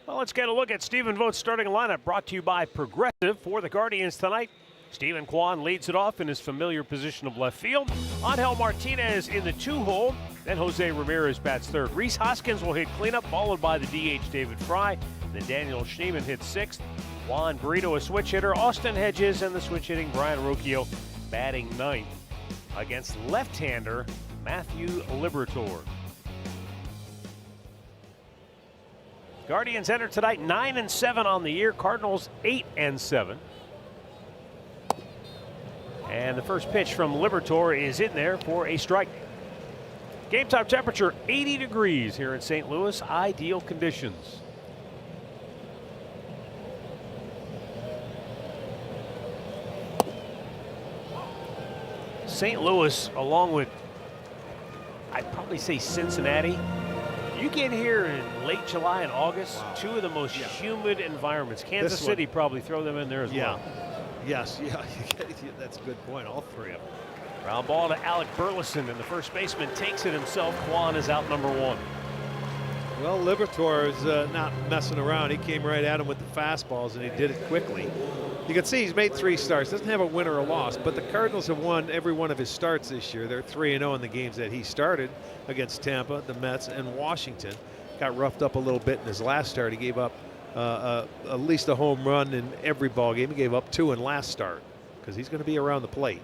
Well, let's get a look at Stephen Vogt's starting lineup, brought to you by Progressive for the Guardians tonight. Steven Kwan leads it off in his familiar position of left field. Angel Martinez in the 2-hole. Then Jose Ramirez bats third. Rhys Hoskins will hit cleanup, followed by the DH David Fry. Then Daniel Schneemann hits sixth. Juan Brito a switch hitter. Austin Hedges and the switch hitting Brian Rocchio batting ninth against left-hander Matthew Liberatore. Guardians enter tonight 9-7 on the year. Cardinals 8-7. And the first pitch from Liberatore is in there for a strike. Game time temperature 80 degrees here in St. Louis. Ideal conditions. St. Louis, along with, I'd probably say Cincinnati. You get here in late July and August, two of the most humid environments. Kansas City probably throw them in there as well. Yes, that's a good point, all three of them. Ground ball to Alec Burleson, and the first baseman takes it himself. Kwan is out number one. Well, Liberatore is not messing around. He came right at him with the fastballs, and he did it quickly. You can see he's made 3 starts. Doesn't have a win or a loss, but the Cardinals have won every one of his starts this year. They're 3-0 in the games that he started against Tampa, the Mets, and Washington. Got roughed up a little bit in his last start. He gave up at least a home run in every ball game. He gave up 2 in last start because he's going to be around the plate.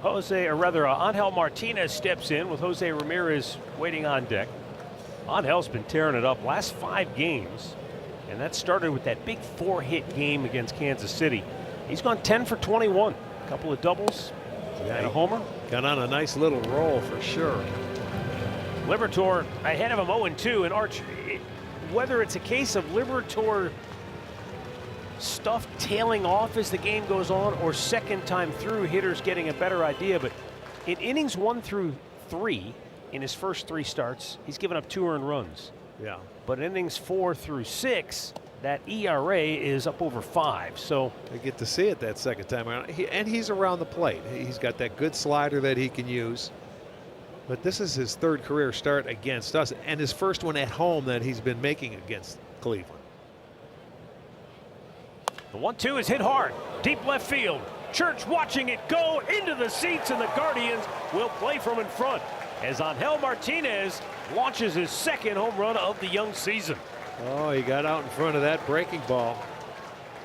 Angel Martinez steps in with Jose Ramirez waiting on deck. Angel's been tearing it up last 5 games, and that started with that big 4-hit game against Kansas City. He's gone 10 for 21, a couple of doubles and a homer. Got on a nice little roll for sure. Liberatore ahead of him 0-2, and Arch, whether it's a case of Liberatore stuff tailing off as the game goes on, or second time through hitters getting a better idea, but in innings 1 through 3 in his first 3 starts, he's given up 2 earned runs. Yeah. But innings 4 through 6, that ERA is up over 5. So I get to see it that second time around, and he's around the plate. He's got that good slider that he can use. But this is his 3rd career start against us, and his first one at home that he's been making against Cleveland. The 1-2 is hit hard, deep left field. Church watching it go into the seats, and the Guardians will play from in front as Angel Martinez launches his 2nd home run of the young season. Oh, he got out in front of that breaking ball,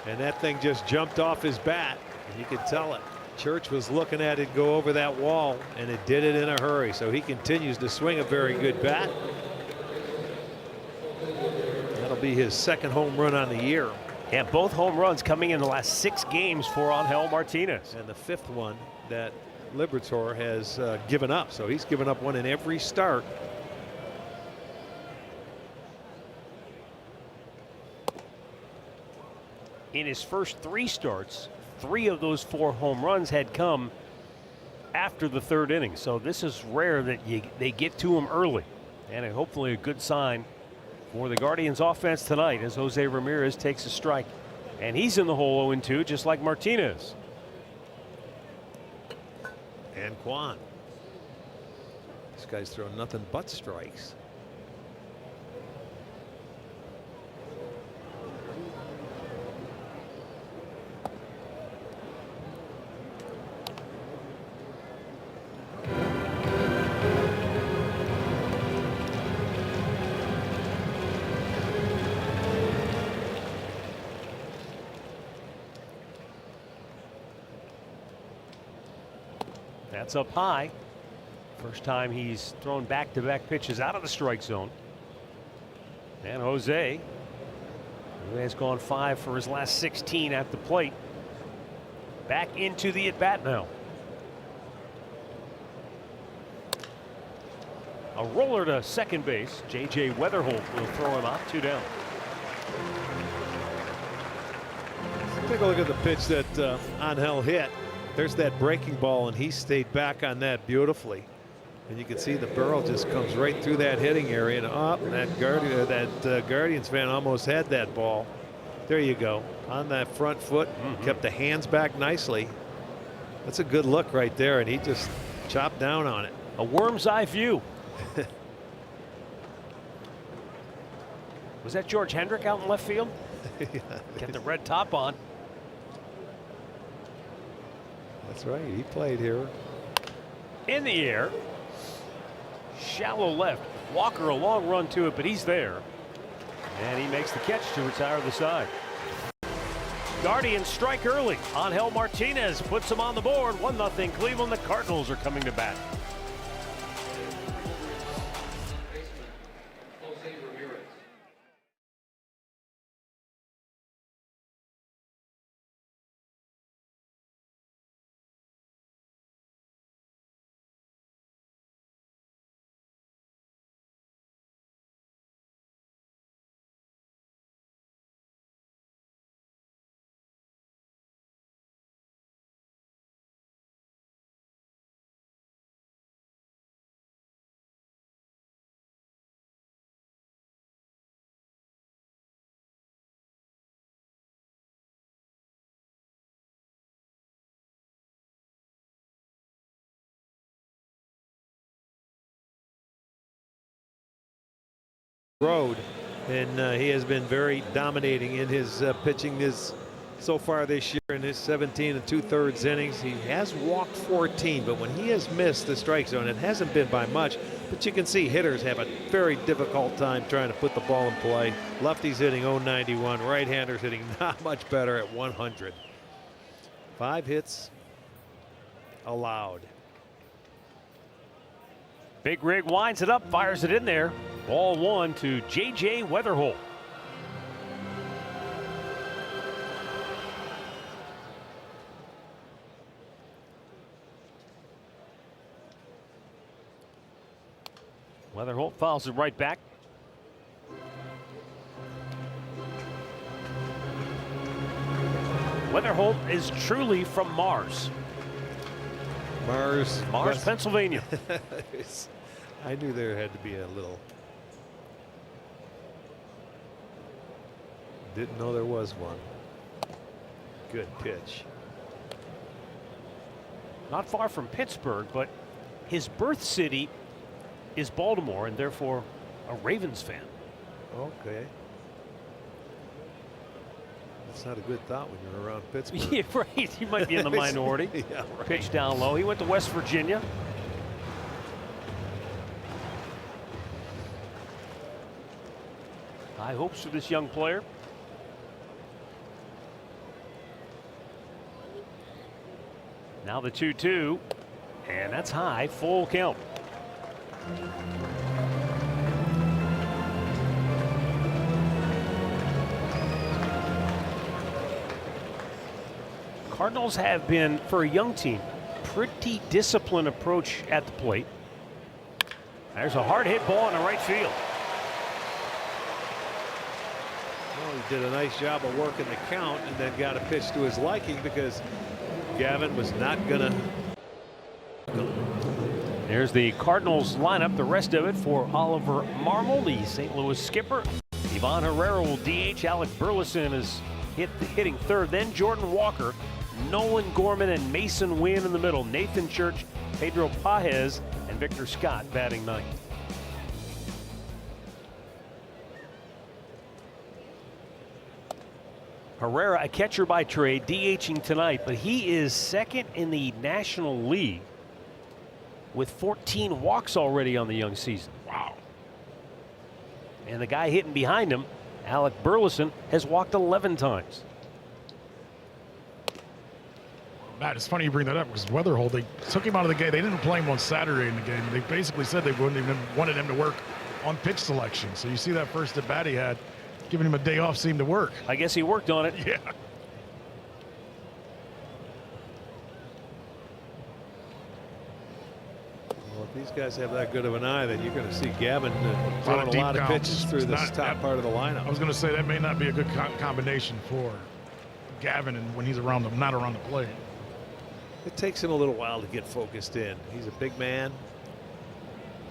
and that thing just jumped off his bat, and you could tell it. Church was looking at it go over that wall, and it did it in a hurry. So he continues to swing a very good bat. That'll be his 2nd home run on the year. And both home runs coming in the last 6 games for Angel Martinez. And the 5th one that Liberatore has given up. So he's given up one in every start. In his first 3 starts, 3 of those 4 home runs had come after the 3rd inning. So this is rare that they get to him early, and hopefully a good sign for the Guardians offense tonight as Jose Ramirez takes a strike, and he's in the hole 0-2 just like Martinez. And Kwan. This guy's throwing nothing but strikes. That's up high. First time he's thrown back-to-back pitches out of the strike zone. And Jose, who has gone 5 for his last 16 at the plate, back into the at-bat now. A roller to second base. J.J. Weatherholt will throw him out, 2 down. Take a look at the pitch that Angel hit. There's that breaking ball, and he stayed back on that beautifully. And you can see the barrel just comes right through that hitting area, and that Guardians fan almost had that ball. There you go, on that front foot, kept the hands back nicely. That's a good look right there, and he just chopped down on it. A worm's eye view. Was that George Hendrick out in left field? Yeah, Get the red top on. that's right. He played here. In the air. Shallow left. Walker a long run to it, but he's there. And he makes the catch to retire the side. Guardians strike early. Angel Martinez puts him on the board. 1-0 Cleveland. The Cardinals are coming to bat. Road, and he has been very dominating in his pitching so far this year in his 17 2/3 innings. He has walked 14, but when he has missed the strike zone, it hasn't been by much. But you can see hitters have a very difficult time trying to put the ball in play. Lefties hitting 091, right-handers hitting not much better at 100. 5 hits allowed. Big Rig winds it up, fires it in there. Ball 1 to J.J. Weatherholt. Weatherholt fouls it right back. Weatherholt is truly from Mars. Mars, Pennsylvania. I knew there had to be a little. Didn't know there was one. Good pitch. Not far from Pittsburgh, but his birth city is Baltimore, and therefore a Ravens fan. Okay. That's not a good thought when you're around Pittsburgh. Yeah, right. He might be in the minority. Yeah, right. Pitch down low. He went to West Virginia. High hopes for this young player. Now the 2-2, and that's high, full count. Cardinals have been, for a young team, pretty disciplined approach at the plate. There's a hard hit ball in the right field. Well, he did a nice job of working the count and then got a pitch to his liking because Gavin was not gonna. There's the Cardinals lineup, the rest of it for Oliver Marmol, the St. Louis skipper. Ivan Herrera will DH. Alec Burleson is hitting third. Then Jordan Walker, Nolan Gorman, and Mason Wynn in the middle. Nathan Church, Pedro Pajes, and Victor Scott batting ninth. Herrera, a catcher by trade, DHing tonight, but he is second in the National League with 14 walks already on the young season. Wow. And the guy hitting behind him, Alec Burleson, has walked 11 times. Matt, it's funny you bring that up because Weatherholt, they took him out of the game. They didn't play him on Saturday in the game. They basically said they wouldn't even wanted him to work on pitch selection. So you see that first at bat he had, giving him a day off seemed to work. I guess he worked on it. Yeah. Well, if these guys have that good of an eye, then you're going to see Gavin throwing a lot of pitches through this top part of the lineup. I was going to say that may not be a good combination for Gavin and when he's around not around the plate. It takes him a little while to get focused in. He's a big man,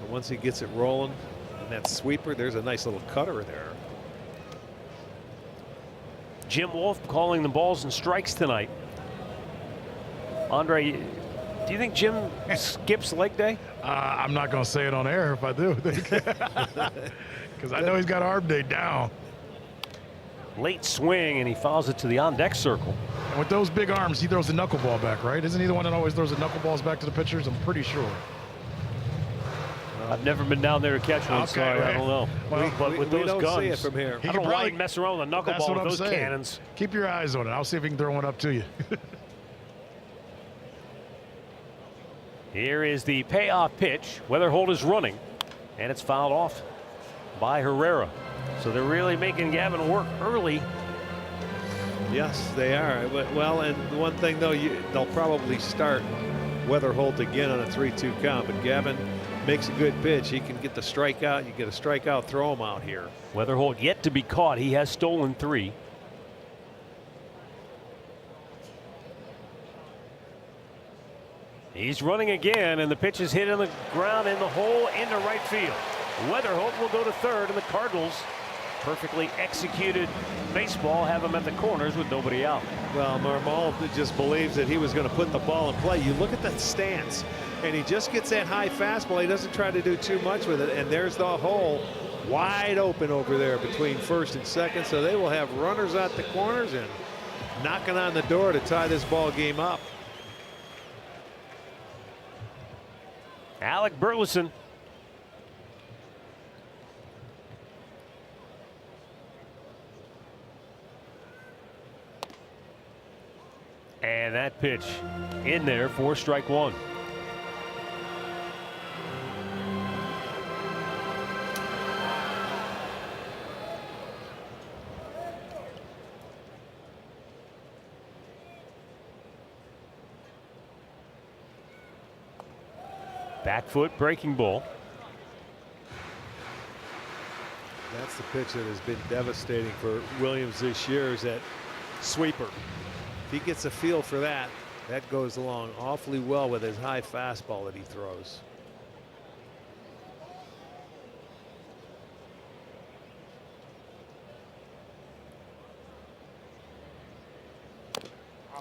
but once he gets it rolling, and that sweeper, there's a nice little cutter there. Jim Wolf calling the balls and strikes tonight. Andre, do you think Jim skips leg day? I'm not going to say it on air if I do. Because I know he's got arm day down. Late swing, and he fouls it to the on-deck circle. And with those big arms, he throws the knuckleball back, right? Isn't he the one that always throws the knuckleballs back to the pitchers? I'm pretty sure. I've never been down there to catch one, so I don't know. Well, but with those don't guns, see it from here. I don't like messing around with a knuckleball with those cannons. Keep your eyes on it. I'll see if he can throw one up to you. Here is the payoff pitch. Weatherholt is running, and it's fouled off by Herrera. So they're really making Gavin work early. Yes, they are. Well, and the one thing, though, they'll probably start Weatherholt again on a 3-2 count. But Gavin makes a good pitch. He can get the strikeout. You get a strikeout, throw him out here. Weatherholt yet to be caught. He has stolen 3. He's running again, and the pitch is hit in the ground in the hole into right field. Weatherholt will go to third, and the Cardinals, perfectly executed baseball, have him at the corners with nobody out. Well, Marmol just believes that he was going to put the ball in play. You look at that stance, and he just gets that high fastball. He doesn't try to do too much with it, and there's the hole wide open over there between first and second. So they will have runners at the corners and knocking on the door to tie this ball game up. Alec Burleson. And that pitch in there for strike 1. Back foot breaking ball. That's the pitch that has been devastating for Williams this year, is that sweeper. If he gets a feel for that, that goes along awfully well with his high fastball that he throws.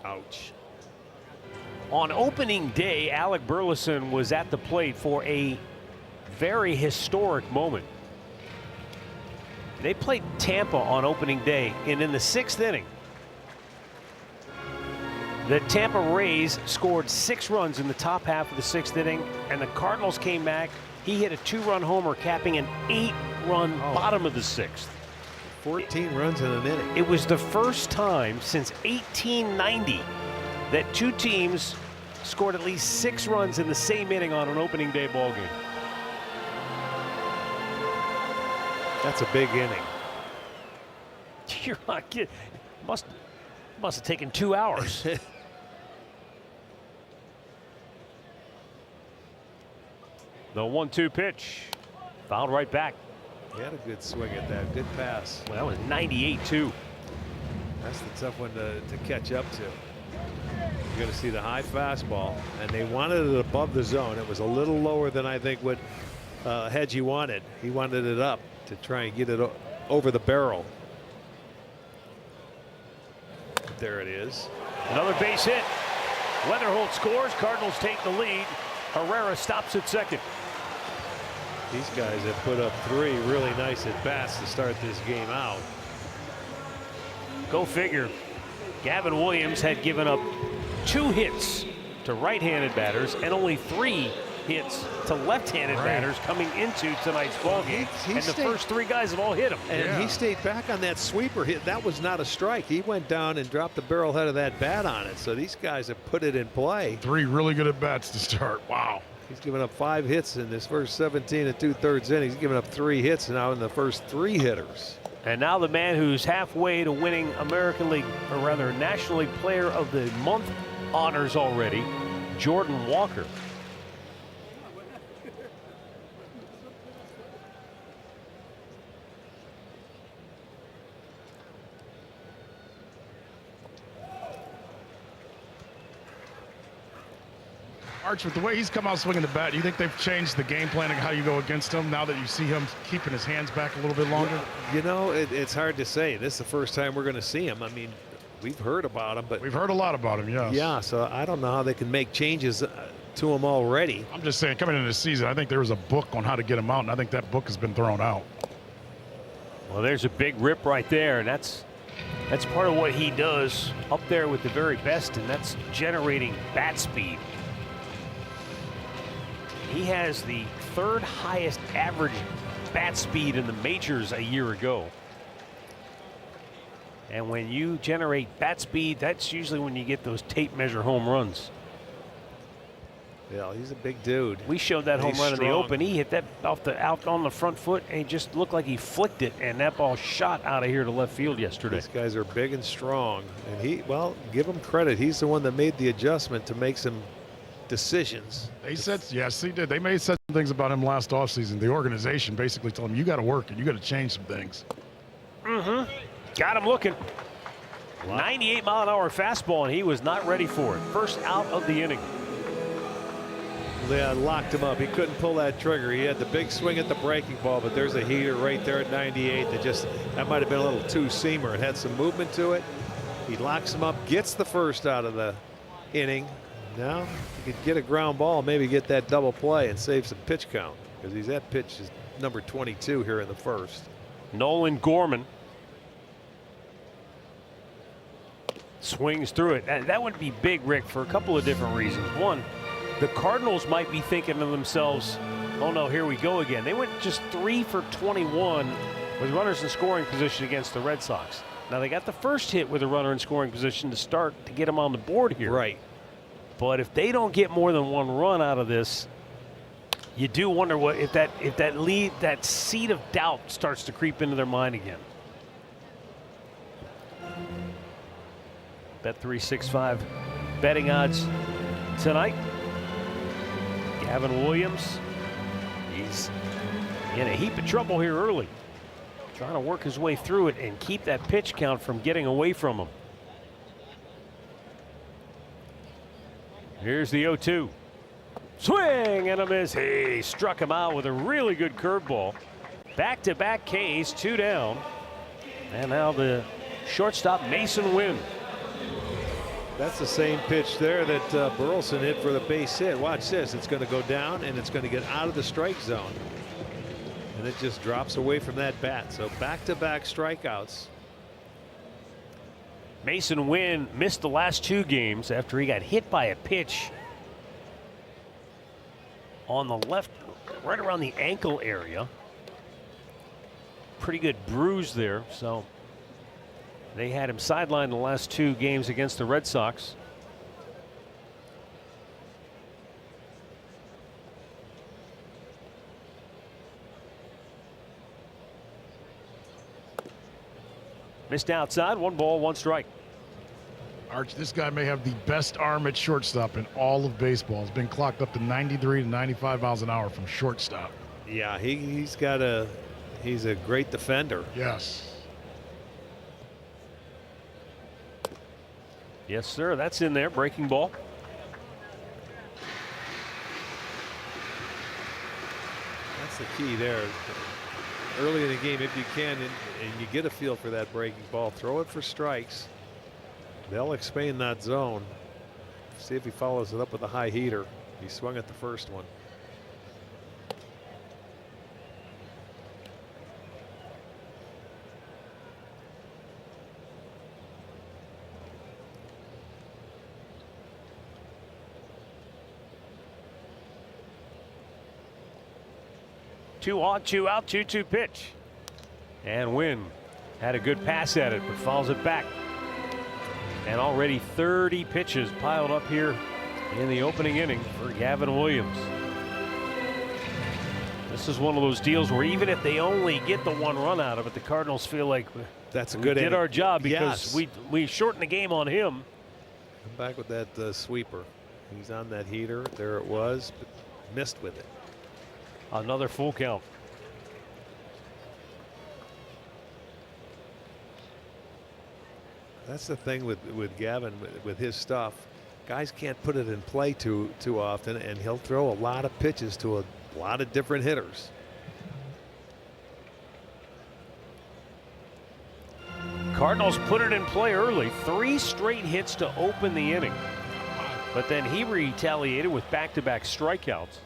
Ouch. On opening day, Alec Burleson was at the plate for a very historic moment. They played Tampa on opening day, and in the 6th inning, the Tampa Rays scored 6 runs in the top half of the 6th inning, and the Cardinals came back. He hit a 2-run homer, capping an 8-run bottom of the 6th. 14 runs in an inning. It was the first time since 1890 that 2 teams scored at least 6 runs in the same inning on an opening day ball game. That's a big inning. You're not kidding. Must have taken 2 hours. The 1-2 pitch. Fouled right back. He had a good swing at that. Good pass. Well, that was 98 too. That's the tough one to catch up to. You're going to see the high fastball, and they wanted it above the zone. It was a little lower than I think what Hedgie wanted. He wanted it up to try and get it over the barrel. There it is. Another base hit. Weatherholt scores. Cardinals take the lead. Herrera stops at second. These guys have put up 3 really nice at bats to start this game out. Go figure. Gavin Williams had given up 2 hits to right-handed batters and only 3 hits to left-handed batters coming into tonight's ballgame. And the first 3 guys have all hit him. And he stayed back on that sweeper hit. That was not a strike. He went down and dropped the barrel head of that bat on it. So these guys have put it in play. 3 really good at bats to start. Wow. He's given up 5 hits in this first 17 2/3 innings. He's given up 3 hits now in the first 3 hitters. And now the man who's halfway to winning American League, or rather National League Player of the Month honors already, Jordan Walker. Arch, with the way he's come out swinging the bat, do you think they've changed the game plan of how you go against him now that you see him keeping his hands back a little bit longer? You know, it's hard to say. This is the first time we're going to see him. I mean, we've heard about him, but we've heard a lot about him, yes. Yeah, so I don't know how they can make changes to him already. I'm just saying, coming into the season, I think there was a book on how to get him out, and I think that book has been thrown out. Well, there's a big rip right there, and that's That's part of what he does up there with the very best, and that's generating bat speed. He has the 3rd highest average bat speed in the majors a year ago. And when you generate bat speed, that's usually when you get those tape measure home runs. Yeah, he's a big dude. We showed that home He's run in the strong. open. He hit that out on the front foot, and he just looked like he flicked it, and that ball shot out of here to left field yesterday. These guys are big and strong, and well, give him credit. He's the one that made the adjustment to make some decisions. They said, yes, he did. They may have said some things about him last offseason. The organization basically told him, you got to work and you got to change some things. Got him looking. 98-mile-an-hour fastball, and he was not ready for it. First out of the inning. They locked him up. He couldn't pull that trigger. He had the big swing at the breaking ball, but there's a heater right there at 98 that might have been a little two-seamer. It had some movement to it. He locks him up, gets the first out of the inning. Now he could get a ground ball, maybe get that double play and save some pitch count, because that pitch is number 22 here in the first. Nolan Gorman swings through it. That would be big, Rick, for a couple of different reasons. One, the Cardinals might be thinking to themselves, oh no, here we go again. They went just 3 for 21 with runners in scoring position against the Red Sox. Now they got the first hit with a runner in scoring position to start to get them on the board here. Right. But if they don't get more than 1 run out of this, you do wonder what if that seed of doubt starts to creep into their mind again. Bet365 betting odds tonight. Gavin Williams, he's in a heap of trouble here early, trying to work his way through it and keep that pitch count from getting away from him. Here's the 0-2. Swing and a miss. He struck him out with a really good curveball. Back-to-back Ks, 2 down. And now the shortstop, Mason Wynn. That's the same pitch there that Burleson hit for the base hit. Watch this. It's going to go down, and it's going to get out of the strike zone. And it just drops away from that bat. So back-to-back strikeouts. Mason Wynn missed the last 2 games after he got hit by a pitch on the left, right around the ankle area. Pretty good bruise there. So they had him sidelined the last 2 games against the Red Sox. Missed outside, 1 ball, 1 strike. Arch, this guy may have the best arm at shortstop in all of baseball. He's been clocked up to 93 to 95 miles an hour from shortstop. Yeah, he's a great defender. Yes. Yes, sir. That's in there. Breaking ball. That's the key there. Early in the game, if you can, and you get a feel for that breaking ball, throw it for strikes. They'll expand that zone. See if he follows it up with a high heater. He swung at the first one. Two on, 2 out, 2-2 pitch. And Wynn had a good pass at it, but fouls it back. And already 30 pitches piled up here in the opening inning for Gavin Williams. This is one of those deals where even if they only get the 1 run out of it, the Cardinals feel like that's a we good did inning. our job because Yes. we shortened the game on him. Come back with that sweeper. He's on that heater. There it was, but missed with it. Another full count. That's the thing with Gavin, with his stuff. Guys can't put it in play too often, and he'll throw a lot of pitches to a lot of different hitters. Cardinals put it in play early. 3 straight hits to open the inning. But then he retaliated with back-to-back strikeouts.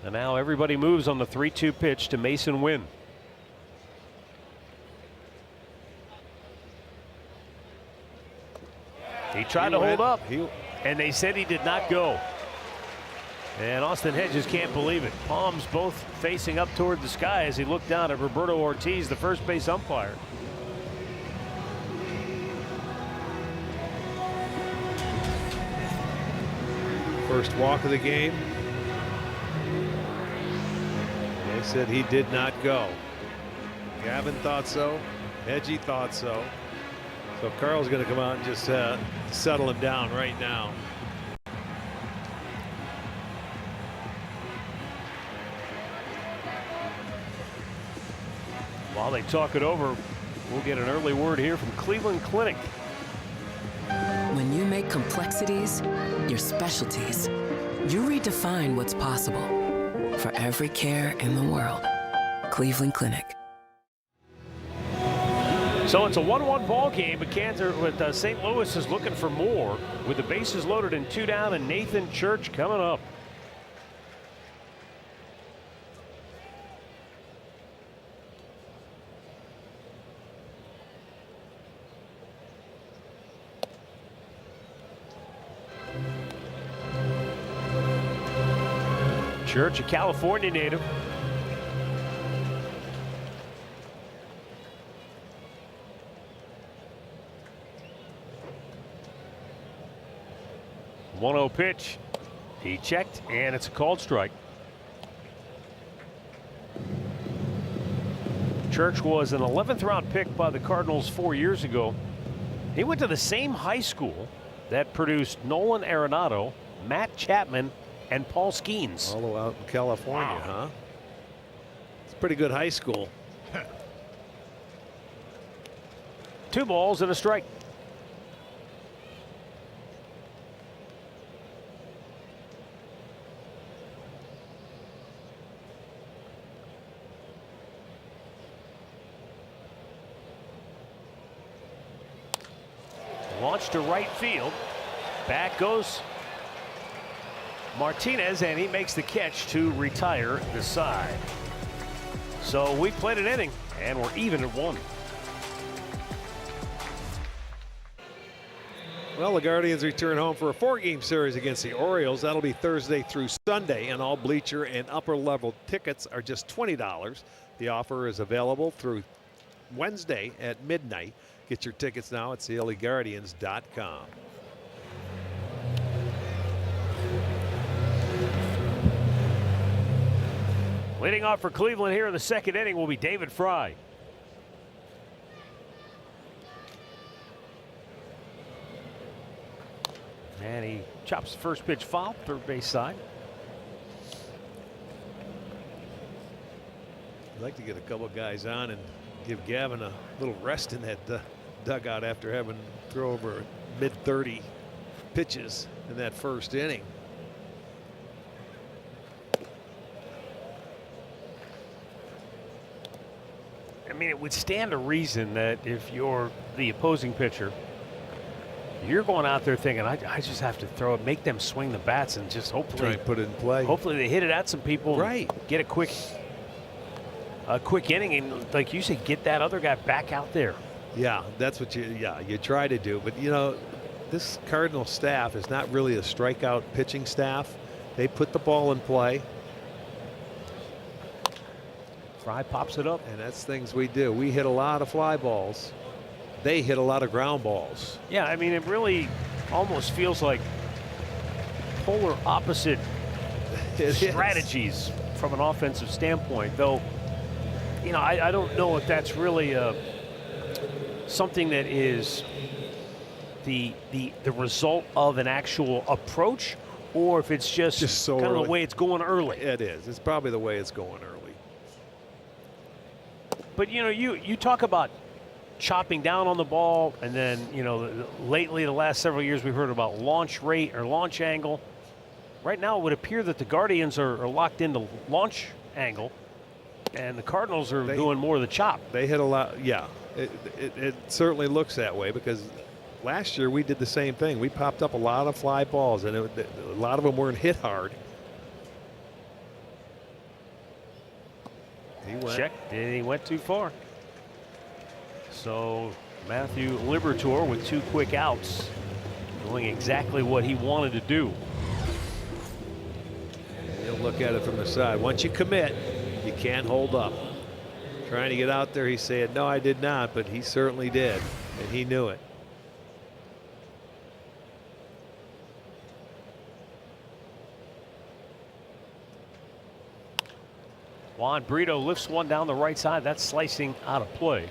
And now everybody moves on the 3-2 pitch to Mason Wynn. He tried to hold up, and they said he did not go. And Austin Hedges can't believe it. Palms both facing up toward the sky as he looked down at Roberto Ortiz, the first base umpire. First walk of the game. They said he did not go. Gavin thought so. Hedgie thought so. So Carl's going to come out and just settle him down right now. While they talk it over, we'll get an early word here from Cleveland Clinic. When you make complexities your specialties, you redefine what's possible. For every care in the world, Cleveland Clinic. So it's a 1-1 ball game, but St. Louis is looking for more with the bases loaded and 2 down, and Nathan Church coming up. Church, a California native. One-0 pitch. He checked, and it's a called strike. Church was an 11th round pick by the Cardinals 4 years ago. He went to the same high school that produced Nolan Arenado, Matt Chapman, and Paul Skeens. All the way out in California, huh? It's a pretty good high school. 2 balls and a strike. Launched to right field. Back goes Martinez, and he makes the catch to retire the side. So we played an inning, and we're even at 1. Well, the Guardians return home for a 4-game series against the Orioles. That'll be Thursday through Sunday, and all bleacher and upper level tickets are just $20. The offer is available through Wednesday at midnight. Get your tickets now at CLEGuardians.com. Leading off for Cleveland here in the second inning will be David Fry. And he chops the first pitch foul, third base side. I'd like to get a couple guys on and give Gavin a little rest in that dugout after having throw over mid-30 pitches in that first inning. I mean, it would stand to reason that if you're the opposing pitcher, you're going out there thinking, I just have to throw it, make them swing the bats, and just hopefully try and put it in play. Hopefully they hit it at some people. Right. Get a quick inning, and like you said, get that other guy back out there. Yeah, that's what you try to do. But, you know, this Cardinal staff is not really a strikeout pitching staff. They put the ball in play. Fry pops it up. And that's things we do. We hit a lot of fly balls. They hit a lot of ground balls. Yeah, I mean, it really almost feels like polar opposite strategies from an offensive standpoint, though. You know, I don't know if that's really something that is the result of an actual approach, or if it's just so kind early. of the way it's going early. It is. It's probably the way it's going early. But, you know, you talk about chopping down on the ball, and then, you know, lately the last several years we've heard about launch rate or launch angle. Right now it would appear that the Guardians are locked into launch angle, and the Cardinals are doing more of the chop. They hit a lot. Yeah, it certainly looks that way, because last year we did the same thing. We popped up a lot of fly balls, and a lot of them weren't hit hard. He went. Checked, and he went too far. So Matthew Liberatore with 2 quick outs doing exactly what he wanted to do. He'll look at it from the side. Once you commit, you can't hold up. Trying to get out there, he said, no, I did not, but he certainly did, and he knew it. Juan Brito lifts one down the right side. That's slicing out of play.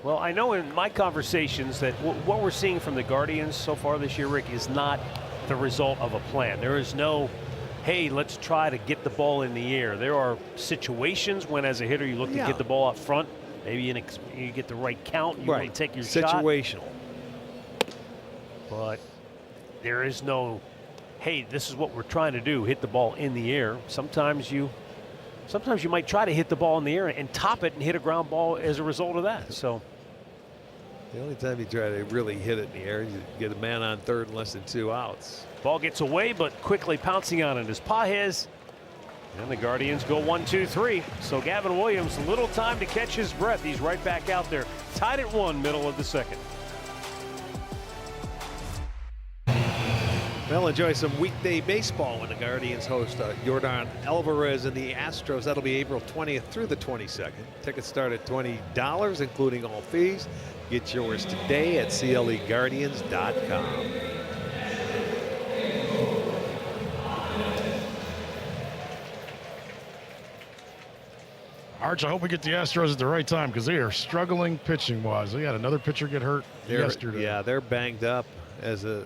Well, I know in my conversations that what we're seeing from the Guardians so far this year, Rick, is not the result of a plan. There is no, hey, let's try to get the ball in the air. There are situations when, as a hitter, you look to get the ball up front. Maybe you get the right count. You want to take your shot. Situational. But there is no, hey, this is what we're trying to do, hit the ball in the air. Sometimes you might try to hit the ball in the air and top it and hit a ground ball as a result of that. So the only time you try to really hit it in the air, you get a man on third and less than 2 outs. Ball gets away, but quickly pouncing on it is Pages. And the Guardians go 1-2-3. So Gavin Williams, little time to catch his breath. He's right back out there. Tied at 1, middle of the second. Well, enjoy some weekday baseball when the Guardians host Yordan Alvarez and the Astros. That'll be April 20th through the 22nd. Tickets start at $20, including all fees. Get yours today at CLEGuardians.com. Arch, I hope we get the Astros at the right time because they are struggling pitching-wise. They had another pitcher get hurt yesterday. Yeah, they're banged up as a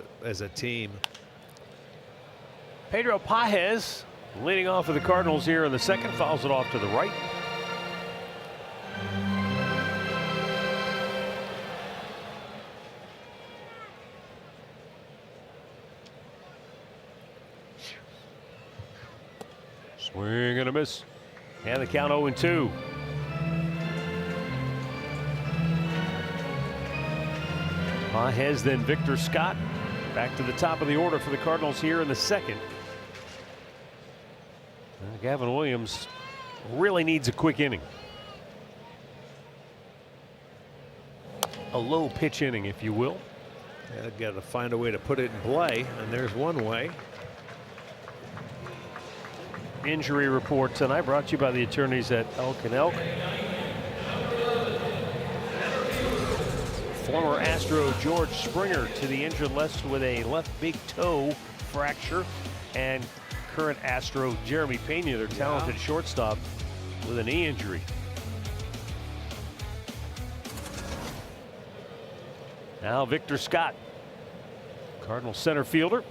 team. Pedro Pages leading off for the Cardinals here in the second, fouls it off to the right. Swing and a miss. And the count 0-2. Pages, then Victor Scott. Back to the top of the order for the Cardinals here in the second. Gavin Williams really needs a quick inning. A low pitch inning, if you will. Yeah, got to find a way to put it in play, and there's one way. Injury report tonight brought to you by the attorneys at Elk & Elk. Former Astro George Springer to the injured list with a left big toe fracture, and current Astro Jeremy Pena, their talented shortstop, with a knee injury. Now Victor Scott, Cardinal center fielder.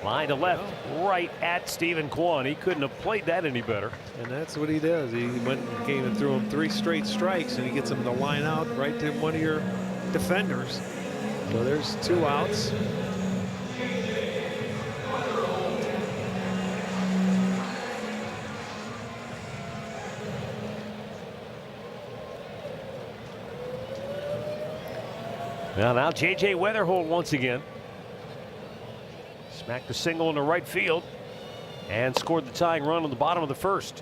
Line to left, right at Stephen Kwan. He couldn't have played that any better. And that's what he does. He went and came and threw him 3 straight strikes, and he gets him to line out right to one of your defenders. So there's 2 outs. Now J.J. Weatherhold once again. Smacked a single into right field and scored the tying run on the bottom of the first.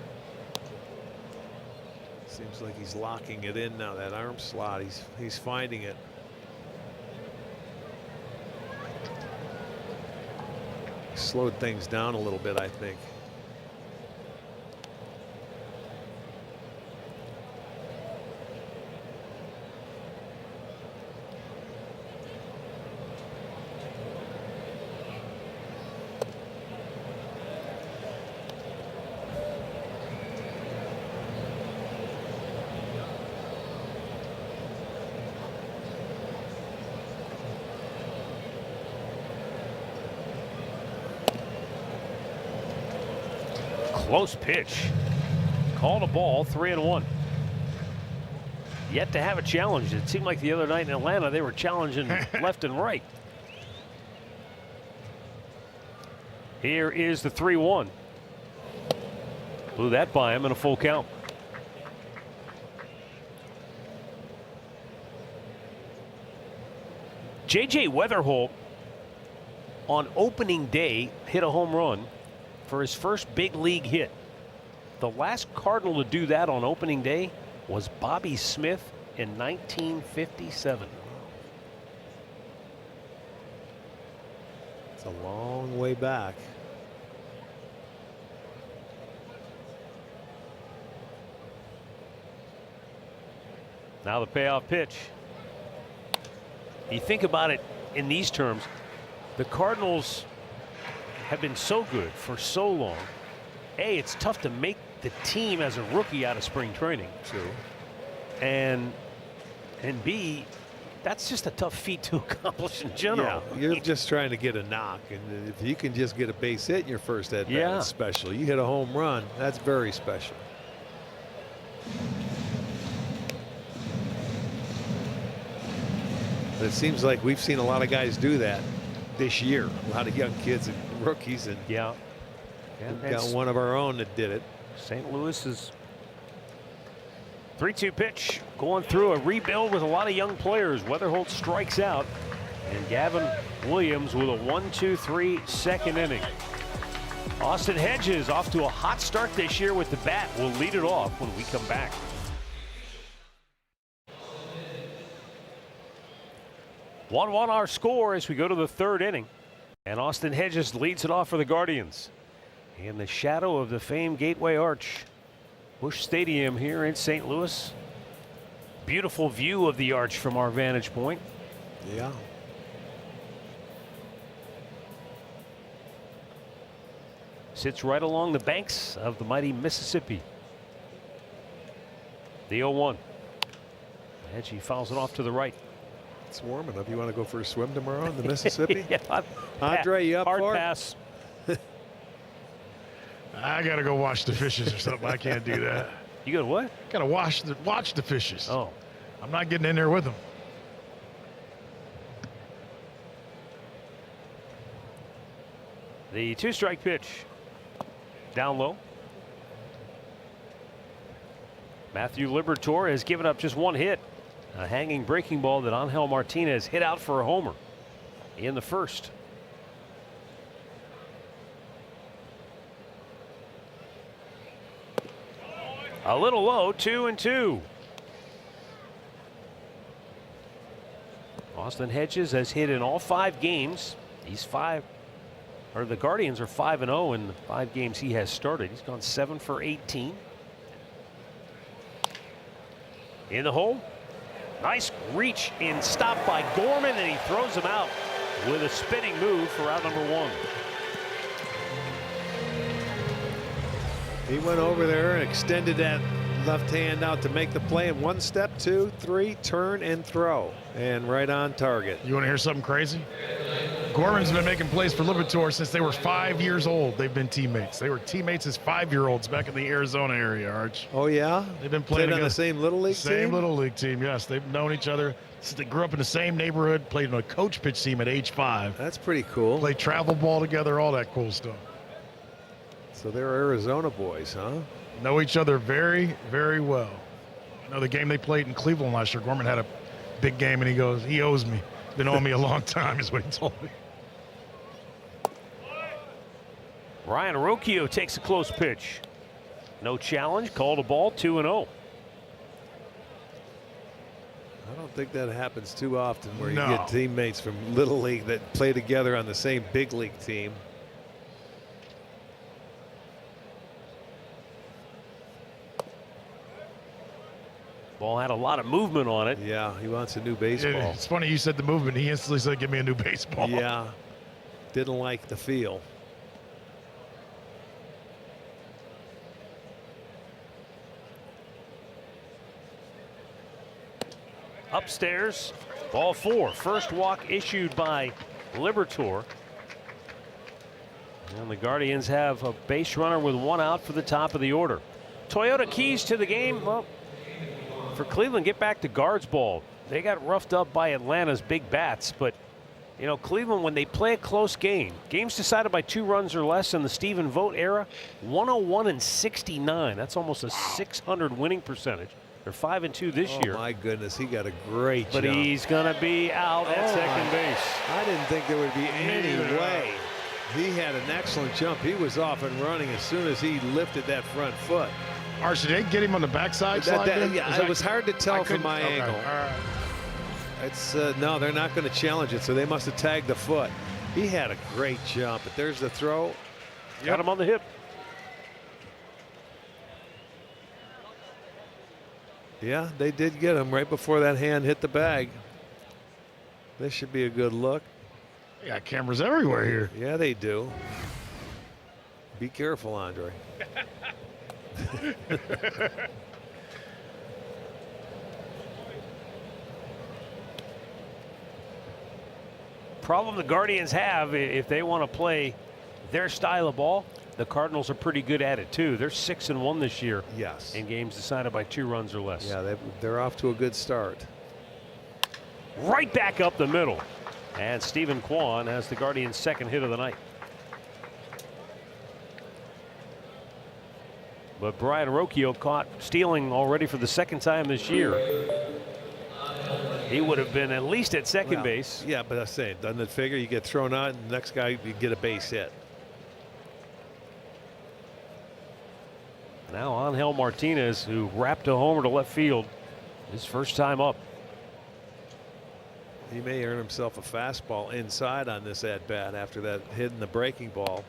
Seems like he's locking it in now, that arm slot. He's finding it. Slowed things down a little bit, I think. Close pitch. Called a ball, 3-1. Yet to have a challenge. It seemed like the other night in Atlanta they were challenging left and right. Here is the 3-1. Blew that by him in a full count. J.J. Weatherholt on opening day hit a home run for his first big league hit. The last Cardinal to do that on opening day was Bobby Smith in 1957. It's a long way back. Now the payoff pitch. You think about it in these terms, the Cardinals have been so good for so long. A, it's tough to make the team as a rookie out of spring training. True. And B, that's just a tough feat to accomplish in general. Yeah, you're just trying to get a knock, and if you can just get a base hit in your first at bat, Yeah. it's special. You hit a home run, that's very special. But it seems like we've seen a lot of guys do that this year. A lot of young kids and rookies, and Yeah. we've got one of our own that did it. St. Louis is 3-2 pitch, going through a rebuild with a lot of young players. Weatherholt strikes out, and Gavin Williams with a 1-2-3 second inning. Austin Hedges off to a hot start this year with the bat. We'll lead it off when we come back. One our score as we go to the third inning, and Austin Hedges leads it off for the Guardians in the shadow of the famed Gateway Arch. Busch Stadium here in St. Louis. Beautiful view of the arch from our vantage point. Yeah. Sits right along the banks of the mighty Mississippi. The 0-1. Hedgie fouls it off to the right. It's warm enough. You want to go for a swim tomorrow in the Mississippi? Yeah, Andre, you up hard for it? pass. I gotta go watch the fishes or something. I can't do that. You got what? Gotta watch the fishes. Oh, I'm not getting in there with them. the 2-strike pitch. Down low. Matthew Liberatore has given up just one hit. A hanging breaking ball that Angel Martinez hit out for a homer in the first. A little low, 2-2. Austin Hedges has hit in all 5 games. The Guardians are 5-0 in the 5 games he has started. He's gone 7 for 18. In the hole. Nice reach in stop by Gorman, and he throws him out with a spinning move for out number 1. He went over there and extended that left hand out to make the play in 1 step, 2, 3, turn and throw, and right on target. You want to hear something crazy? Gorman's been making plays for Liberatore since they were 5 years old. They've been teammates. They were teammates as 5-year-olds back in the Arizona area, Arch. Oh yeah, They've been playing on the same little league team. Same little league team, yes. They've known each other since they grew up in the same neighborhood. Played on a coach pitch team at age 5. That's pretty cool. Played travel ball together, all that cool stuff. So they're Arizona boys, huh? Know each other very, very well. You know, the game they played in Cleveland last year, Gorman had a big game, and he goes, he owes me. Been owing me a long time, is what he told me. Ryan Rocchio takes a close pitch. No challenge, called a ball, 2-0. I don't think that happens too often where No. you get teammates from little league that play together on the same big league team. Ball had a lot of movement on it. Yeah, he wants a new baseball. It's funny you said the movement. He instantly said, give me a new baseball. Yeah, didn't like the feel. Upstairs, ball 4. First walk issued by Liberatore. And the Guardians have a base runner with one out for the top of the order. Toyota keys to the game. Well, for Cleveland, get back to guards ball. They got roughed up by Atlanta's big bats, but you know, Cleveland, when they play a close game, games decided by 2 runs or less in the Stephen Vogt era, 101-69. That's almost a 600 winning percentage. They're 5-2 this year. Oh my goodness, he got a great jump. But he's going to be out at second base. I didn't think there would be any way. He had an excellent jump. He was off and running as soon as he lifted that front foot. Archie, did they get him on the backside slide? Yeah, it was hard to tell from my okay. angle. All right. It's no, they're not going to challenge it, so they must have tagged the foot. He had a great jump, but there's the throw. Got him on the hip. Yeah, they did get him right before that hand hit the bag. This should be a good look. They got cameras everywhere here. Yeah, they do. Be careful, Andre. Problem the Guardians have, if they want to play their style of ball, the Cardinals are pretty good at it too. They're 6-1 this year. Yes. In games decided by 2 runs or less. Yeah, they're off to a good start. Right back up the middle. And Stephen Kwan has the Guardians' second hit of the night. But Brian Rocchio caught stealing already for the second time this year. He would have been at least at second base. Yeah, but I'm saying, doesn't it figure you get thrown out and the next guy you get a base hit? Now Angel Martinez, who wrapped a homer to left field, his first time up. He may earn himself a fastball inside on this at bat after that hit in the breaking ball.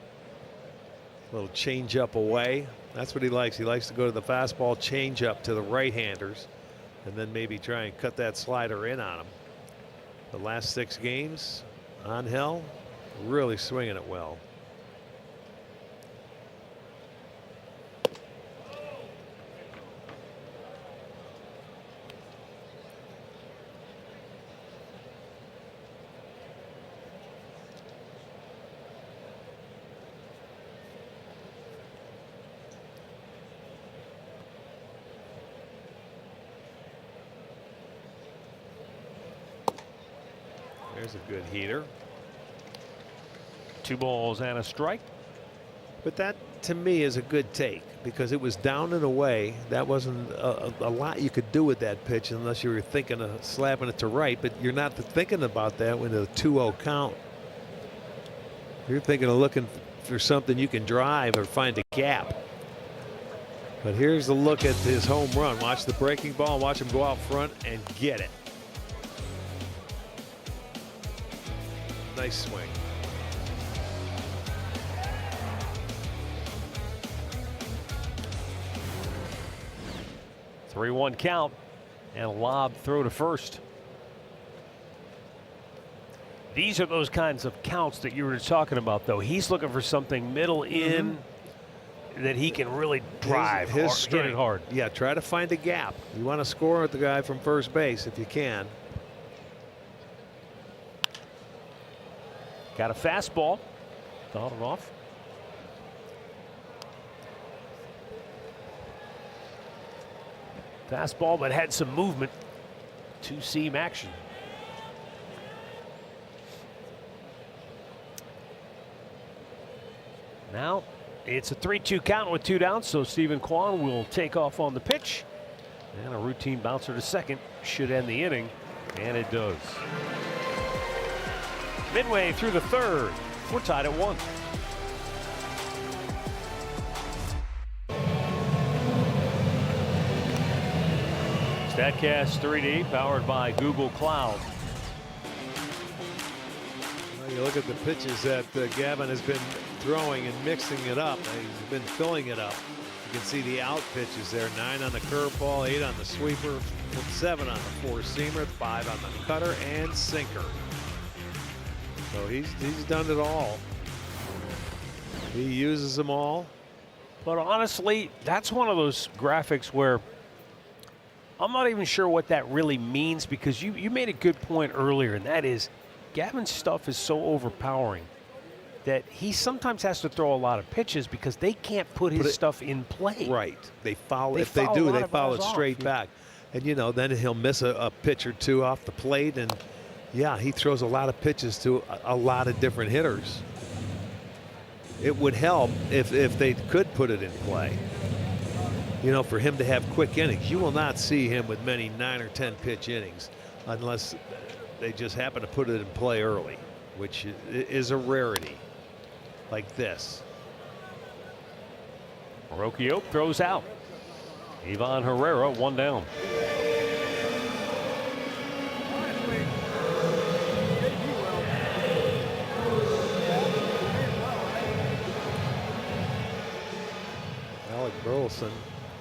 A little change up away. That's what he likes. He likes to go to the fastball change up to the right-handers and then maybe try and cut that slider in on him. The last 6 games, Angel really swinging it well. There's a good heater. 2 balls and a strike. But that to me is a good take because it was down and away. That wasn't a lot you could do with that pitch unless you were thinking of slapping it to right, but you're not thinking about that when the 2-0 count. You're thinking of looking for something you can drive or find a gap. But here's a look at his home run. Watch the breaking ball, watch him go out front and get it. Nice swing. – 3-1 count and a lob throw to first. These are those kinds of counts that you were talking about, though. He's looking for something middle in that he can really drive, hit it hard. Yeah, try to find a gap. You want to score with the guy from first base if you can. Got a fastball. Fouled it off. Fastball, but had some movement. 2-seam action. Now it's a 3-2 count with 2 down, so Stephen Kwan will take off on the pitch. And a routine bouncer to second should end the inning, and it does. Midway through the third, we're tied at 1. StatCast 3D powered by Google Cloud. Well, you look at the pitches that Gavin has been throwing and mixing it up. He's been filling it up. You can see the out pitches there. 9 on the curveball, 8 on the sweeper, 7 on the 4-seamer, 5 on the cutter and sinker. So he's done it all. He uses them all. But honestly, that's one of those graphics where I'm not even sure what that really means, because you made a good point earlier, and that is Gavin's stuff is so overpowering that he sometimes has to throw a lot of pitches because they can't put his stuff in play. Right. They foul. They If they foul a do, lot they of foul balls it off. straight back. And, you know, then he'll miss a pitch or two off the plate. And, yeah, he throws a lot of pitches to a lot of different hitters. It would help if they could put it in play. You know, for him to have quick innings. You will not see him with many 9 or 10 pitch innings unless they just happen to put it in play early, which is a rarity like this. Rocchio throws out. Ivan Herrera, 1 down. Alec Burleson,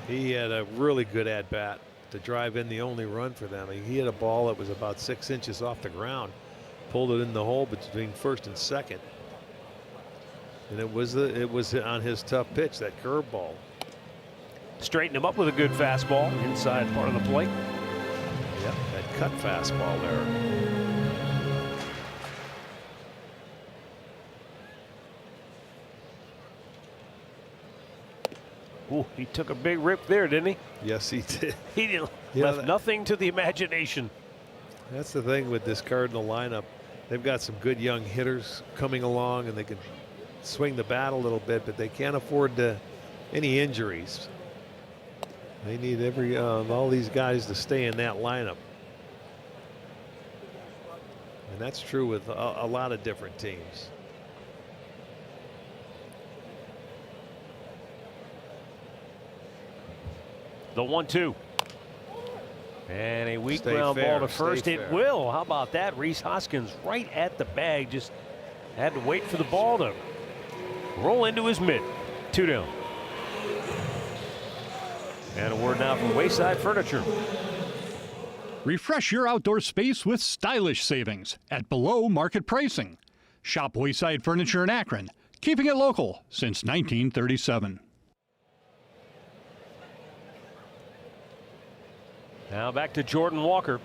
he had a really good at-bat to drive in the only run for them. He hit a ball that was about 6 inches off the ground, pulled it in the hole between first and second. And it was on his tough pitch, that curveball. Straighten him up with a good fastball inside part of the plate. Yep, that cut fastball there. Ooh, he took a big rip there, didn't he? Yes, he did. He didn't, Yeah, left nothing to the imagination. That's the thing with this Cardinal lineup. They've got some good young hitters coming along, and they can swing the bat a little bit, but they can't afford any injuries. They need all these guys to stay in that lineup. And that's true with a lot of different teams. The 1-2. And a weak Stay ground fair, ball to first. stay It fair. will. How about that? Rhys Hoskins right at the bag. Just had to wait for the ball to roll into his mitt. 2 down. And a word now from Wayside Furniture. Refresh your outdoor space with stylish savings at below market pricing. Shop Wayside Furniture in Akron, keeping it local since 1937. Now back to Jordan Walker.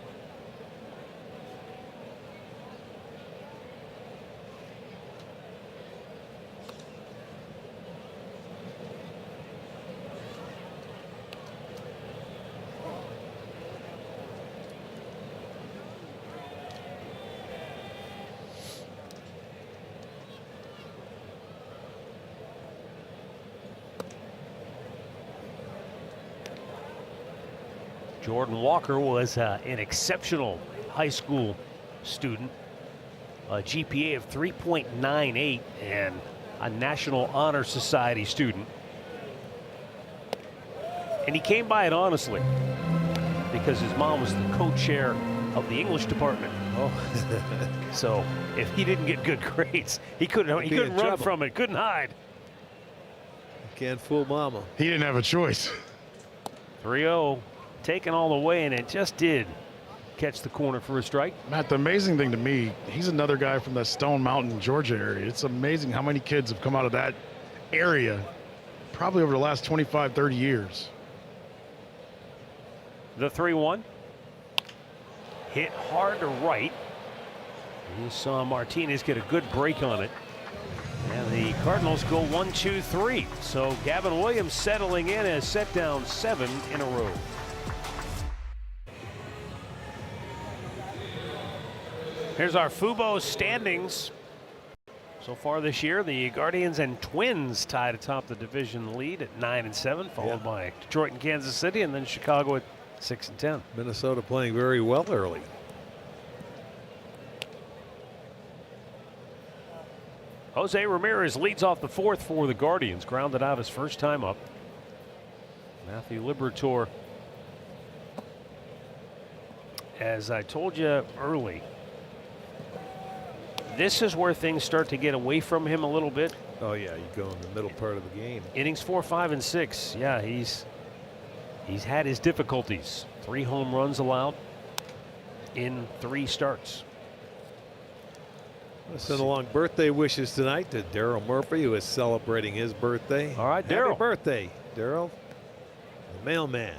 Jordan Walker was an exceptional high school student, a GPA of 3.98 and a National Honor Society student. And he came by it honestly because his mom was the co-chair of the English department. Oh, So if he didn't get good grades, he couldn't He'd be in run trouble. from it, couldn't hide. can't fool Mama. He didn't have a choice. 3-0, taken all the way, and it just did catch the corner for a strike. Matt, the amazing thing to me, he's another guy from the Stone Mountain, Georgia area. It's amazing how many kids have come out of that area probably over the last 25, 30 years. The 3-1. Hit hard to right. You saw Martinez get a good break on it. And the Cardinals go 1-2-3. So Gavin Williams settling in as set down 7 in a row. Here's our Fubo standings. So far this year, the Guardians and Twins tied atop the division lead at 9-7, followed by Detroit and Kansas City, and then Chicago at 6-10. Minnesota playing very well early. Jose Ramirez leads off the 4th for the Guardians, grounded out his first time up. Matthew Liberatore, as I told you early, this is where things start to get away from him a little bit. Oh yeah, you go in the middle part of the game. Innings 4, 5, and 6. Yeah, he's had his difficulties. 3 home runs allowed in 3 starts. Let's send along birthday wishes tonight to Daryl Murphy, who is celebrating his birthday. All right, Happy Daryl. birthday, Daryl. The mailman.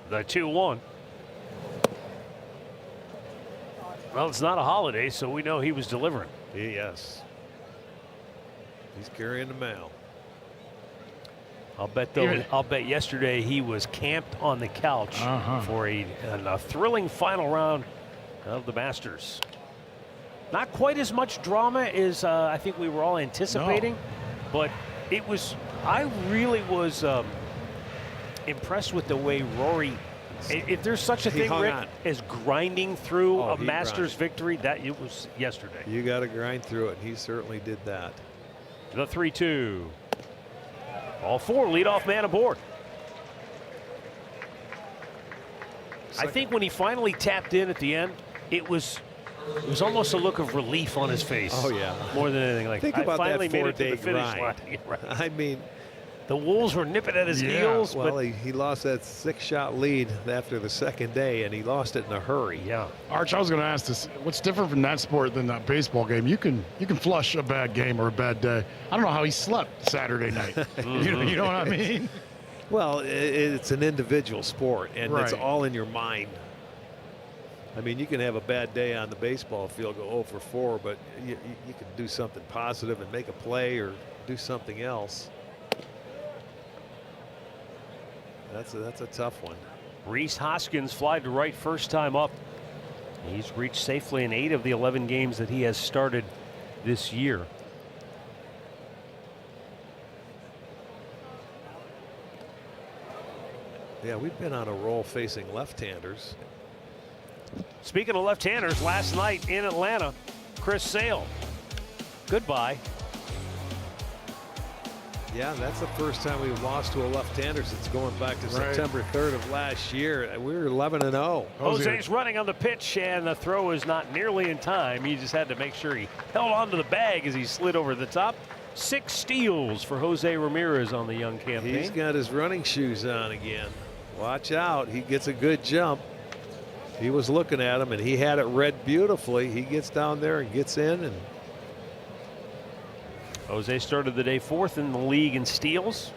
The 2-1. Well, it's not a holiday, so we know he was delivering. Yes. He's carrying the mail. I'll bet though. I'll bet yesterday he was camped on the couch for a thrilling final round of the Masters. Not quite as much drama as I think we were all anticipating, but it was. I really was impressed with the way Rory. If there's such a thing, Rick, as grinding through a Masters victory, that it was yesterday. You got to grind through it. He certainly did that. The 3-2. All four leadoff man aboard. I think when he finally tapped in at the end, it was almost a look of relief on his face. Oh yeah, more than anything. Like, think about I finally that made it to the 4-day finish grind. line. I mean, the Wolves were nipping at his heels. Well, but he lost that 6-shot lead after the second day, and he lost it in a hurry. Yeah. Arch, I was going to ask this: what's different from that sport than that baseball game? You can flush a bad game or a bad day. I don't know how he slept Saturday night. You know what I mean? Well, it's an individual sport, and it's all in your mind. I mean, you can have a bad day on the baseball field, go 0 for 4, but you can do something positive and make a play or do something else. That's a tough one. Rhys Hoskins fly to right first time up. He's reached safely in 8 of the 11 games that he has started this year. Yeah, we've been on a roll facing left-handers. Speaking of left-handers, last night in Atlanta, Chris Sale. Goodbye. Yeah, that's the first time we've lost to a left-hander since going back to September 3rd of last year. We were 11-0. Jose's running on the pitch, and the throw is not nearly in time. He just had to make sure he held onto the bag as he slid over the top. 6 steals for Jose Ramirez on the young campaign. He's got his running shoes on again. Watch out. He gets a good jump. He was looking at him, and he had it read beautifully. He gets down there and gets in. And Jose started the day 4th in the league in steals.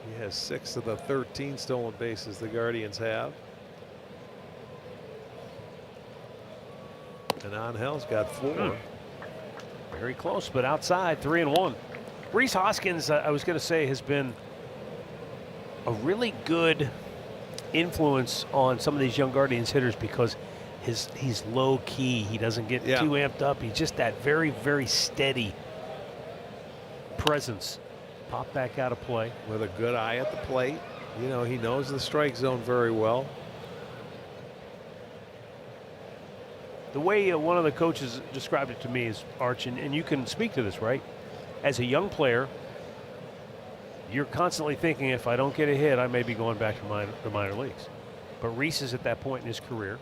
He has 6 of the 13 stolen bases the Guardians have. And Angel's got 4. Very close, but outside, 3-1. Rhys Hoskins, I was going to say, has been a really good influence on some of these young Guardians hitters because he's low key. He doesn't get too amped up. He's just that very, very steady presence. Pop back out of play. With a good eye at the plate. You know, he knows the strike zone very well. The way one of the coaches described it to me is, Arch, and you can speak to this, right? As a young player, you're constantly thinking, if I don't get a hit, I may be going back to the minor leagues. But Rhys is at that point in his career.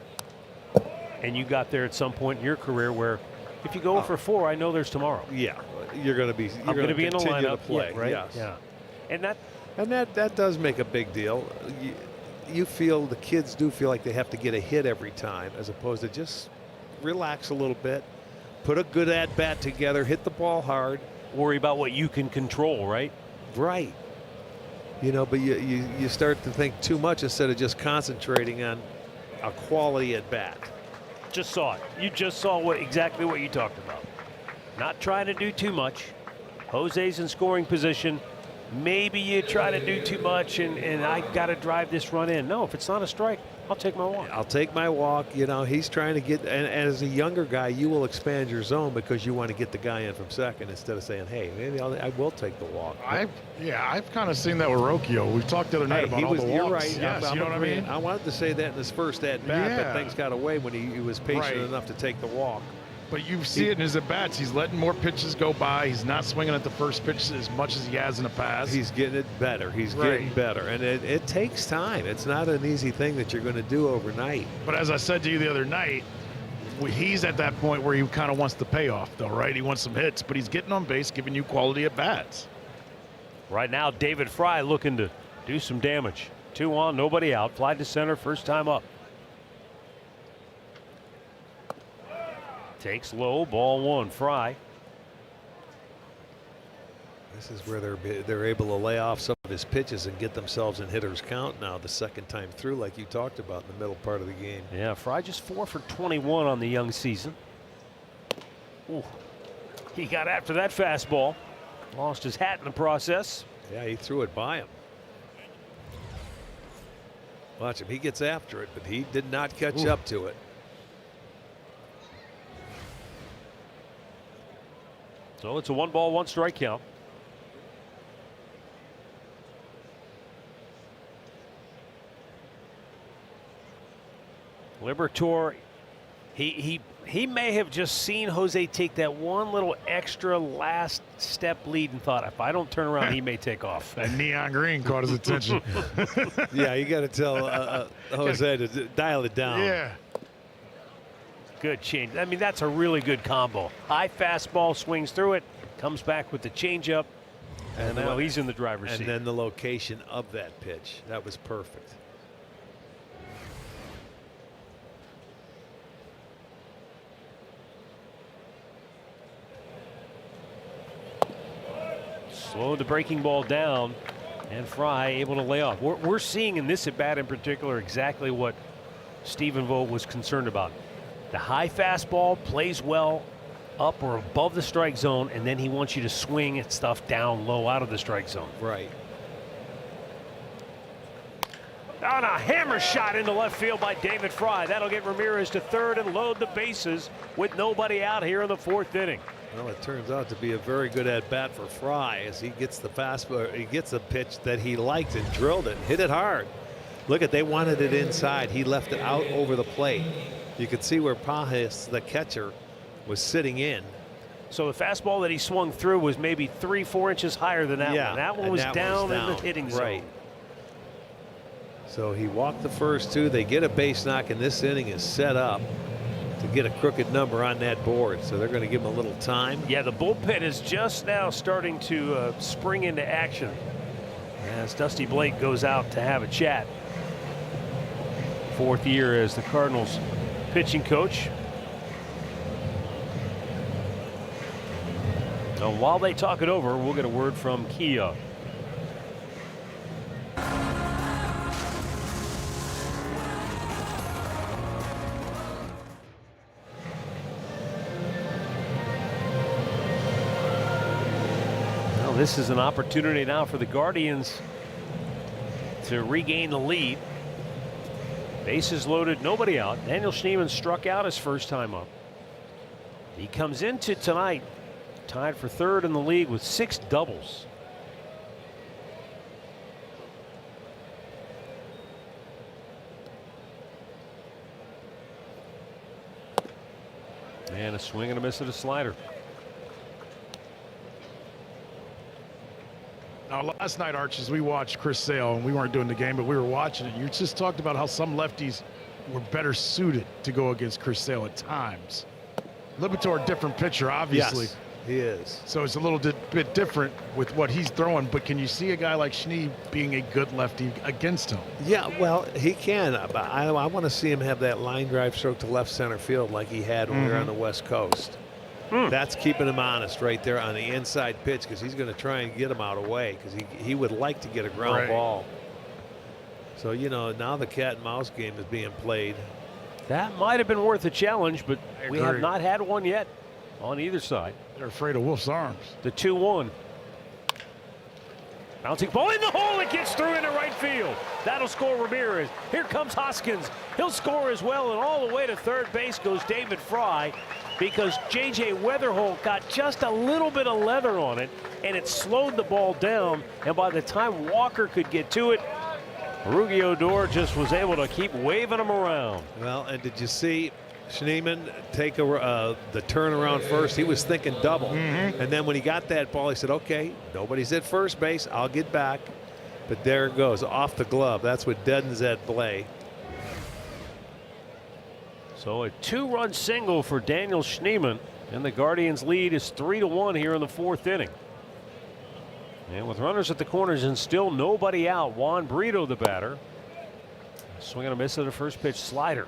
And you got there at some point in your career where if you go for 4, I know there's tomorrow. Yeah, you're going to be. I'm going to be in the lineup, to play, right? Yes. Yeah, and that does make a big deal. You feel the kids do feel like they have to get a hit every time, as opposed to just relax a little bit, put a good at bat together, hit the ball hard, worry about what you can control, right? Right. You know, but you start to think too much instead of just concentrating on a quality at bat. Just saw it. You just saw exactly what you talked about. Not trying to do too much. Jose's in scoring position. Maybe you try to do too much and I got to drive this run in. No, if it's not a strike, I'll take my walk. I'll take my walk. You know, he's trying to get, and as a younger guy, you will expand your zone because you want to get the guy in from second instead of saying, hey, maybe I will take the walk. I've kind of seen that with Rocchio. We talked the other night about all the walks. You're right. Yes, you know what I mean? I wanted to say that in his first at-bat, but things got away when he was patient enough to take the walk. But you see it in his at-bats. He's letting more pitches go by. He's not swinging at the first pitch as much as he has in the past. He's getting it better. He's getting better. And it takes time. It's not an easy thing that you're going to do overnight. But as I said to you the other night, he's at that point where he kind of wants the payoff, though, right? He wants some hits, but he's getting on base, giving you quality at-bats. Right now, David Fry looking to do some damage. 2 on, nobody out. Fly to center, first time up. Takes low, ball 1, Fry. This is where they're able to lay off some of his pitches and get themselves in hitter's count now the second time through, like you talked about in the middle part of the game. Yeah, Fry just 4 for 21 on the young season. Ooh, he got after that fastball. Lost his hat in the process. Yeah, he threw it by him. Watch him. He gets after it, but he did not catch up to it. So it's a 1-ball, 1-strike count. Liberatore, he may have just seen Jose take that one little extra last step lead and thought, if I don't turn around, he may take off. That neon green caught his attention. Yeah, you got to tell Jose to dial it down. Yeah. Good change. I mean, that's a really good combo. High fastball, swings through it, comes back with the changeup, and now he's in the driver's seat. And then the location of that pitch. That was perfect. Slowed the breaking ball down, and Fry able to lay off. We're seeing in this at bat in particular exactly what Stephen Vogt was concerned about. The high fastball plays well up or above the strike zone, and then he wants you to swing at stuff down low out of the strike zone. Right. On a hammer shot into left field by David Fry. That'll get Ramirez to third and load the bases with nobody out here in the 4th inning. Well, it turns out to be a very good at bat for Fry as he gets the fastball. He gets a pitch that he liked and drilled it, and hit it hard. Look at, they wanted it inside. He left it out over the plate. You could see where Pajes, the catcher, was sitting in. So the fastball that he swung through was maybe 3-4 inches higher than that one. That one was down in the hitting zone. Right. So he walked the first 2. They get a base knock, and this inning is set up to get a crooked number on that board. So they're going to give him a little time. Yeah, the bullpen is just now starting to spring into action as Dusty Blake goes out to have a chat. 4th year as the Cardinals pitching coach. Now, while they talk it over, we'll get a word from Kia. Well, this is an opportunity now for the Guardians to regain the lead. Bases loaded, nobody out. Daniel Schneemann struck out his first time up. He comes into tonight tied for 3rd in the league with 6 doubles. And a swing and a miss at a slider. Now, last night, Arch, as we watched Chris Sale, and we weren't doing the game, but we were watching it. You just talked about how some lefties were better suited to go against Chris Sale at times. Liberatore, different pitcher, obviously. Yes, he is. So it's a little bit different with what he's throwing. But can you see a guy like Schnee being a good lefty against him? Yeah, well, he can. But I want to see him have that line drive stroke to left center field like he had when we were on the West Coast. That's keeping him honest right there on the inside pitch, because he's going to try and get him out of the way, because he would like to get a ground ball. So, you know, now the cat and mouse game is being played. That might have been worth a challenge, but we have not had one yet on either side. They're afraid of Wolf's arms. The 2-1. Bouncing ball in the hole. It gets through into right field. That'll score Ramirez. Here comes Hoskins. He'll score as well, and all the way to third base goes David Fry, because J.J. Weatherholt got just a little bit of leather on it, and it slowed the ball down. And by the time Walker could get to it, Rugi Odor just was able to keep waving him around. Well, and did you see Schneemann take the turnaround first? He was thinking double. And then when he got that ball, he said, okay, nobody's at first base. I'll get back. But there it goes, off the glove. That's what deadens that play. So a 2-run single for Daniel Schneemann, and the Guardians' lead is 3-1 here in the 4th inning. And with runners at the corners and still nobody out, Juan Brito, the batter. Swing and a miss at a first pitch slider.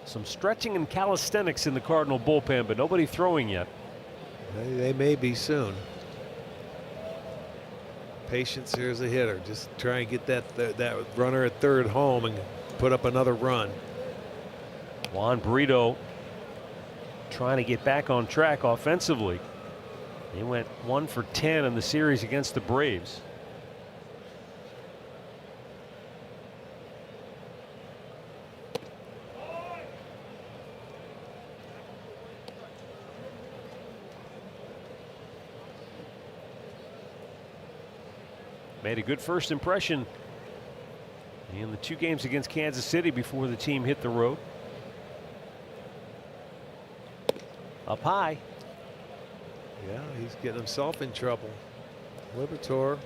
Some stretching and calisthenics in the Cardinal bullpen, but nobody throwing yet. They may be soon. Patience here as a hitter. Just try and get that runner at third home and put up another run. Juan Brito trying to get back on track offensively. He went 1 for 10 in the series against the Braves. Made a good first impression in the 2 games against Kansas City before the team hit the road. Up high. Yeah, he's getting himself in trouble. Liberatore.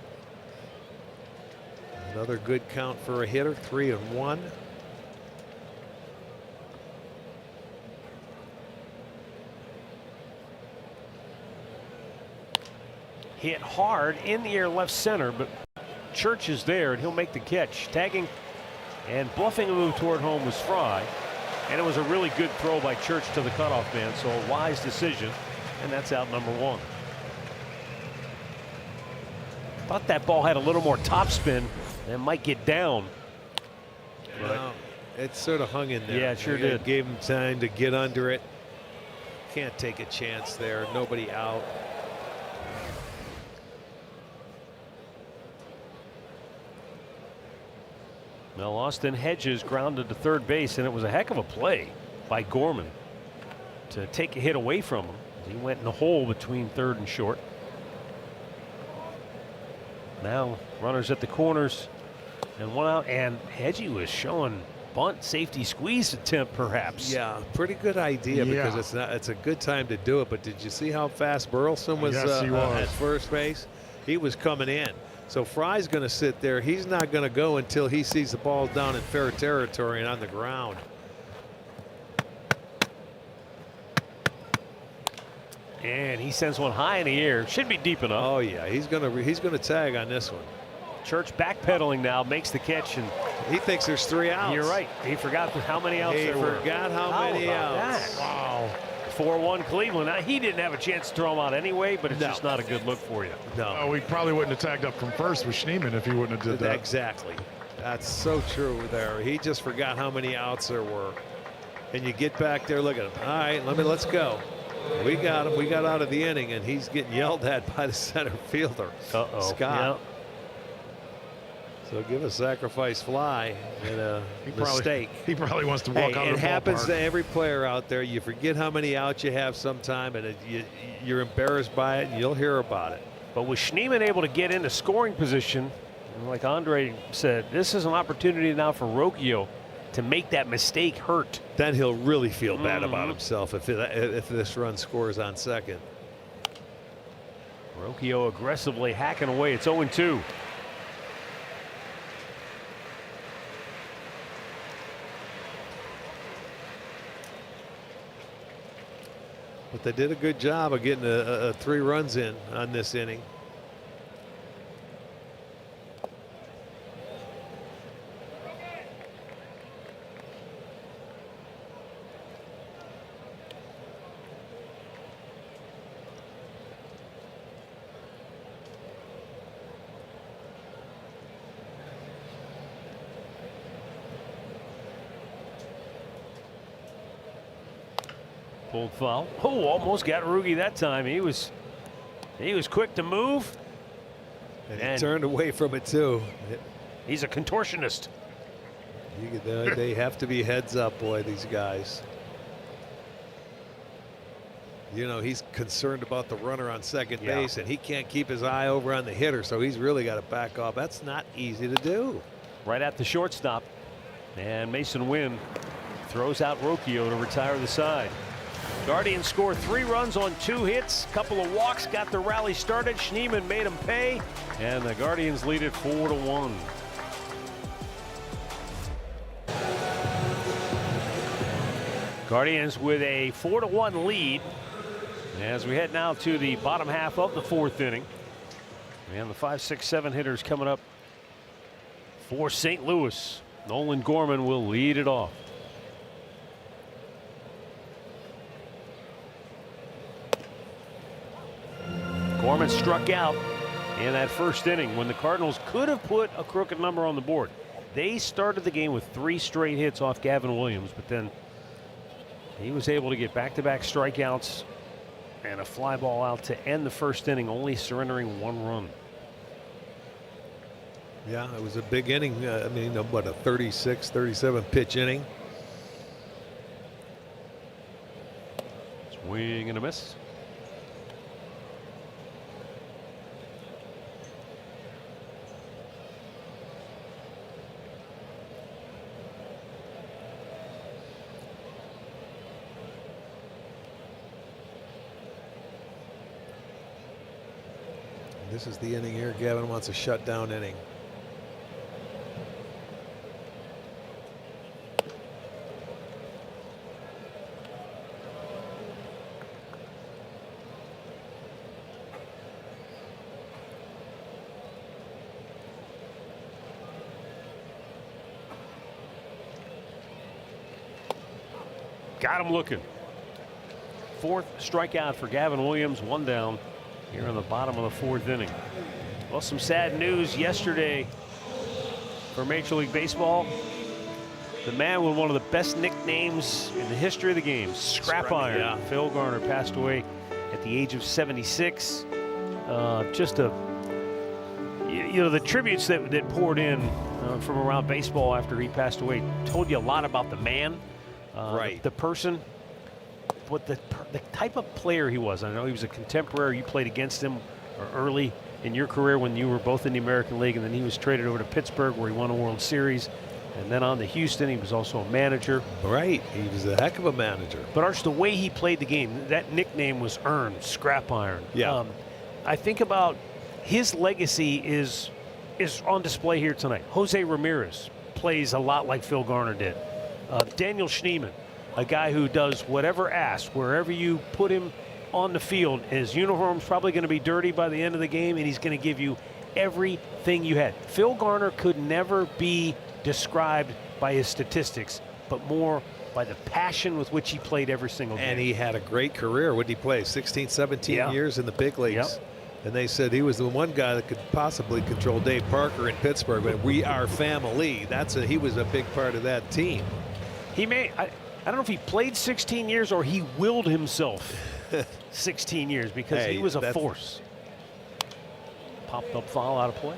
Another good count for a hitter, 3-1. Hit hard in the air left center, but Church is there and he'll make the catch. Tagging and bluffing a move toward home was Fry. And it was a really good throw by Church to the cutoff man, so a wise decision. And that's out number 1. Thought that ball had a little more topspin and might get down. Well, it sort of hung in there. Yeah, it sure did. Gave him time to get under it. Can't take a chance there. Nobody out. Now Austin Hedges grounded to third base, and it was a heck of a play by Gorman to take a hit away from him. He went in the hole between third and short. Now runners at the corners and 1 out, and Hedgie was showing bunt safety squeeze attempt perhaps. Yeah, pretty good idea because it's a good time to do it. But did you see how fast Burleson was, Yes, he was. at first base? He was coming in. So Fry's going to sit there. He's not going to go until he sees the ball down in fair territory and on the ground. And he sends one high in the air. Should be deep enough. Oh yeah, he's gonna tag on this one. Church backpedaling now, makes the catch, and He thinks there's 3 outs. you're right. He forgot how many outs there were. He forgot how many about outs. that? Wow. 4-1 Cleveland. Now, he didn't have a chance to throw him out anyway, but it's No. just not a good look for you. No, We probably wouldn't have tagged up from first with Schneemann if he wouldn't have did that. exactly. That's so true there. He just forgot how many outs there were. And you get back there, look at him. All right, let's go. We got him. We got out of the inning, and he's getting yelled at by the center fielder, Scott. So give a sacrifice fly and a mistake. He probably wants to walk out of It the happens ballpark. to every player out there. You forget how many outs you have sometime, and you're embarrassed by it, and you'll hear about it. But with Schneemann able to get into scoring position, like Andre said, this is an opportunity now for Rocchio to make that mistake hurt. Then he'll really feel bad about himself if this run scores on second. Rocchio aggressively hacking away. It's 0-2. But they did a good job of getting 3 runs in on this inning. Pulled foul. Oh, almost got Rugi that time. He was quick to move. And he turned away from it too. He's a contortionist. They have to be heads up, boy, these guys. You know, he's concerned about the runner on second base, and he can't keep his eye over on the hitter, so he's really got to back off. That's not easy to do. Right at the shortstop. And Mason Wynn throws out Rocchio to retire the side. Guardians score 3 runs on 2 hits, couple of walks, got the rally started. Schneemann made him pay, and the Guardians lead it 4-1. Guardians with a 4-1 lead as we head now to the bottom half of the 4th inning. And the 5, 6, 7 hitters coming up for St. Louis. Nolan Gorman will lead it off. Gorman struck out. in that first inning when the Cardinals could have put a crooked number on the board. They started the game with 3 straight hits off Gavin Williams, but then he was able to get back-to-back strikeouts and a fly ball out to end the first inning, only surrendering 1 run. Yeah, it was a big inning. I mean, what, a 36, 37 pitch inning. Swing and a miss. This is the inning here. Gavin wants a shutdown inning. Got him looking. 4th strikeout for Gavin Williams, 1 down here in the bottom of the 4th inning. Well, some sad news yesterday for Major League Baseball. The man with one of the best nicknames in the history of the game, Scrap Iron. Yeah. Phil Garner passed away at the age of 76. Just a, you know, the tributes that poured in from around baseball after he passed away told you a lot about the man. Right. The person, what the type of player he was. I know he was a contemporary. You played against him early in your career when you were both in the American League, and then he was traded over to Pittsburgh where he won a World Series, and then on to Houston. He was also a manager. Right. He was a heck of a manager. But Arch, the way he played the game, that nickname was earned, Scrap Iron. Yeah. I think about his legacy is on display here tonight. Jose Ramirez plays a lot like Phil Garner did. Daniel Schneemann, a guy who does whatever asked, wherever you put him on the field. His uniform's probably going to be dirty by the end of the game, and he's going to give you everything you had. Phil Garner could never be described by his statistics, but more by the passion with which he played every single game. And he had a great career. What did he play? 16, 17 years in the big leagues. Yep. And they said he was the one guy that could possibly control Dave Parker in Pittsburgh. But we are family. He was a big part of that team. He may, I don't know if he played 16 years or he willed himself 16 years because he was a force. Popped up foul out of play.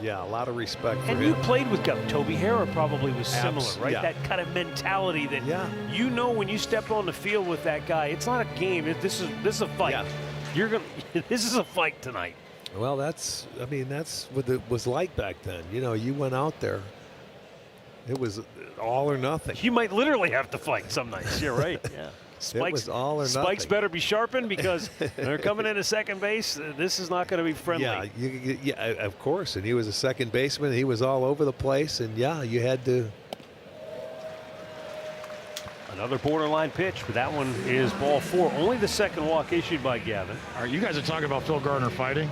Yeah, a lot of respect for and him. you played with Gavin. Toby Harrah probably was similar, right? Yeah. That kind of mentality that you know when you step on the field with that guy, it's not a game. This is a fight. Yeah. This is a fight tonight. Well, that's what it was like back then. You know, you went out there. It was all or nothing. You might literally have to fight some nights. You're right. Yeah. It was all or nothing. Spikes better be sharpened because they're coming into second base. This is not going to be friendly. Yeah, of course. And he was a second baseman. He was all over the place. And, yeah, you had to. Another borderline pitch, but that one is ball 4. Only the second walk issued by Gavin. All right, you guys are talking about Phil Garner fighting.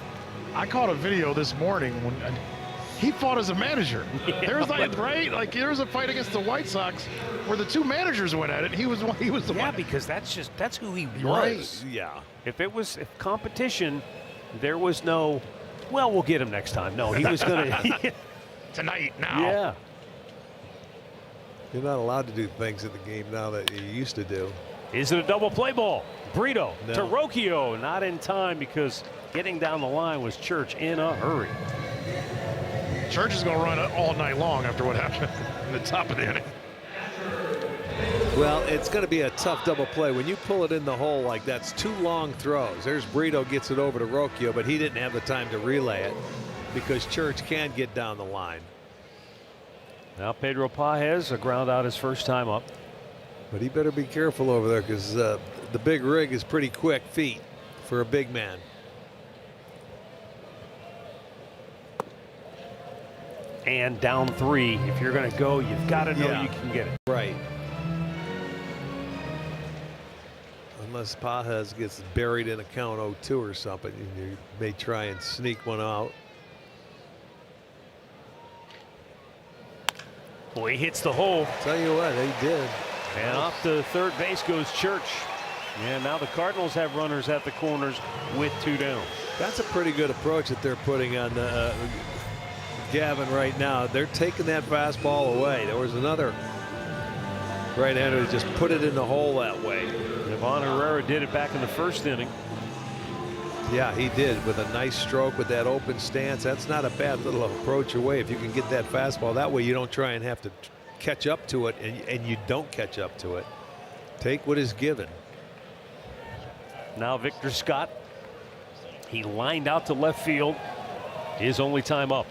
I caught a video this morning when he fought as a manager. There was there was a fight against the White Sox where the 2 managers went at it. He was the one. Yeah, because that's who he was. Right. Yeah. If competition, there was no, well, we'll get him next time. No, he was going to. Tonight, now. Yeah. You're not allowed to do things in the game now that you used to do. Is it a double play ball? Brito No. to Rocchio, not in time because getting down the line was Church in a hurry. Church is going to run all night long after what happened in the top of the inning. Well, it's going to be a tough double play. When you pull it in the hole like that's 2 long throws. There's Brito gets it over to Rocchio, but he didn't have the time to relay it because Church can get down the line. Now Pedro Pages, a ground out his first time up. But he better be careful over there because the big rig is pretty quick feet for a big man. And down 3. If you're going to go, you've got to know you can get it. Right. Unless Pages gets buried in a count 0-2 or something, you may try and sneak one out. Boy, he hits the hole. Tell you what, he did. And off to third base goes Church. And now the Cardinals have runners at the corners with 2 down. That's a pretty good approach that they're putting on Gavin right now. They're taking that fastball away. There was another right-hander who just put it in the hole that way. Ivan Herrera did it back in the first inning. Yeah, he did, with a nice stroke with that open stance. That's not a bad little approach away if you can get that fastball. That way you don't try and have to catch up to it, and you don't catch up to it. Take what is given. Now Victor Scott. He lined out to left field. His only time up.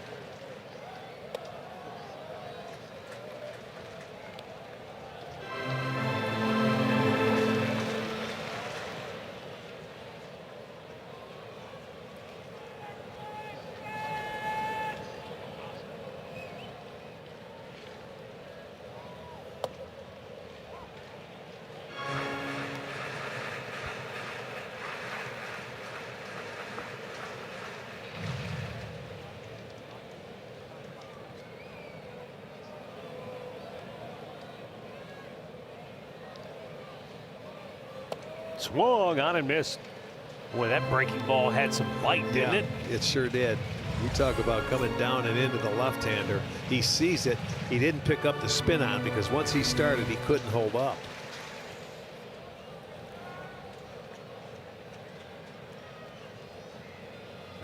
Swung on and missed. Boy, that breaking ball had some bite, didn't it? It sure did. You talk about coming down and into the left-hander. He sees it. He didn't pick up the spin on, because once he started, he couldn't hold up.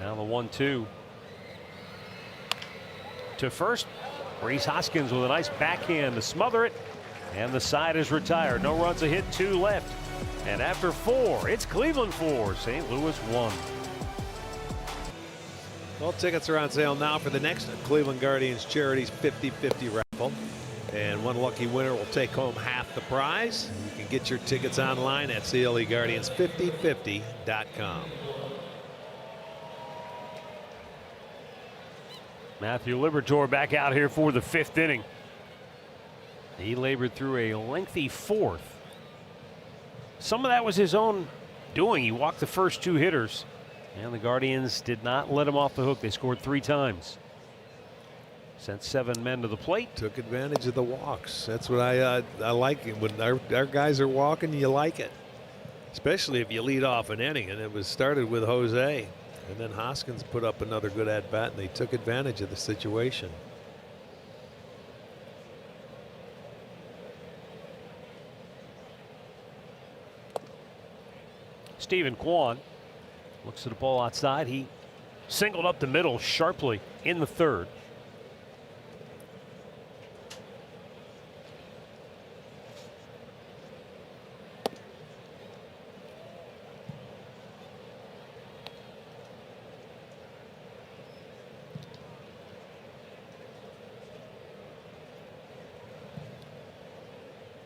Now the 1-2 to first. Rhys Hoskins with a nice backhand to smother it, and the side is retired. No runs, a hit, 2 left. And after 4, it's Cleveland 4, St. Louis 1. Well, tickets are on sale now for the next Cleveland Guardians Charities 50-50 raffle. And one lucky winner will take home half the prize. You can get your tickets online at CLEGuardians5050.com. Matthew Liberatore back out here for the 5th inning. He labored through a lengthy 4th. Some of that was his own doing. He walked the first 2 hitters, and the Guardians did not let him off the hook. They scored 3 times. Sent 7 men to the plate. Took advantage of the walks. That's what I like. When our guys are walking, you like it. Especially if you lead off an inning, and it was started with Jose. And then Hoskins put up another good at-bat, and they took advantage of the situation. Stephen Kwan looks at the ball outside. He singled up the middle sharply in the 3rd.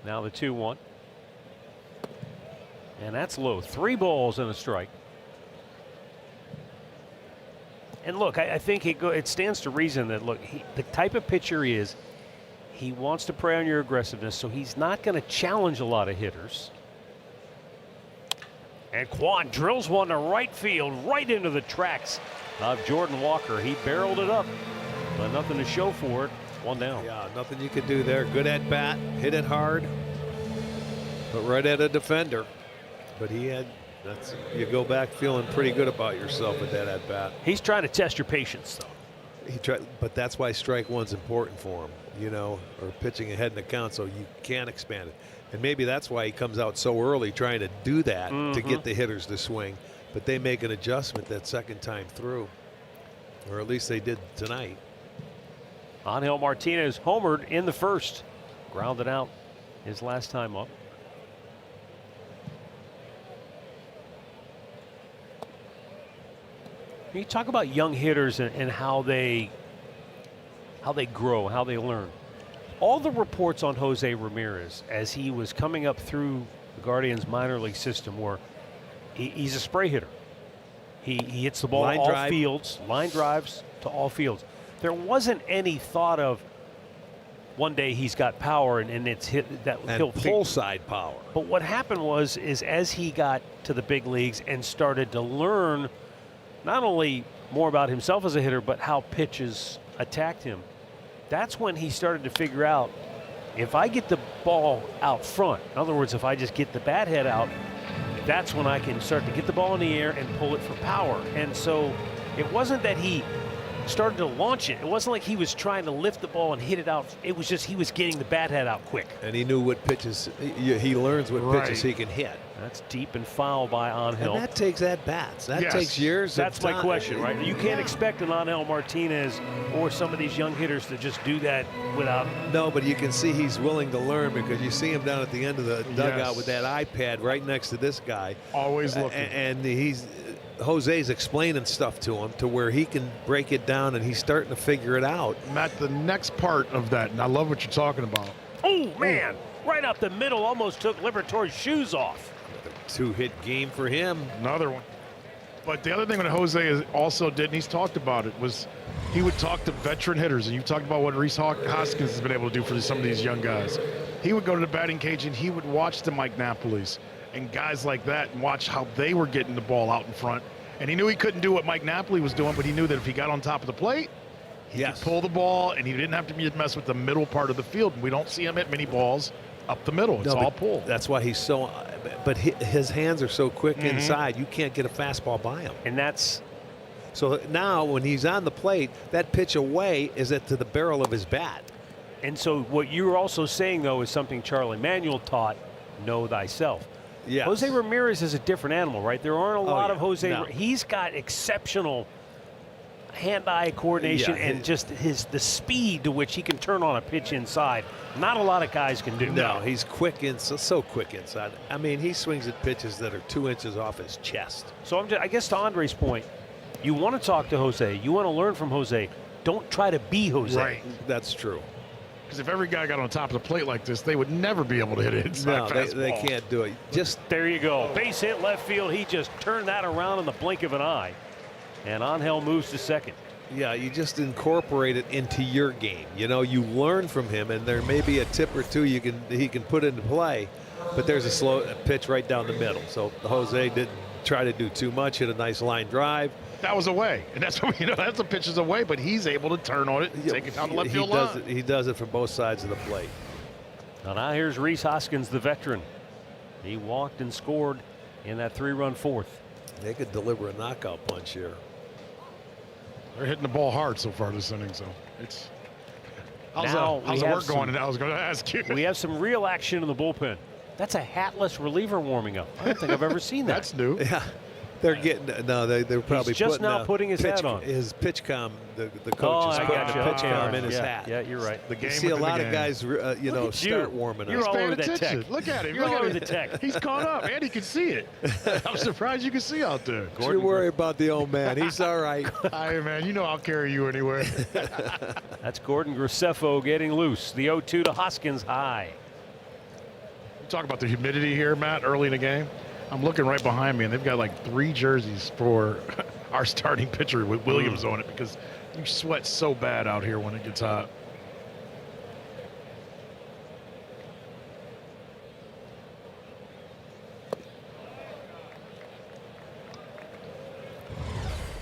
Now the 2-1. And that's low. 3 balls and a strike. And look, I think it stands to reason that, look, the type of pitcher he is, he wants to prey on your aggressiveness, so he's not going to challenge a lot of hitters. And Kwan drills one to right field, right into the tracks of Jordan Walker. He barreled it up, but nothing to show for it. 1 down. Yeah, nothing you could do there. Good at bat, hit it hard, but right at a defender. But you go back feeling pretty good about yourself with that at bat. He's trying to test your patience, though. But that's why strike 1's important for him, or pitching ahead in the count, so you can't expand it. And maybe that's why he comes out so early, trying to do that to get the hitters to swing. But they make an adjustment that second time through, or at least they did tonight. Angel Martinez homered in the 1st. Grounded out his last time up. You talk about young hitters and how they grow, how they learn. All the reports on Jose Ramirez as he was coming up through the Guardians minor league system were he's a spray hitter. He hits the ball all fields, line drives to all fields. There wasn't any thought of one day he's got power and it's hit that and he'll pull side power. But what happened was as he got to the big leagues and started to learn not only more about himself as a hitter, but how pitches attacked him, that's when he started to figure out, if I get the ball out front, in other words, if I just get the bat head out, that's when I can start to get the ball in the air and pull it for power. And so it wasn't that he started to launch it. It wasn't like he was trying to lift the ball and hit it out. It was just he was getting the bat head out quick. And he knew what pitches, he learns what pitches he can hit. That's deep and foul by Angel. And that takes at-bats. That takes years That's of my time. question, right? You can't expect an Angel Martinez or some of these young hitters to just do that without. No, but you can see he's willing to learn, because you see him down at the end of the dugout with that iPad right next to this guy. Always looking. And Jose's explaining stuff to him to where he can break it down, and he's starting to figure it out. Matt, the next part of that, and I love what you're talking about. Oh, man. Right up the middle, almost took Liberatore's shoes off. Two-hit game for him. Another one. But the other thing that Jose also did, and he's talked about it, was he would talk to veteran hitters. And you talked about what Rhys Hoskins has been able to do for some of these young guys. He would go to the batting cage and he would watch the Mike Napolis and guys like that and watch how they were getting the ball out in front. And he knew he couldn't do what Mike Napoli was doing, but he knew that if he got on top of the plate, he could pull the ball, and he didn't have to mess with the middle part of the field. And we don't see him hit many balls up the middle. It's all pull. That's why he's so. But his hands are so quick inside, you can't get a fastball by him. And that's. So now when he's on the plate, that pitch away is to the barrel of his bat. And so what you're also saying, though, is something Charlie Manuel taught: know thyself. Yeah. Jose Ramirez is a different animal, right? There aren't a lot of Jose. No. He's got exceptional hand-eye coordination and just the speed to which he can turn on a pitch inside. Not a lot of guys can do. No, he's quick so quick inside. I mean, he swings at pitches that are 2 inches off his chest. So I guess to Andre's point, you want to talk to Jose. You want to learn from Jose. Don't try to be Jose. Right. That's true. Because if every guy got on top of the plate like this, they would never be able to hit it inside fastball. They can't do it. Just there you go. Base hit left field. He just turned that around in the blink of an eye. And Angel moves to second. Yeah, you just incorporate it into your game. You know, you learn from him, and there may be a tip or two he can put into play, but there's a slow pitch right down the middle. So Jose didn't try to do too much. Hit a nice line drive. That was away, and that's what that's a pitch is away, but he's able to turn on it and take it down the left field line. He does it from both sides of the plate. Now here's Rhys Hoskins, the veteran. He walked and scored in that 3-run fourth. They could deliver a knockout punch here. They're hitting the ball hard so far this inning, so it's. How's the work going? And I was going to ask you. We have some real action in the bullpen. That's a hatless reliever warming up. I don't think I've ever seen that. That's new. Yeah. They're getting they're probably He's just now putting his hat on. His pitch com, the coach is putting the pitch com in his hat. Yeah, you're right. The game. You see a lot of guys, start warming up. You're all over the tech. Look at him. You're all over the tech. He's caught up, and he can see it. I'm surprised you can see out there. Don't you worry about the old man. He's all right. Hi, man. You know I'll carry you anywhere. That's Gordon Graceffo getting loose. The 0-2 to Hoskins high. Talk about the humidity here, Matt, early in the game. I'm looking right behind me, and they've got like 3 jerseys for our starting pitcher with Williams on it, because you sweat so bad out here when it gets hot.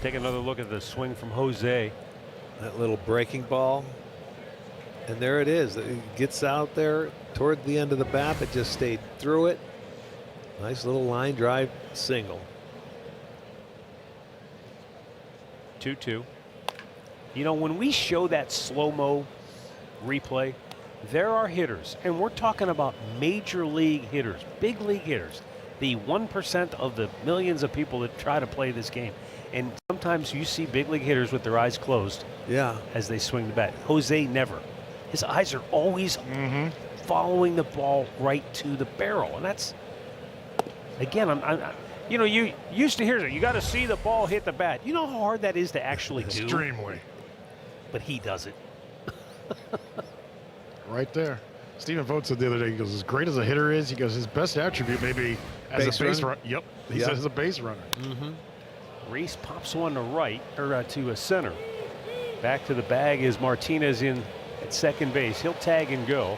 Take another look at the swing from Jose. That little breaking ball. And there it is. It gets out there toward the end of the bat. It just stayed through it. Nice little line drive single. 2-2. You know, when we show that slow-mo replay, there are hitters, and we're talking about major league hitters, big league hitters, the 1% of the millions of people that try to play this game. And sometimes you see big league hitters with their eyes closed as they swing the bat. Jose never. His eyes are always following the ball right to the barrel. And that's, again, you used to hear that. You got to see the ball hit the bat. You know how hard that is to actually do? Extremely. But he does it. Right there. Stephen Vogt said the other day, he goes, as great as a hitter is, he goes, his best attribute may be as a base runner. Yep. He says as a base runner. Rhys pops one to right, or to a center. Back to the bag is Martinez in at second base. He'll tag and go.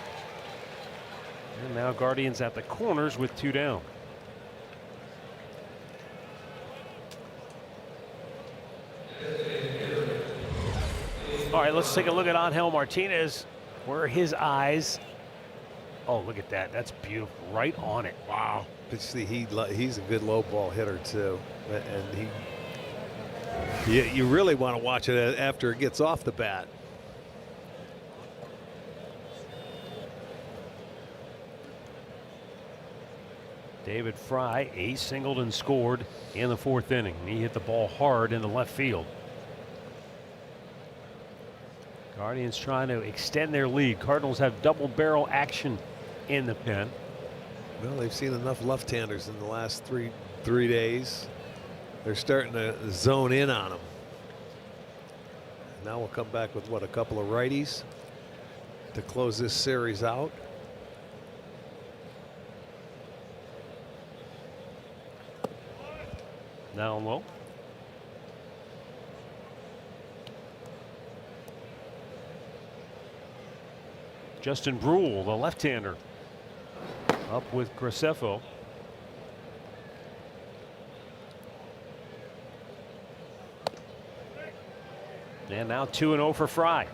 And now Guardians at the corners with 2 down. All right, let's take a look at Angel Martinez, where his eyes Oh, look at that. That's beautiful. Right on it. Wow. But see, he's a good low ball hitter too, and you really want to watch it after it gets off the bat. David Fry, a singled and scored in the 4th inning. He hit the ball hard into left field. Guardians trying to extend their lead. Cardinals have double barrel action in the pen. Well, they've seen enough left-handers in the last three days. They're starting to zone in on them. Now we'll come back with a couple of righties to close this series out. Down low. Justin Brule, the left-hander, up with Graceffo. And now 2-0 for Fry.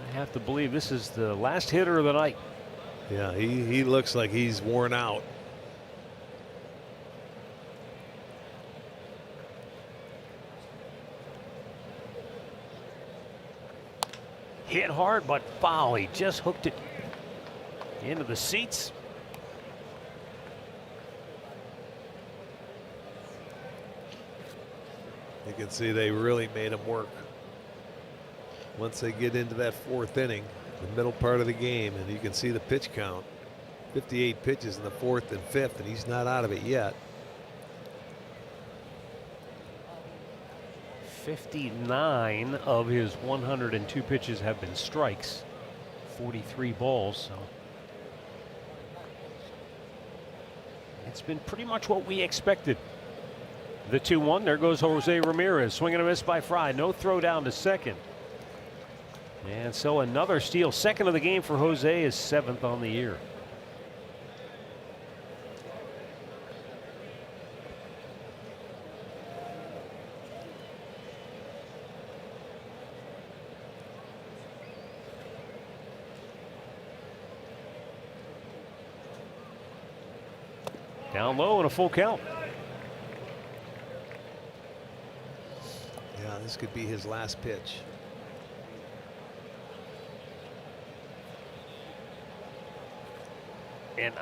I have to believe this is the last hitter of the night. Yeah, he looks like he's worn out. Hit hard, but foul. He just hooked it into the seats. You can see they really made him work. Once they get into that 4th inning, the middle part of the game, and you can see the pitch count. 58 pitches in the 4th and 5th, and he's not out of it yet. 59 of his 102 pitches have been strikes. 43 balls. So it's been pretty much what we expected. The 2-1. There goes Jose Ramirez. Swing and a miss by Fry. No throw down to second. And so another steal. Second of the game for Jose, is 7th on the year. Down low and a full count. Yeah, this could be his last pitch. And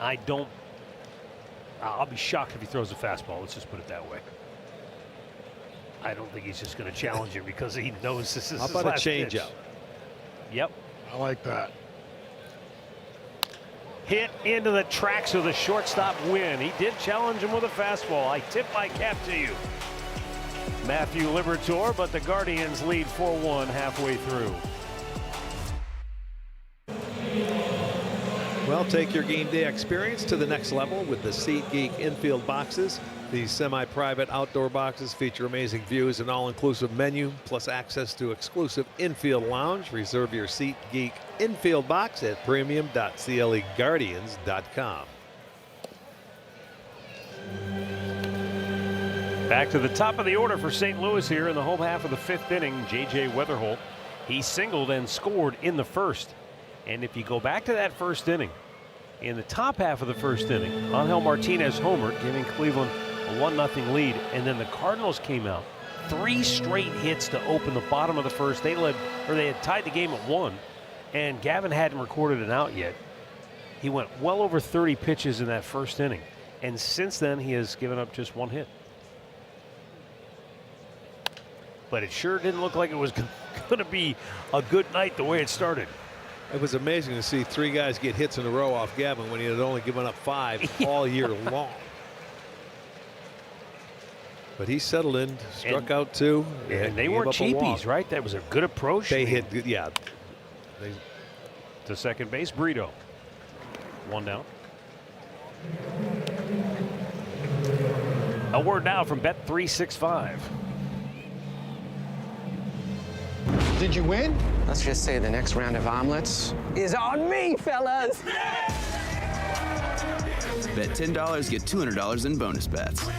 I'll be shocked if he throws a fastball. Let's just put it that way. I don't think he's just going to challenge him because he knows this is How his about a last pitch. changeup? Yep. I like that. Hit into the tracks of the shortstop win. He did challenge him with a fastball. I tip my cap to you, Matthew Liberatore, but the Guardians lead 4-1 halfway through. Well, take your game day experience to the next level with the SeatGeek infield boxes. These semi-private outdoor boxes feature amazing views, an all-inclusive menu, plus access to exclusive infield lounge. Reserve your SeatGeek infield box at premium.cleguardians.com. Back to the top of the order for St. Louis here in the home half of the 5th inning. J.J. Weatherholt, he singled and scored in the 1st. And if you go back to that 1st inning, in the top half of the 1st inning, Angel Martinez homered, giving Cleveland a 1-0 lead. And then the Cardinals came out. 3 straight hits to open the bottom of the 1st. They had tied the game at 1, and Gavin hadn't recorded an out yet. He went well over 30 pitches in that 1st inning. And since then, he has given up just 1 hit. But it sure didn't look like it was going to be a good night the way it started. It was amazing to see 3 guys get hits in a row off Gavin when he had only given up 5 all year long. But he settled in, struck out 2. And they weren't cheapies, right? That was a good approach. They hit, yeah. To second base, Brito. 1 down. A word now from Bet365. Did you win? Let's just say the next round of omelets is on me, fellas. Bet $10, get $200 in bonus bets.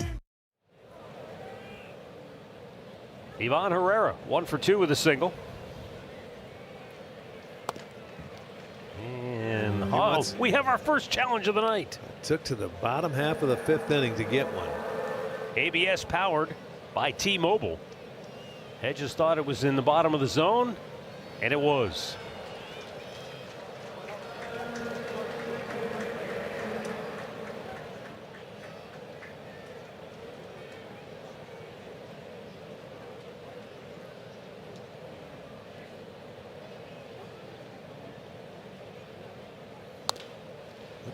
Ivan Herrera, 1 for 2 with a single. We have our first challenge of the night. Took to the bottom half of the 5th inning to get one. ABS powered by T-Mobile. Hedges thought it was in the bottom of the zone, and it was.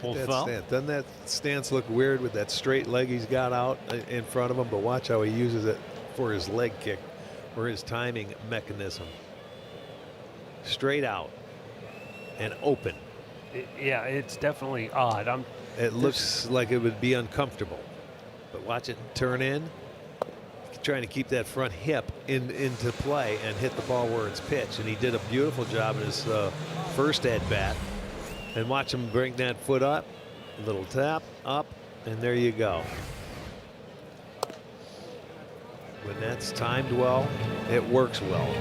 Look at that stance. Doesn't that stance look weird with that straight leg he's got out in front of him? But watch how he uses it for his leg kick, or his timing mechanism. Straight out and open. Yeah, it's definitely odd. It looks like it would be uncomfortable, but watch it turn in. Trying to keep that front hip into play and hit the ball where it's pitched, and he did a beautiful job in his first at bat. And watch him bring that foot up, a little tap up, and there you go. When that's timed well, it works well.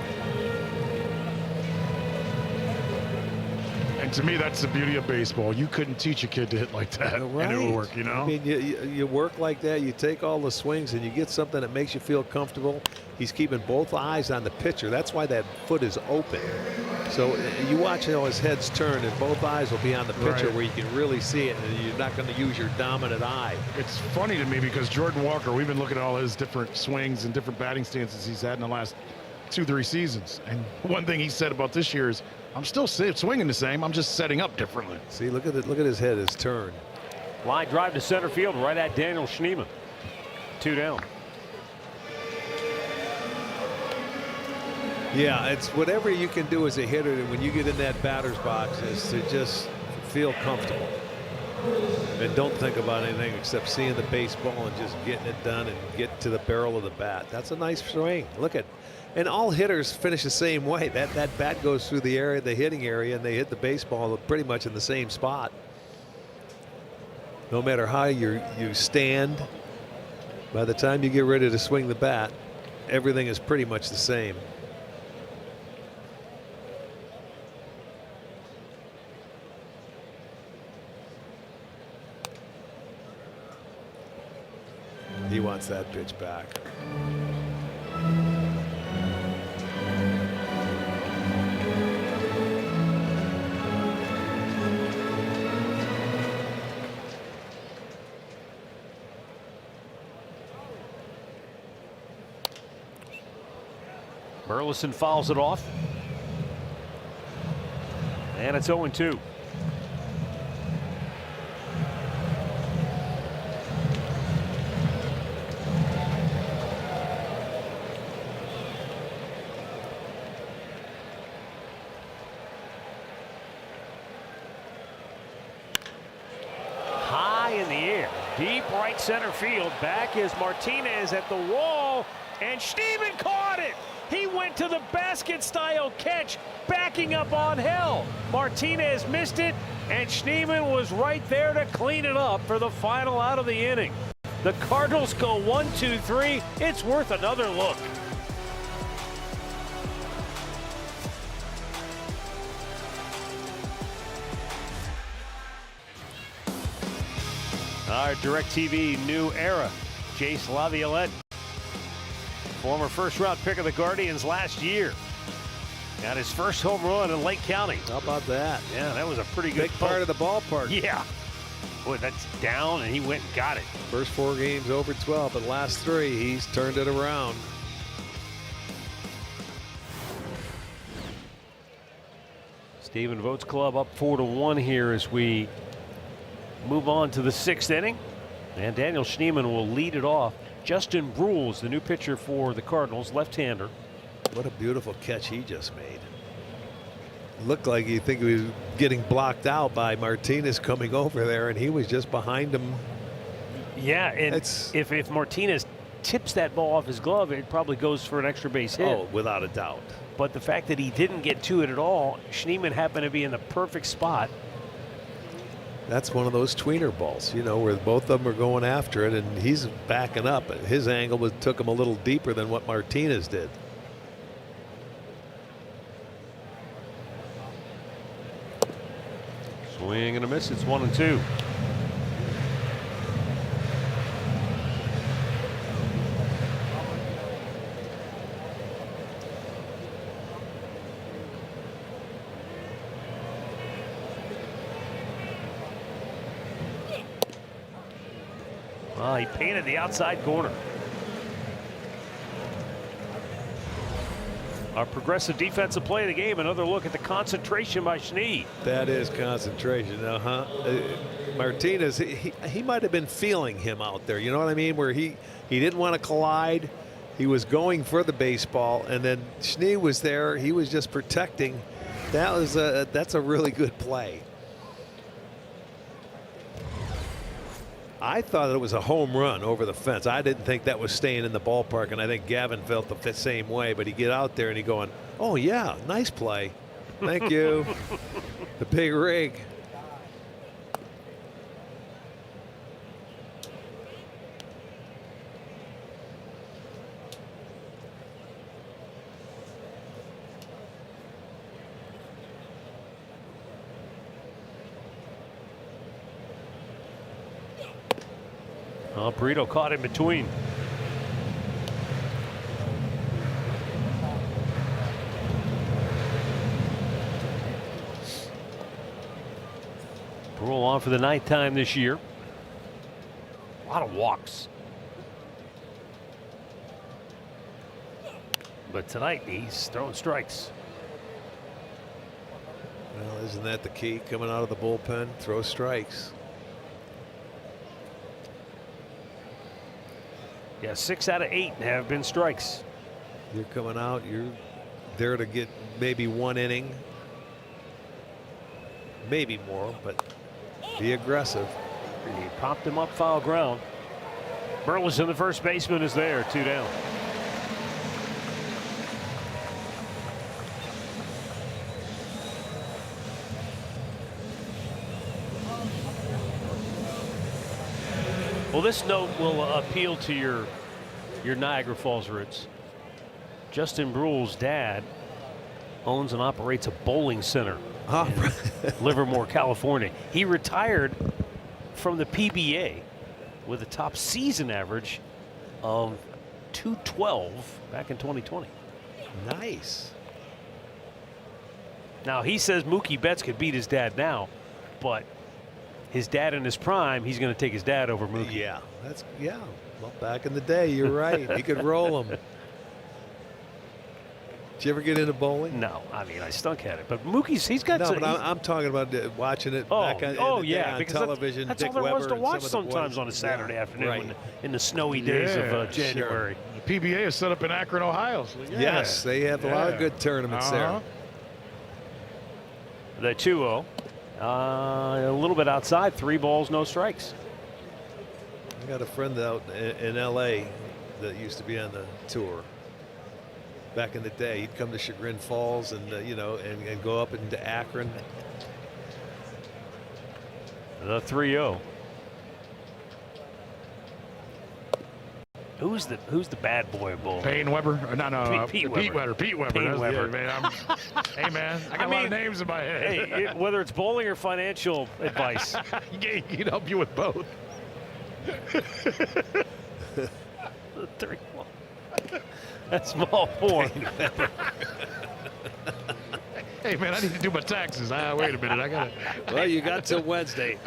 And to me, that's the beauty of baseball. You couldn't teach a kid to hit like that, Right. and it would work, you know? I mean, you work like that, you take all the swings, and you get something that makes you feel comfortable. He's keeping both eyes on the pitcher. That's why that foot is open. So you watch how his head's turned, and both eyes will be on the pitcher, Right. where you can really see it, and you're not going to use your dominant eye. It's funny to me because Jordan Walker, we've been looking at all his different swings and different batting stances he's had in the last 2-3 seasons. And one thing he said about this year is, I'm still swinging the same. I'm just setting up differently. See, look at it. Look at his head, his turn. Line drive to center field right at Daniel Schneemann. 2 down. Yeah, it's whatever you can do as a hitter when you get in that batter's box is to just feel comfortable and don't think about anything except seeing the baseball and just getting it done and get to the barrel of the bat. That's a nice swing. Look at, and all hitters finish the same way. That bat goes through the area, the hitting area, and they hit the baseball pretty much in the same spot. No matter how you stand, by the time you get ready to swing the bat, everything is pretty much the same. He wants that pitch back. Burleson fouls it off. And it's 0-2. High in the air, deep right center field. Back is Martinez at the wall, and Schneemann caught it. He went to the basket style catch, backing up on Hell. Martinez missed it, and Schneemann was right there to clean it up for the final out of the inning. The Cardinals go 1-2-3. It's worth another look. Our DirecTV new era, Jace Laviolette, former first-round pick of the Guardians last year. Got his first home run in Lake County. How about that? Yeah, that was a pretty good Big part of the ballpark. Yeah. Boy, that's down, and he went and got it. First 4 games over 12, but last 3 he's turned it around. Stephen Vogt's club up 4-1 here as we move on to the 6th inning. And Daniel Schneemann will lead it off. Justin Brules, the new pitcher for the Cardinals, left-hander. What a beautiful catch he just made. Looked like you think he was getting blocked out by Martinez coming over there, and he was just behind him. Yeah, and if Martinez tips that ball off his glove, it probably goes for an extra base hit. Oh, without a doubt. But the fact that he didn't get to it at all, Schneemann happened to be in the perfect spot. That's one of those tweener balls, you know, where both of them are going after it, and he's backing up. His angle took him a little deeper than what Martinez did. Swing and a miss. It's 1-2. Well, he painted the outside corner. Our progressive defensive play of the game. Another look at the concentration by Schnee. That is concentration. Martinez, he might have been feeling him out there. You know what I mean? Where he didn't want to collide. He was going for the baseball, and then Schnee was there. He was just protecting. That's a really good play. I thought it was a home run over the fence. I didn't think that was staying in the ballpark, and I think Gavin felt the same way. But he get out there and he going, "Oh yeah, nice play, thank you." The big rig. Oh, Burrito caught in between. Brule on for the ninth time this year. A lot of walks. But tonight he's throwing strikes. Well, isn't that the key? Coming out of the bullpen, throw strikes. Yeah, 6 out of 8 have been strikes. You're coming out. You're there to get maybe 1 inning, maybe more, but be aggressive. And he popped him up foul ground. Burleson, the first baseman, is there. 2 down. Well, this note will appeal to your Niagara Falls roots. Justin Brule's dad owns and operates a bowling center in Livermore, California. He retired from the PBA with a top season average of .212 back in 2020. Nice. Now, he says Mookie Betts could beat his dad now, but his dad in his prime, he's going to take his dad over Mookie. Yeah, well, back in the day, you're right. He could roll him. Did you ever get into bowling? No, I mean, I stunk at it. But he's got. No, but I'm talking about watching it back in the day on television. That's Dick all there was Weber to watch and some of the sometimes boys. on a Saturday afternoon right. in the snowy days of January. Sure. The PBA is set up in Akron, Ohio. So Yes, they have a lot of good tournaments there. The 2-0. A little bit outside, 3 balls, no strikes. I got a friend out in LA that used to be on the tour. Back in the day, he'd come to Chagrin Falls and and go up into Akron. The 3-0. Who's the bad boy of bowling? Payne Weber? No, Pete Weber. Weber. Pete Weber. Pete That's Weber. The man. Hey, man, I got a lot of names in my head. Hey, whether it's bowling or financial advice. He'd help you with both. The 3-1. That's small form. Hey, man, I need to do my taxes. Wait a minute. I got it. Well, you got till Wednesday.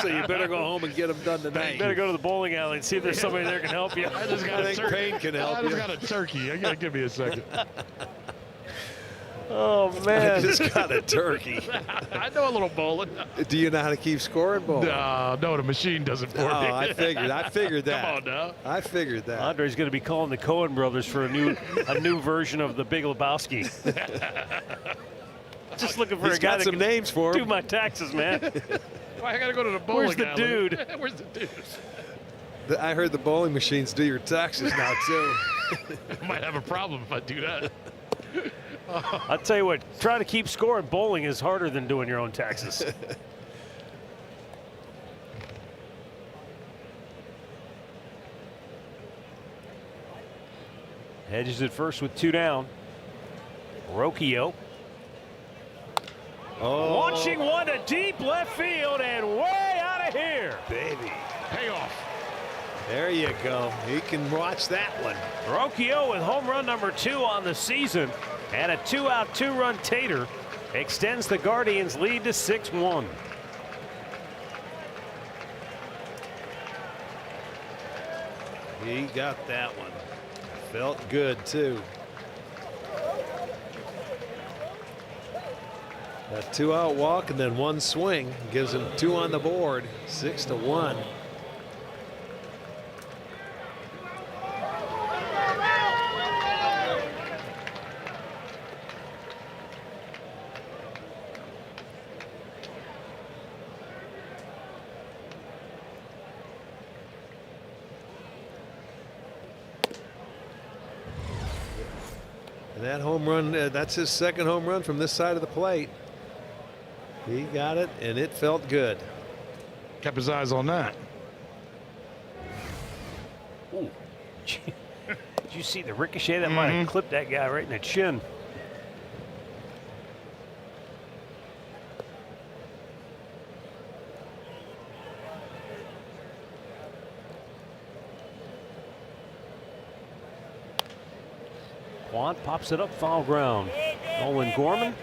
So you better go home and get them done tonight. You better go to the bowling alley and see if there's somebody there can help you. I just got I think Payne can help you. I just got a turkey. You got to give me a second. Oh, man. I just got a turkey. I know a little bowling. Do you know how to keep score in bowling? No, the machine does it for me. I figured that. Come on now. I figured that. Andre's going to be calling the Coen brothers for a new version of the Big Lebowski. Just looking for He's a guy got that some can names for him. do my taxes, man. Why I got to go to the bowling Where's the alley? dude? Where's the dude? I heard the bowling machines do your taxes now too. I might have a problem if I do that. I'll tell you what, trying to keep score in bowling is harder than doing your own taxes. Hedges at first with 2 down. Rocchio. Oh, Launching one to deep left field and way out of here. baby. Payoff. There you go. He can watch that one. Rocchio with home run number 2 on the season, and a 2-out 2-run tater extends the Guardians' lead to 6-1. He got that one. Felt good too. A 2-out walk and then 1 swing gives him 2 on the board. 6-1. And that home run, that's his second home run from this side of the plate. He got it, and it felt good. Kept his eyes on that. Ooh. Did you see the ricochet? That might have clipped that guy right in the chin. Quant pops it up, foul ground. Nolan Gorman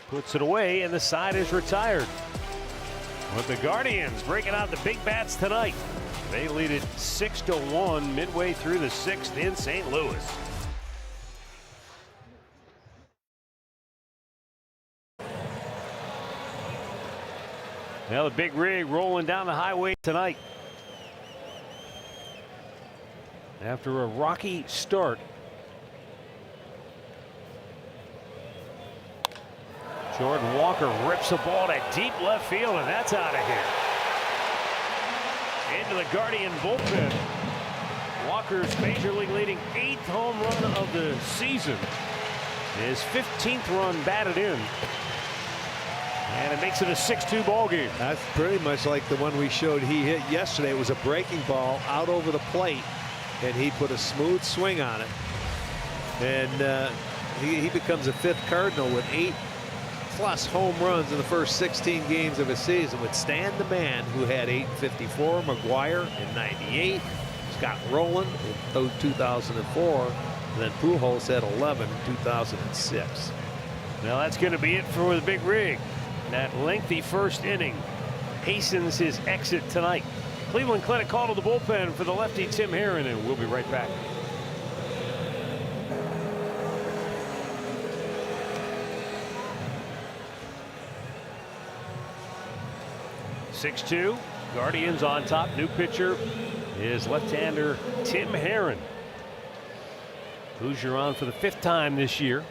puts it away, and the side is retired. With the Guardians breaking out the big bats tonight. They lead it 6-1 midway through the 6th in St. Louis. Now the big rig rolling down the highway tonight. After a rocky start, Jordan Walker rips the ball to deep left field, and that's out of here. Into the Guardian bullpen. Walker's major league leading 8th home run of the season. His 15th run batted in. And it makes it a 6-2 ball game. That's pretty much like the one we showed he hit yesterday. It was a breaking ball out over the plate, and he put a smooth swing on it. And he becomes a 5th Cardinal with 8+ home runs in the first 16 games of his season, with Stan the Man, who had 854, McGuire in '98, Scott Rowland in 2004, and then Pujols had 11 in 2006. Now that's going to be it for the big rig. That lengthy first inning hastens his exit tonight. Cleveland Clinic call to the bullpen for the lefty Tim Herron, and we'll be right back. (6-2) Guardians on top. New pitcher is left-hander Tim Herron. Hoosier on for the 5th time this year.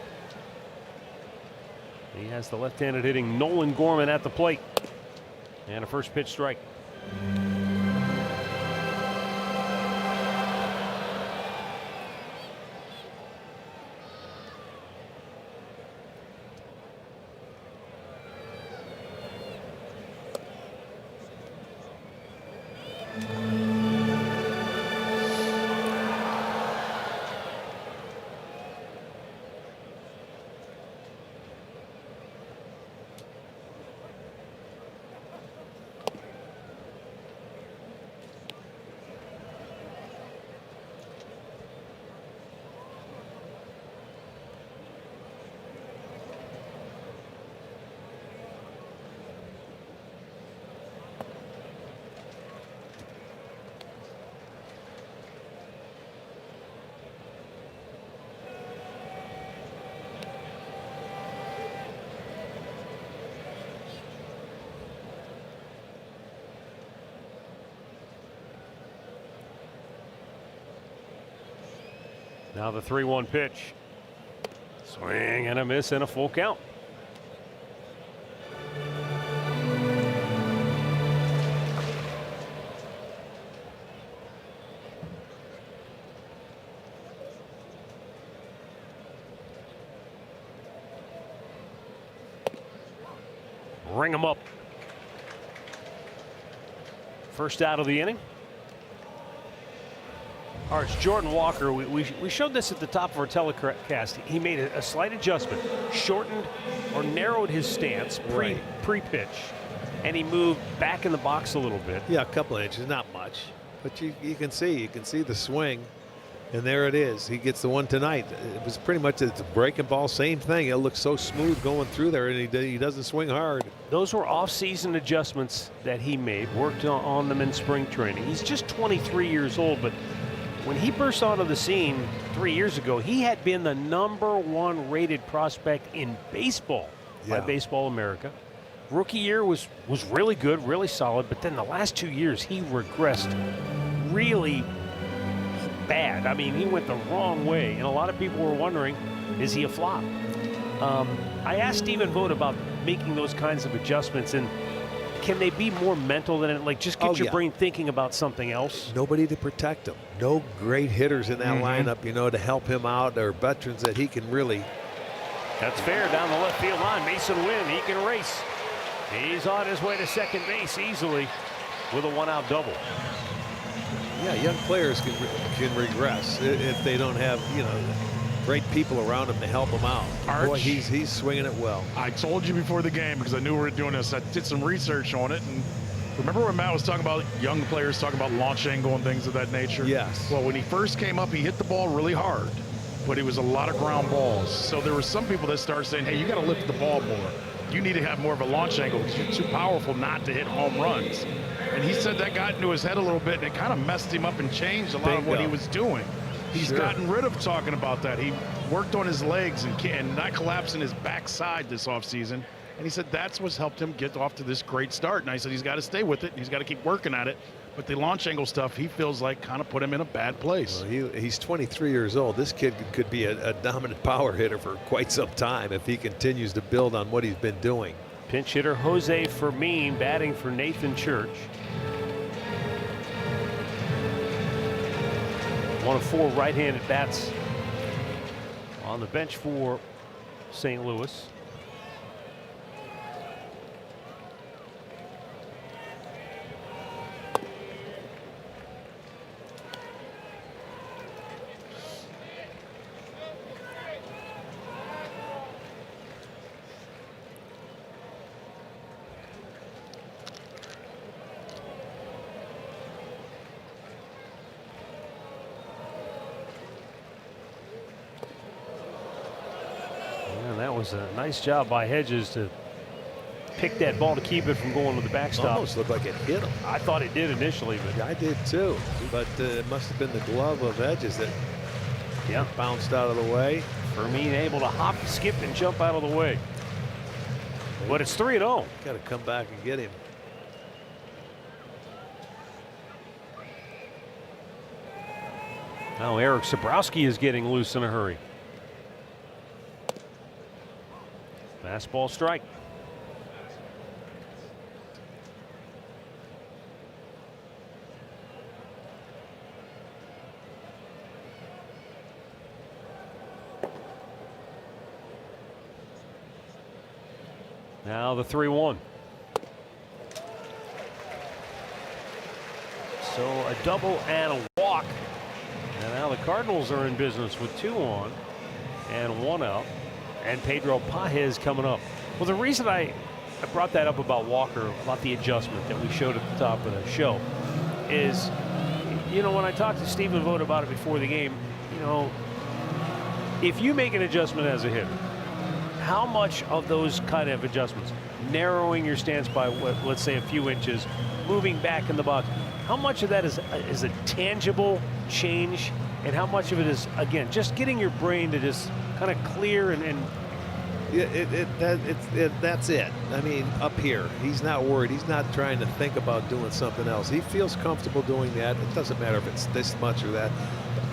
He has the left-handed hitting Nolan Gorman at the plate. And a first pitch strike. Now the 3-1 pitch. Swing and a miss and a full count. Ring him up. First out of the inning. All right, it's Jordan Walker. We showed this at the top of our telecast. He made a slight adjustment, shortened or narrowed his stance pre-pitch, and he moved back in the box a little bit. Yeah, a couple of inches, not much, but you can see the swing, and there it is. He gets the one tonight. It was pretty much it's a breaking ball, same thing. It looks so smooth going through there, and he doesn't swing hard. Those were off-season adjustments that he made, worked on them in spring training. He's just 23 years old, but when he burst onto the scene 3 years ago, he had been the #1 rated prospect in baseball by Baseball America. Rookie year was really good, really solid, but then the last 2 years he regressed really bad. I mean, he went the wrong way, and a lot of people were wondering, is he a flop? I asked Stephen Vogt about making those kinds of adjustments, and can they be more mental than it? Like, just get your brain thinking about something else? Nobody to protect him. No great hitters in that lineup, to help him out, or veterans that he can really. That's fair down the left field line. Mason Wynn, he can race. He's on his way to second base easily with a one-out double. Yeah, young players can regress if they don't have, great people around him to help them out. Arch, boy, he's swinging it well. I told you before the game, because I knew we were doing this, I did some research on it, and remember when Matt was talking about young players talking about launch angle and things of that nature? Yes. Well, when he first came up, he hit the ball really hard, but it was a lot of ground balls. So there were some people that started saying, hey, you got to lift the ball more. You need to have more of a launch angle because you're too powerful not to hit home runs. And he said that got into his head a little bit, and it kind of messed him up and changed a lot of what he was doing. He's gotten rid of talking about that. He worked on his legs and not collapsing his backside this offseason. And he said that's what's helped him get off to this great start. And I said he's got to stay with it. He's got to keep working at it. But the launch angle stuff, he feels like kind of put him in a bad place. Well, he's 23 years old. This kid could be a dominant power hitter for quite some time if he continues to build on what he's been doing. Pinch hitter Jose Fermin batting for Nathan Church. One of 4 right-handed bats on the bench for St. Louis. That was a nice job by Hedges to pick that ball to keep it from going to the backstop. Almost looked like it hit him. I thought it did initially, but I did too. But it must have been the glove of Hedges that bounced out of the way. Fermin able to hop, skip, and jump out of the way. But it's 3-0. Got to come back and get him. Now Eric Sabrowski is getting loose in a hurry. Fastball strike. Now the 3-1. So a double and a walk. And now the Cardinals are in business with 2 on and 1 out. And Pedro Pages coming up. Well, the reason I brought that up about Walker, about the adjustment that we showed at the top of the show, is, when I talked to Stephen Vogt about it before the game, if you make an adjustment as a hitter, how much of those kind of adjustments, narrowing your stance by, let's say, a few inches, moving back in the box, how much of that is a tangible change, and how much of it is, again, just getting your brain to just kind of clear and that's it. I mean, up here, he's not worried. He's not trying to think about doing something else. He feels comfortable doing that. It doesn't matter if it's this much or that.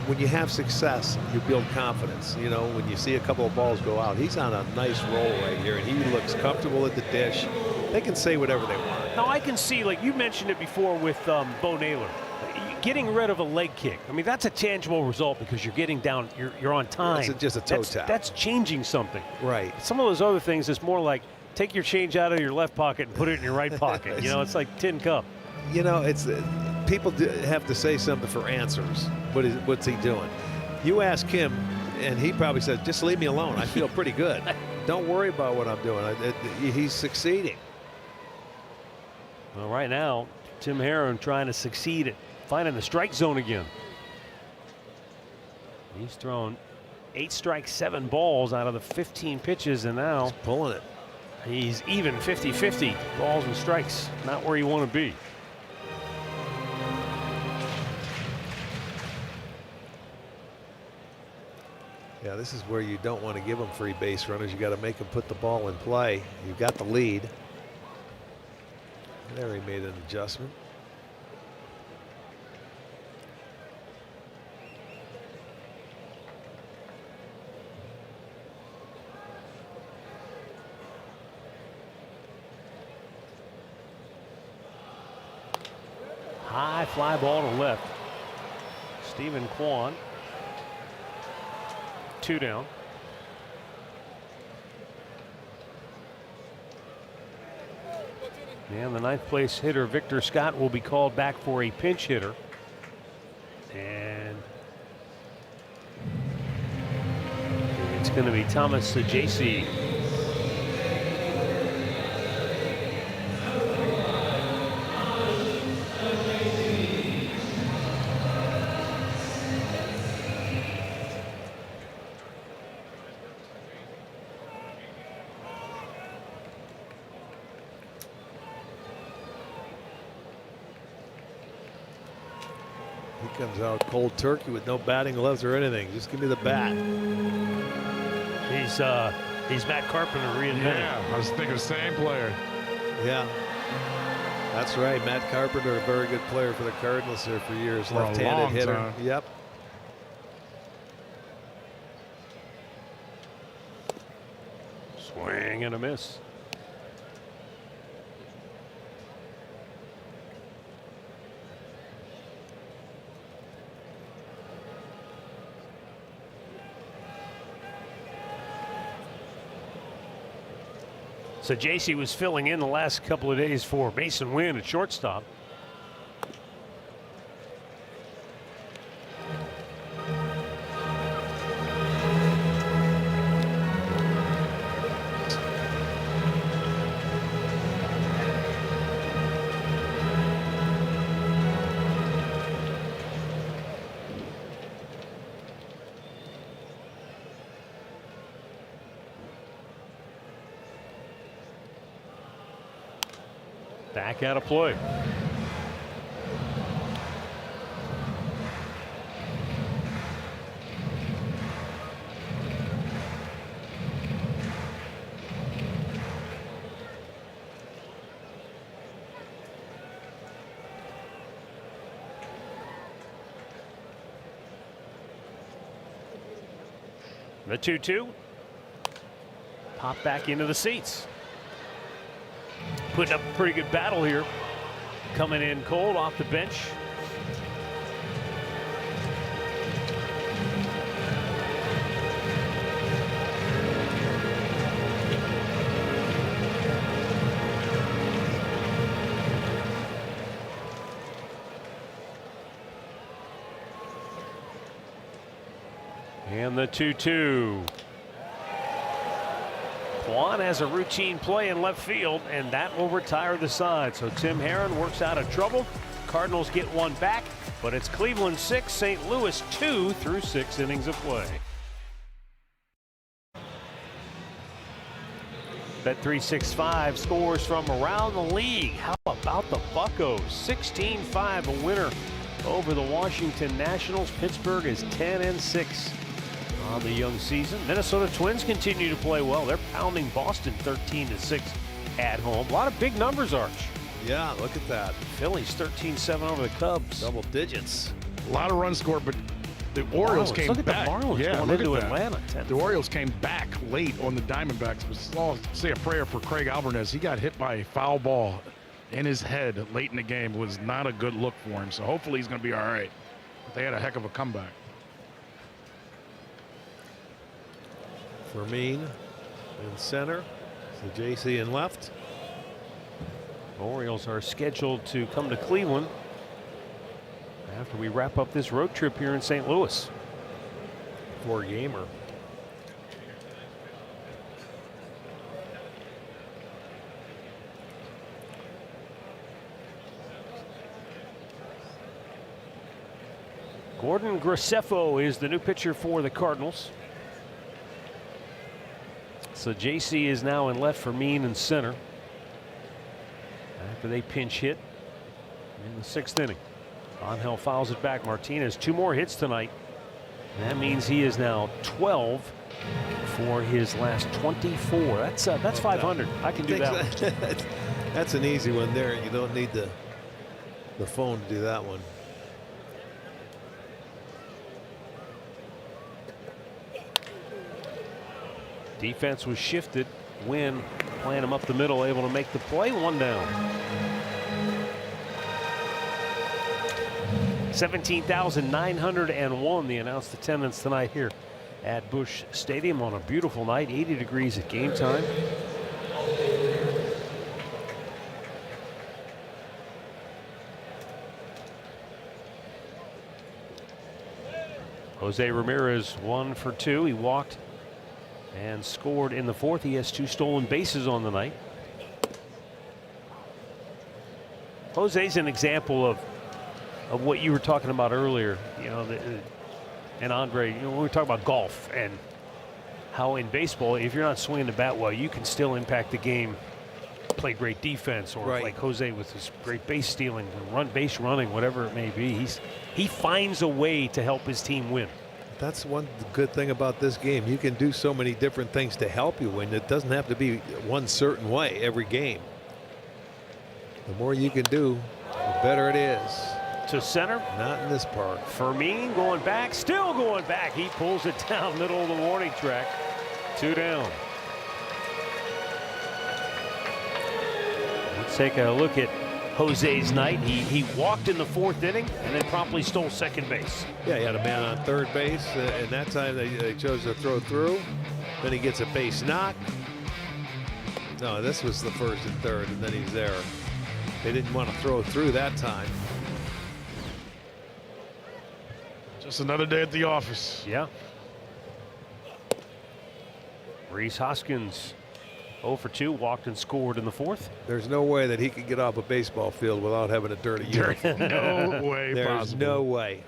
When you have success, you build confidence. When you see a couple of balls go out, he's on a nice roll right here, and he looks comfortable at the dish. They can say whatever they want. Now, I can see, like you mentioned it before with Bo Naylor, getting rid of a leg kick. I mean, that's a tangible result because you're getting down, you're on time. It's just a toe tap. That's changing something. Right. Some of those other things, it's more like take your change out of your left pocket and put it in your right pocket. It's like tin cup. It's people have to say something for answers. What's he doing? You ask him, and he probably says, just leave me alone. I feel pretty good. Don't worry about what I'm doing. He's succeeding. Well, right now, Tim Herron trying to succeed at finding the strike zone again. He's thrown 8 strikes, 7 balls out of the 15 pitches, and now he's pulling it. He's even 50-50 balls and strikes. Not where you want to be. Yeah, this is where you don't want to give them free base runners. You got to make them put the ball in play. You've got the lead. There he made an adjustment. High fly ball to left. Stephen Kwan. 2 down. And the 9th place hitter Victor Scott will be called back for a pinch hitter. And it's going to be Thomas Sajasi. He comes out cold turkey with no batting gloves or anything. Just give me the bat. He's Matt Carpenter reinvented. Yeah, I was thinking the same player. Yeah, that's right. Matt Carpenter, a very good player for the Cardinals there for years. For a left-handed long hitter. time. Yep. Swing and a miss. So JC was filling in the last couple of days for Mason Wynn at shortstop. Back out of play. The 2-2. Pop back into the seats. Putting up a pretty good battle here. Coming in cold off the bench. And the 2-2. Kwan has a routine play in left field, and that will retire the side. So Tim Herron works out of trouble. Cardinals get one back, but it's Cleveland 6, St. Louis 2 through 6 innings of play. Bet365 scores from around the league. How about the Buccos? 16-5, a winner over the Washington Nationals. Pittsburgh is 10-6. On the young season. Minnesota Twins continue to play well. They're pounding Boston 13-6 at home. A lot of big numbers, Arch. Yeah, look at that. Phillies 13-7 over the Cubs. Double digits. A lot of runs scored, but the Orioles came look at back. The Marlins going look into at that. Atlanta. The Orioles came back late on the Diamondbacks. I'll say a prayer for Craig Alvarez. He got hit by a foul ball in his head late in the game. It was not a good look for him. So hopefully he's going to be all right. But they had a heck of a comeback. Fermin in center. So JC in left. Orioles are scheduled to come to Cleveland after we wrap up this road trip here in St. Louis. 4-gamer. Gordon Graceffo is the new pitcher for the Cardinals. So JC is now in left for Mean in center after they pinch hit in the 6th inning. Angel fouls it back. Martinez 2 more hits tonight. That means he is now 12 for his last 24. That's 500. I can do that one. That's an easy one there. You don't need the phone to do that one. Defense was shifted. Wynn playing him up the middle, able to make the play. 1 down. 17,901 the announced attendance tonight here at Busch Stadium on a beautiful night. 80 degrees at game time. Jose Ramirez 1 for 2. He walked and scored in the 4th. He has 2 stolen bases on the night. Jose's an example of what you were talking about earlier, you know, and Andre, you know, when we talk about golf and how in baseball, if you're not swinging the bat well, you can still impact the game, play great defense, or like Jose with his great base stealing, base running, whatever it may be. He finds a way to help his team win. That's one good thing about this game. You can do so many different things to help you win. It doesn't have to be one certain way every game. The more you can do, the better it is. To center. Not in this park. Fermin going back, still going back. He pulls it down middle of the warning track. 2 down. Let's take a look at Jose's night. He walked in the 4th inning and then promptly stole second base. Yeah, he had a man on third base, and that time they chose to throw through. Then he gets a base knock. No, this was the 1st and 3rd, and then he's there. They didn't want to throw through that time. Just another day at the office. Yeah. Rhys Hoskins 0 for 2, walked and scored in the 4th. There's no way that he could get off a baseball field without having a dirty uniform. No way There's possible. no way.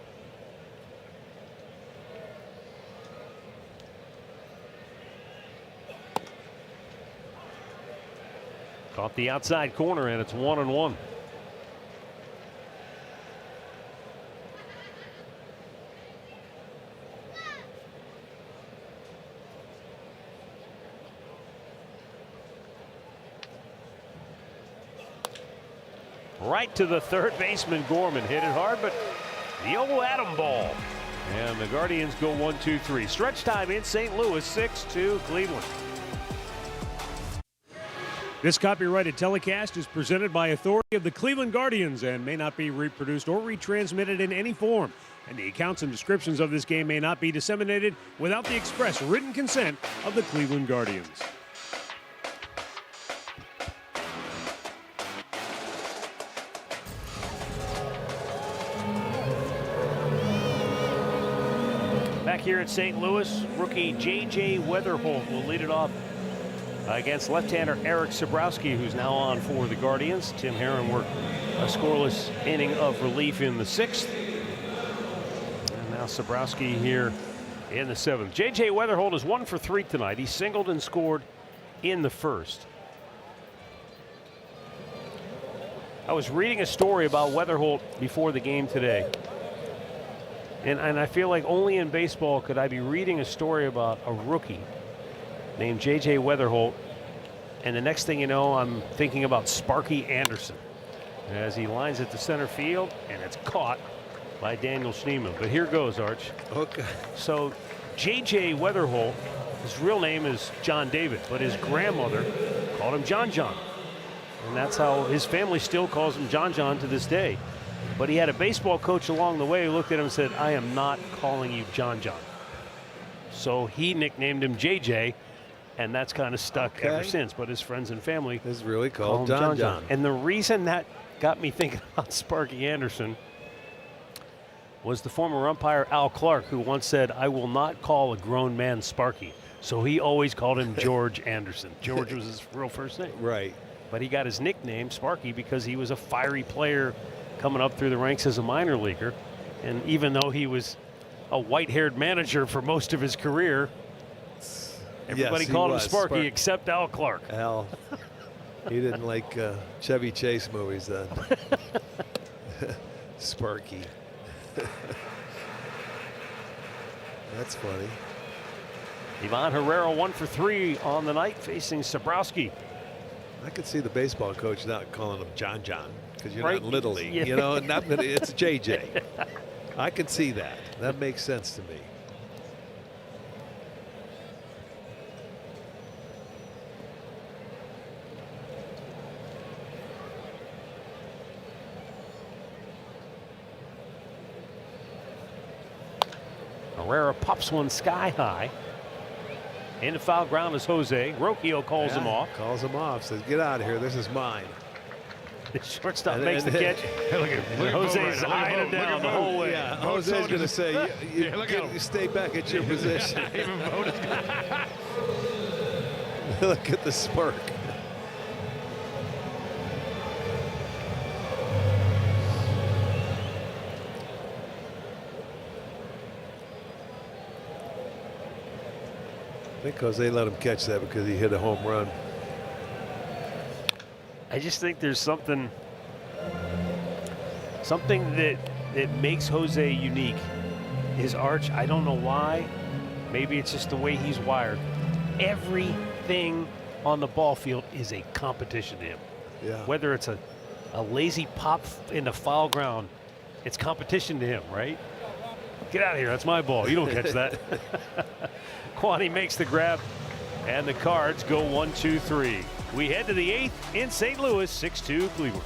Caught the outside corner, and it's 1-1. Right to the 3rd baseman, Gorman. Hit it hard, but the old Atom ball. And the Guardians go 1-2-3. Stretch time in St. Louis, 6-2 Cleveland. This copyrighted telecast is presented by authority of the Cleveland Guardians and may not be reproduced or retransmitted in any form. And the accounts and descriptions of this game may not be disseminated without the express written consent of the Cleveland Guardians. Back here at St. Louis, rookie J.J. Weatherholt will lead it off against left-hander Eric Sabrowski, who's now on for the Guardians. Tim Herron worked a scoreless inning of relief in the 6th. And now Sabrowski here in the 7th. J.J. Weatherholt is 1 for 3 tonight. He singled and scored in the 1st. I was reading a story about Weatherholt before the game today. And I feel like only in baseball could I be reading a story about a rookie named J.J. Weatherholt, and the next thing you know, I'm thinking about Sparky Anderson as he lines it to center field, and it's caught by Daniel Schneemann. But here goes, Arch. Okay. So J.J. Weatherholt, his real name is John David, but his grandmother called him John John. And that's how his family still calls him John John to this day. But he had a baseball coach along the way who looked at him and said, I am not calling you John John. So he nicknamed him JJ, and that's kind of stuck ever since. But his friends and family is really call called him John John. And the reason that got me thinking about Sparky Anderson was the former umpire Al Clark, who once said, "I will not call a grown man Sparky." So he always called him George Anderson. George was his real first name. Right. But he got his nickname Sparky because he was a fiery player coming up through the ranks as a minor leaguer. And even though he was a white-haired manager for most of his career, everybody called him Sparky except Al Clark. Al, he didn't like Chevy Chase movies then. Sparky. That's funny. Ivan Herrera 1 for 3 on the night facing Sabrowski. I could see the baseball coach not calling him John because you're Right. not Little League. Yeah. You know, it's JJ. I can see that. That makes sense to me. Herrera pops one sky high. In the foul ground is Jose. Rocchio calls him off. Calls him off. Says, "Get out of here. This is mine." The shortstop And- makes the and- catch. Look at Jose's eyeing him down the whole way. Yeah, Jose's going to say, "You look at him. you stay back at your position." Even Vogt is Look at the spark. I think Jose let him catch that because he hit a home run. I just think there's something that makes Jose unique. His arch, I don't know why. Maybe it's just the way he's wired. Everything on the ball field is a competition to him. Yeah. Whether it's a lazy pop in the foul ground, it's competition to him, right? Get out of here. That's my ball. You don't catch that. Kwani makes the grab, and the Cards go 1-2-3. We head to the 8th in St. Louis, 6-2 Cleveland.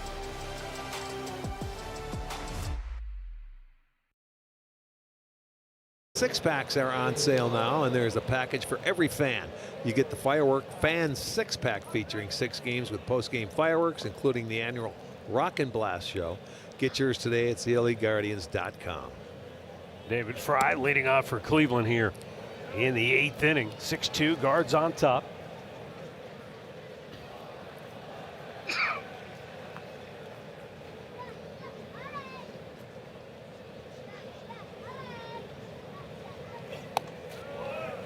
Six-packs are on sale now, and there's a package for every fan. You get the Firework Fan six-pack featuring 6 games with post-game fireworks, including the annual Rock and Blast show. Get yours today at CLEGuardians.com. David Fry leading off for Cleveland here in the 8th inning. 6-2, Guards on top.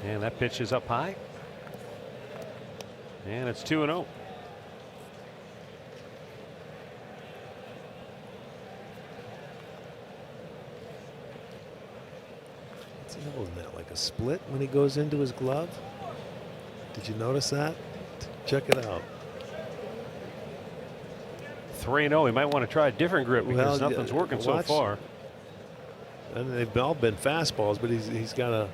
And that pitch is up high. And it's 2-0. What's he holding that, like a split when he goes into his glove? Did you notice that? Check it out. 3-0. He might want to try a different grip because Well, nothing's working so watch. far. And they've all been fastballs, but he's got a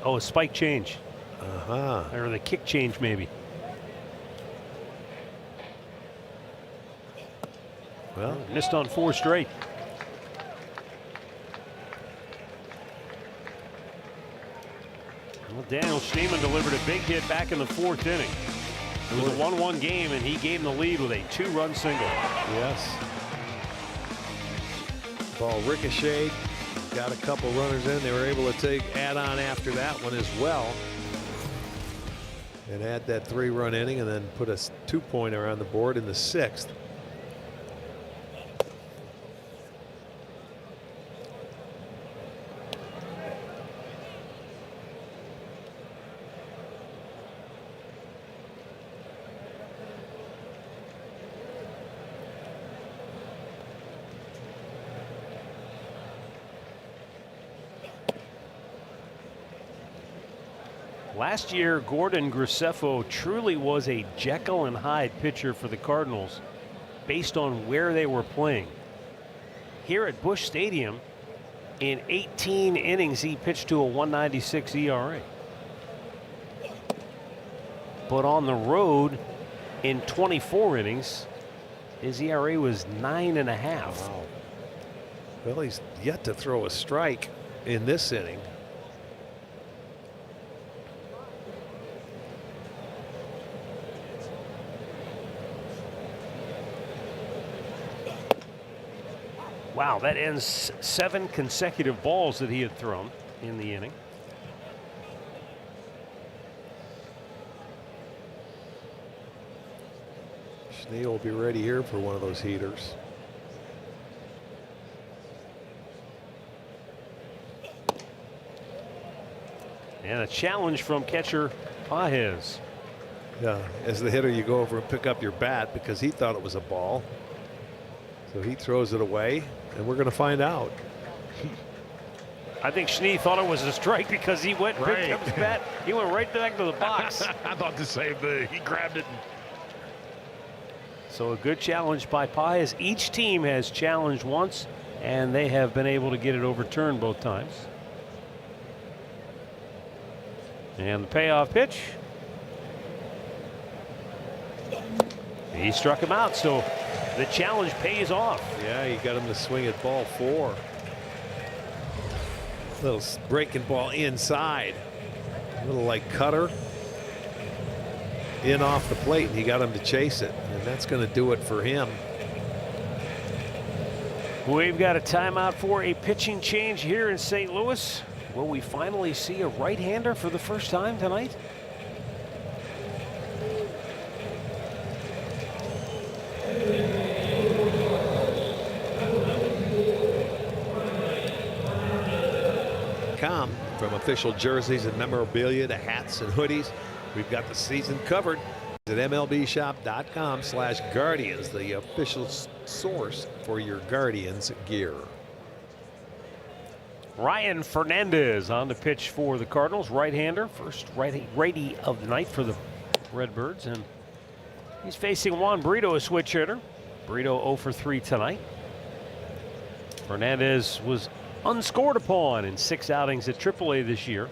Oh, a spike change. uh-huh. Or the kick change, maybe. Well, Missed on 4 straight. Well, Daniel Schneemann delivered a big hit back in the 4th inning. It was a 1-1 game, and he gave him the lead with a 2-run single. yes. Ball ricocheted. Got a couple runners in. They were able to add on after that one as well. And add that 3-run inning and then put a 2-pointer on the board in the 6th. Last year, Gordon Graceffo truly was a Jekyll and Hyde pitcher for the Cardinals based on where they were playing. Here at Busch Stadium, in 18 innings, he pitched to a 1.96 ERA. But on the road, in 24 innings, his ERA was 9.5. Wow. Well, he's yet to throw a strike in this inning. Wow, that ends 7 consecutive balls that he had thrown in the inning. Schnee will be ready here for one of those heaters. And a challenge from catcher Pages. Yeah, as the hitter, you go over and pick up your bat because he thought it was a ball. So he throws it away, and we're going to find out. I think Schnee thought it was a strike because he went and picked up his bat. He went right back to the box. I thought the same thing. He grabbed it. So a good challenge by Pages. Each team has challenged once, and they have been able to get it overturned both times. And the payoff pitch. He struck him out, so the challenge pays off. Yeah, you got him to swing at ball 4. Little breaking ball inside. A little like cutter. In off the plate, and he got him to chase it. And that's going to do it for him. We've got a timeout for a pitching change here in St. Louis. Will we finally see a right-hander for the first time tonight? From official jerseys and memorabilia to hats and hoodies, we've got the season covered at MLBshop.com/Guardians, the official source for your Guardians gear. Ryan Fernandez on the pitch for the Cardinals, right-hander, first righty of the night for the Redbirds, and he's facing Juan Brito, a switch hitter. Brito 0 for 3 tonight. Fernandez was unscored upon in 6 outings at AAA this year.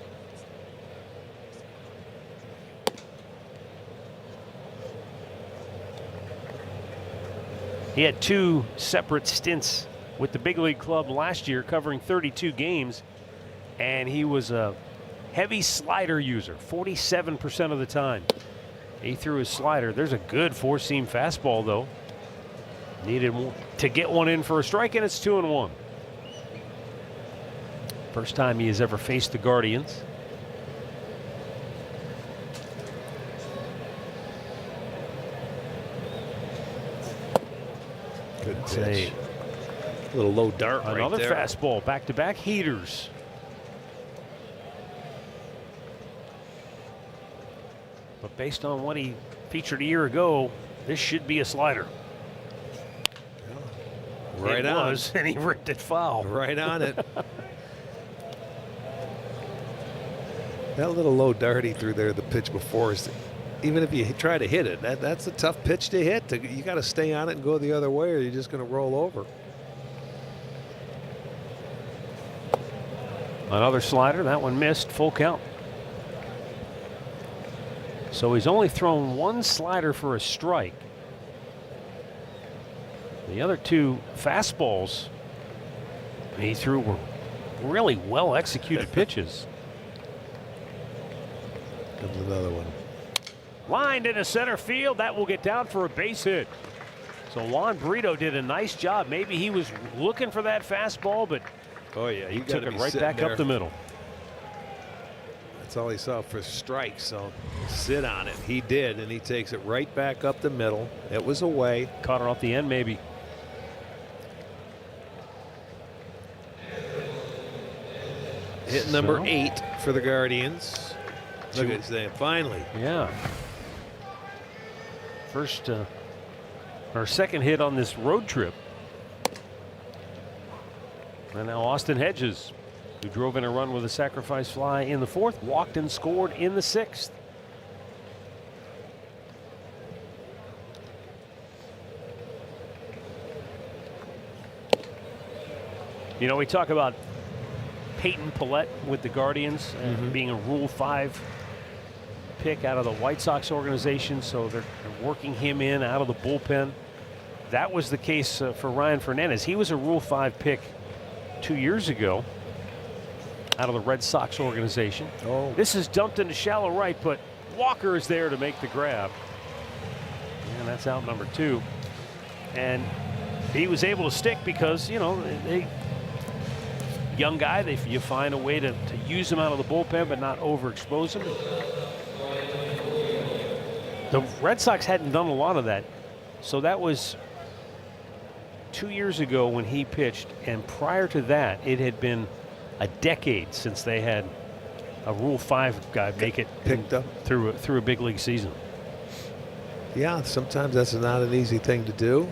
He had 2 separate stints with the big league club last year, covering 32 games, and he was a heavy slider user 47% of the time. He threw his slider. There's a good 4-seam fastball, though. Needed to get one in for a strike, and it's 2-1. First time he has ever faced the Guardians. Good pitch. A little low dart right there. Another fastball, back-to-back heaters. But based on what he featured a year ago, this should be a slider. Right on. And he ripped it foul. Right on it. That little low dart he threw there, the pitch before, is even if you try to hit it, that's a tough pitch to hit. You got to stay on it and go the other way, or you're just going to roll over. Another slider, that one missed, full count. So he's only thrown 1 slider for a strike. The other 2 fastballs he threw were really well executed pitches. Comes another one. Lined into center field. That will get down for a base hit. So Juan Brito did a nice job. Maybe he was looking for that fastball, but oh yeah, he took it right back up the middle. That's all he saw for strikes, so sit on it. He did, and he takes it right back up the middle. It was away. Caught it off the end, maybe. Hit number 8 for the Guardians. Look at that, finally. Yeah. First, our second hit on this road trip. And now Austin Hedges, who drove in a run with a sacrifice fly in the 4th, walked and scored in the 6th. You know, we talk about Peyton Pallette with the Guardians being a Rule 5 pick out of the White Sox organization, so they're working him in out of the bullpen. That was the case for Ryan Fernandez. He was a Rule 5 pick 2 years ago out of the Red Sox organization. Oh. This is dumped into shallow right, but Walker is there to make the grab. And that's out number 2. And he was able to stick because, you know, young guy, you find a way to use him out of the bullpen but not overexpose him. The Red Sox hadn't done a lot of that. So that was 2 years ago when he pitched, and prior to that, it had been a decade since they had a Rule 5 guy make it picked up through a big league season. Yeah, sometimes that's not an easy thing to do.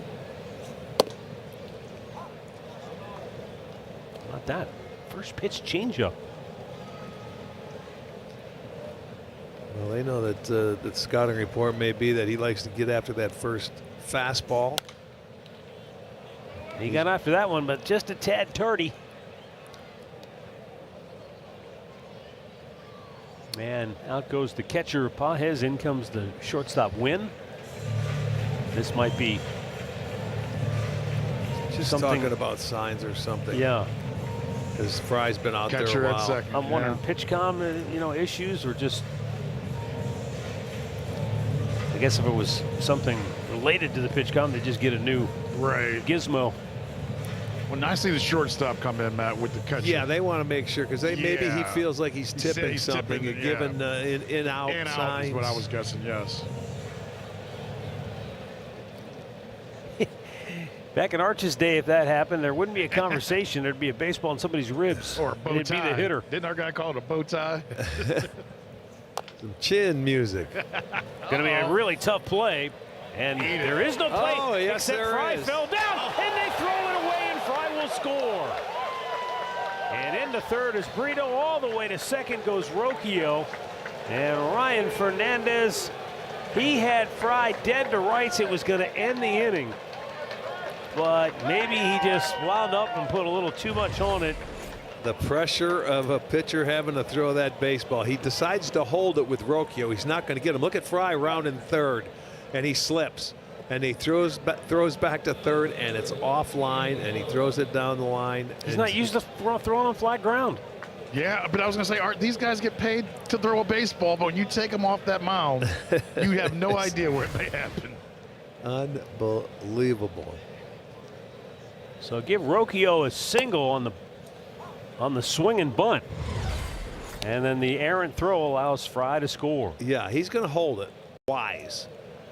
Not that. First pitch changeup. Well, they know that the scouting report may be that he likes to get after that first fastball. He got after that one, but just a tad tardy. And out goes the catcher, Pages. In comes the shortstop, Wynn. This might be just something. Talking about signs or something. Yeah. Because Fry's been out Catcher there a at while. second. I'm wondering, pitch comm, issues, or just, I guess if it was something related to the pitch comm, they just get a new gizmo. Well, nicely the shortstop come in, Matt, with the catcher. Yeah, they want to make sure because maybe he Yeah. feels like he's tipping something tipping, and giving in-out In signs. out is what I was guessing. Yes. Back in Arch's day, if that happened, there wouldn't be a conversation. There'd be a baseball in somebody's ribs. Or a bow It'd tie. be the hitter. Didn't our guy call it a bow tie? Some chin music. Going to be a really tough play. And there is no play. Oh, yes, except there Fry is. fell down, and they throw it away, and Fry will score. And into third is Brito. All the way to second goes Rocchio. And Ryan Fernandez, he had Fry dead to rights. It was going to end the inning. But maybe he just wound up and put a little too much on it. The pressure of a pitcher having to throw that baseball. He decides to hold it with Rocchio. He's not going to get him. Look at Fry rounding third, and he slips. And he throws back to third, and it's offline, and he throws it down the line. He's not used to throwing on flat ground. Yeah, but I was going to say, Art, these guys get paid to throw a baseball, but when you take them off that mound, you have no idea where it may happen. Unbelievable. So give Rocchio a single on the swing and bunt. And then the errant throw allows Fry to score. Yeah, he's going to hold it. Wise.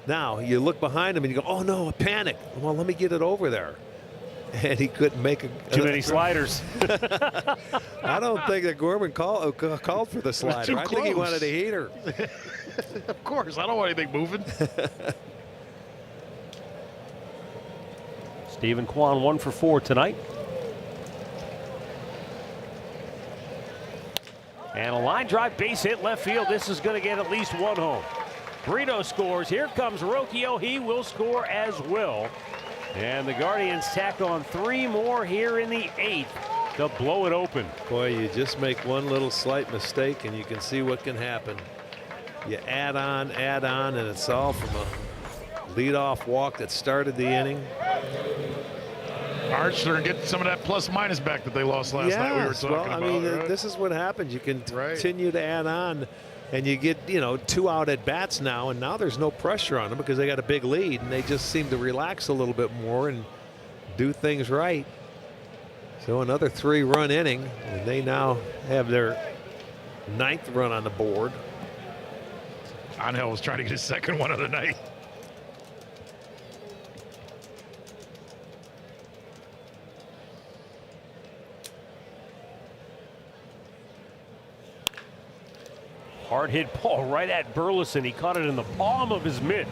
Now you look behind him and you go, oh no, a panic. Well, let me get it over there. And he couldn't make too many sliders. I don't think that Gorman called for the slider. I think he wanted a heater. Of course, I don't want anything moving. Stephen Kwan 1 for 4 tonight. And a line drive base hit left field. This is going to get at least one home. Brito scores. Here comes Rocchio. He will score as well. And the Guardians tack on 3 more here in the 8th to blow it open. Boy, you just make one little slight mistake and you can see what can happen. You add on, and it's all from a leadoff walk that started the inning. Archer get some of that plus minus back that they lost last night. We were talking well, I mean, about, right? this is what happens. You can continue to add on, and you get 2 out at bats now, and now there's no pressure on them because they got a big lead, and they just seem to relax a little bit more and do things right. So another 3-run inning, and they now have their 9th run on the board. Angel was trying to get his second one of the night. Hard hit ball right at Burleson. He caught it in the palm of his mitt.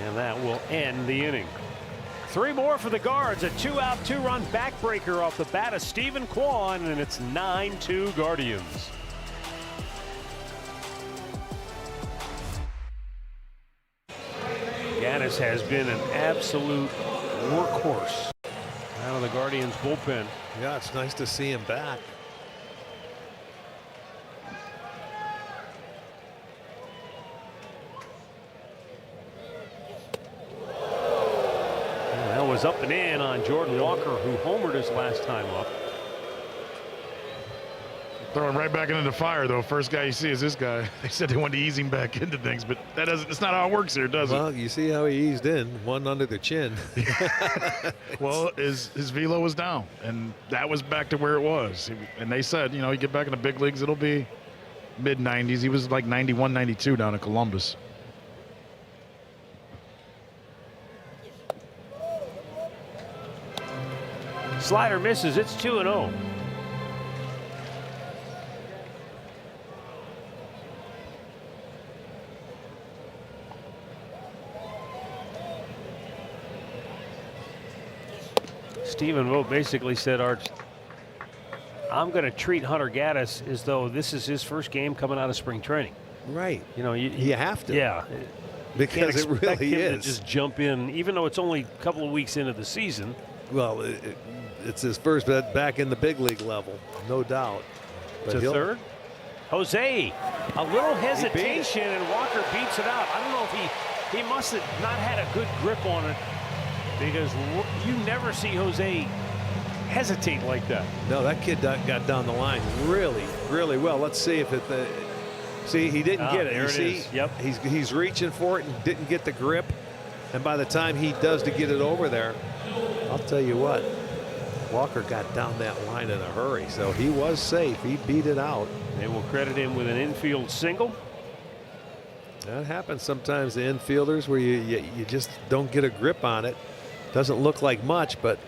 And that will end the inning. 3 more for the Guards. A 2-out, 2-run backbreaker off the bat of Stephen Kwan, and it's 9-2 Guardians. Gaddis has been an absolute workhorse out of the Guardians bullpen. Yeah, it's nice to see him back. That was up and in on Jordan Walker, who homered his last time up. Throwing right back into the fire, though. First guy you see is this guy. They said they wanted to ease him back into things, but that doesn't. It's not how it works here, does it? Well, you see how he eased in, one under the chin. Well, his velo was down, and that was back to where it was. And they said, you know, you get back in the big leagues, it'll be mid-90s. He was like 91, 92 down in Columbus. Slider misses. It's 2-0. Stephen Vogt basically said, Arch, I'm going to treat Hunter Gaddis as though this is his first game coming out of spring training. Right. You know, you have to. Yeah. Because it really him is. To just jump in, even though it's only a couple of weeks into the season. Well, it's his first back in the big league level, no doubt. To third. Jose, a little hesitation, and Walker beats it out. I don't know if he must have not had a good grip on it, because you never see Jose hesitate like that. No, that kid got down the line really, really well. Let's see if it. See, he didn't get it. There it is. Yep. He's reaching for it and didn't get the grip. And by the time he does to get it over there, I'll tell you what, Walker got down that line in a hurry. So he was safe. He beat it out. They will credit him with an infield single. That happens sometimes, the infielders, where you just don't get a grip on it. Doesn't look like much, but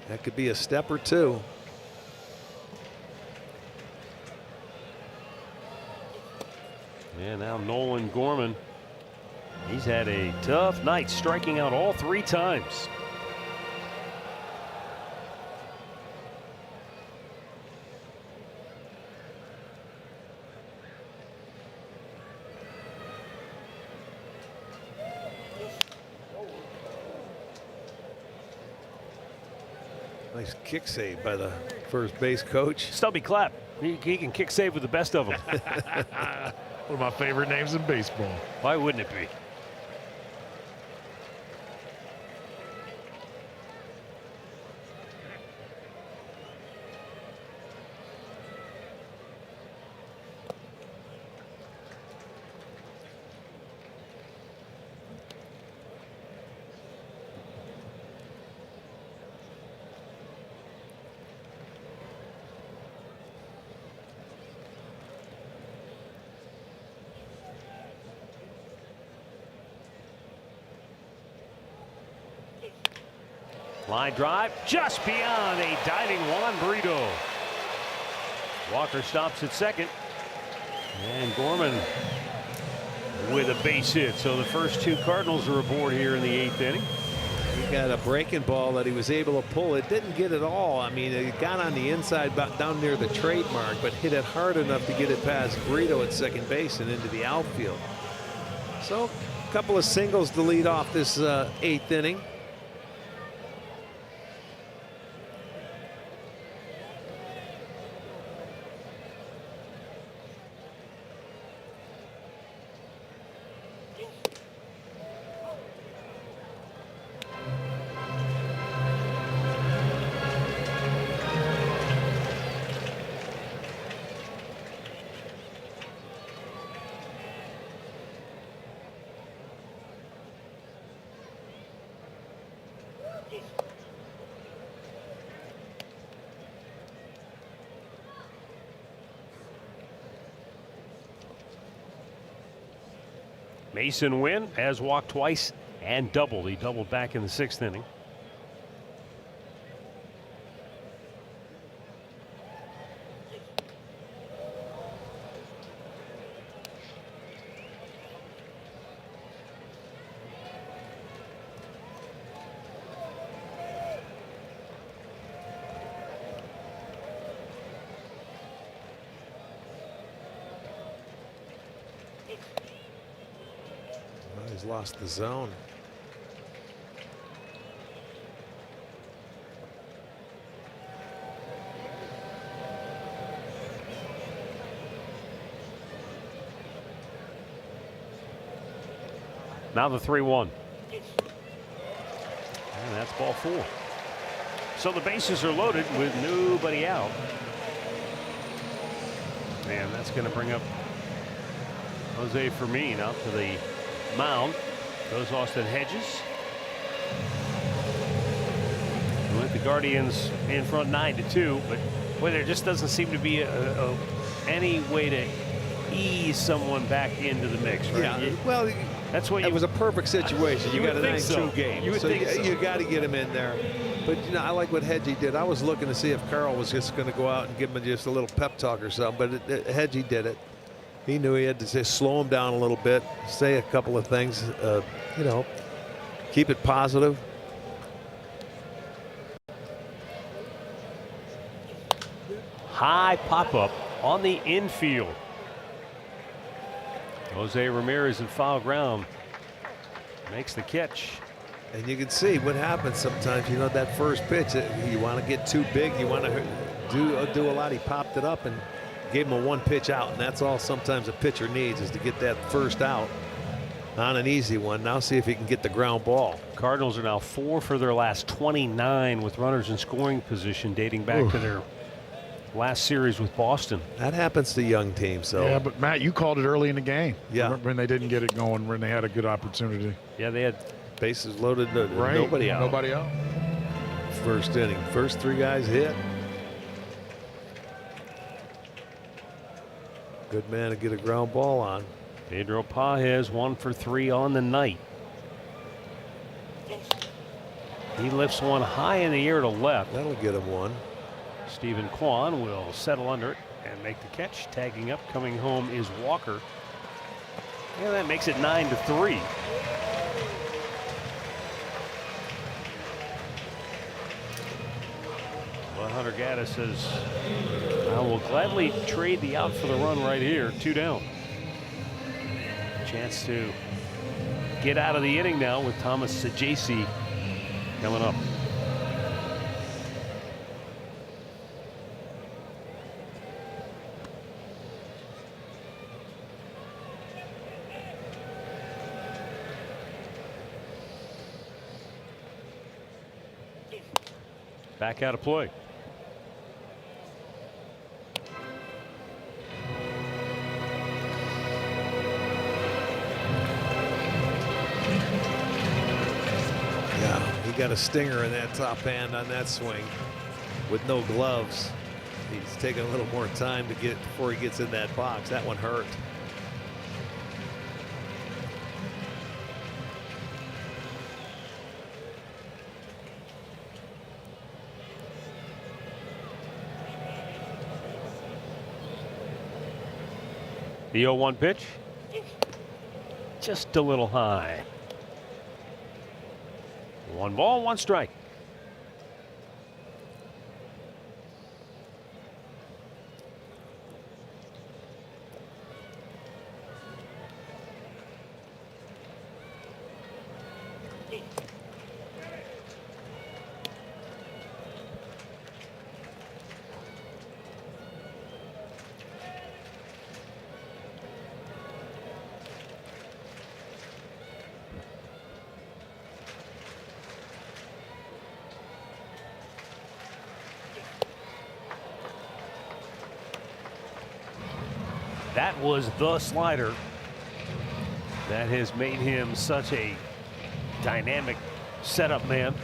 that could be a step or two. And now Nolan Gorman, he's had a tough night, striking out all 3 times. Nice kick save by the first base coach. Stubby Clapp. He can kick save with the best of them. One of my favorite names in baseball. Why wouldn't it be? Line drive just beyond a diving Juan Brito. Walker stops at second. And Gorman with a base hit. So the first 2 Cardinals are aboard here in the 8th inning. He got a breaking ball that he was able to pull. It didn't get it all. I mean, it got on the inside about down near the trademark, but hit it hard enough to get it past Brito at second base and into the outfield. So a couple of singles to lead off this 8th inning. Mason Wynn has walked twice and doubled. He doubled back in the 6th inning. He's lost the zone. Now the 3-1. And that's ball 4. So the bases are loaded with nobody out. And that's going to bring up Jose Fermin out to the mound. Goes Austin Hedges. With the Guardians in front 9-2, but boy, there just doesn't seem to be any way to ease someone back into the mix, right? Yeah, well, that's what it was a perfect situation. You got a 9-2 game, so you got to get him in there. But you know, I like what Hedgie did. I was looking to see if Carl was just going to go out and give him just a little pep talk or something, but Hedgie did it. He knew he had to just slow him down a little bit, say a couple of things, you know, keep it positive. High pop-up on the infield. Jose Ramirez in foul ground makes the catch. And you can see what happens sometimes. You know, that first pitch, you want to get too big. You want to do a lot. He popped it up and gave him a one pitch out. And that's all sometimes a pitcher needs, is to get that first out on an easy one. Now see if he can get the ground ball. Cardinals are now 4 for their last 29 with runners in scoring position, dating back to their last series with Boston. That happens to young teams, though. Yeah, but Matt, you called it early in the game. Yeah. When they didn't get it going, when they had a good opportunity. Yeah, they had bases loaded, right. Nobody out. Nobody out. First inning, first 3 guys hit. Good man to get a ground ball on. Pedro Pajes 1 for 3 on the night. He lifts one high in the air to left. That'll get him one. Stephen Kwan will settle under it and make the catch. Tagging up, coming home is Walker. Yeah, that makes it 9-3. Well, Hunter Gaddis says, I will gladly trade the out for the run right here. 2 down. Chance to get out of the inning now with Thomas Saggese coming up. Back out of play. Yeah, he got a stinger in that top hand on that swing with no gloves. He's taking a little more time to get before he gets in that box. That one hurt. The 0-1 pitch. Just a little high. 1 ball, 1 strike. That was the slider that has made him such a dynamic setup man.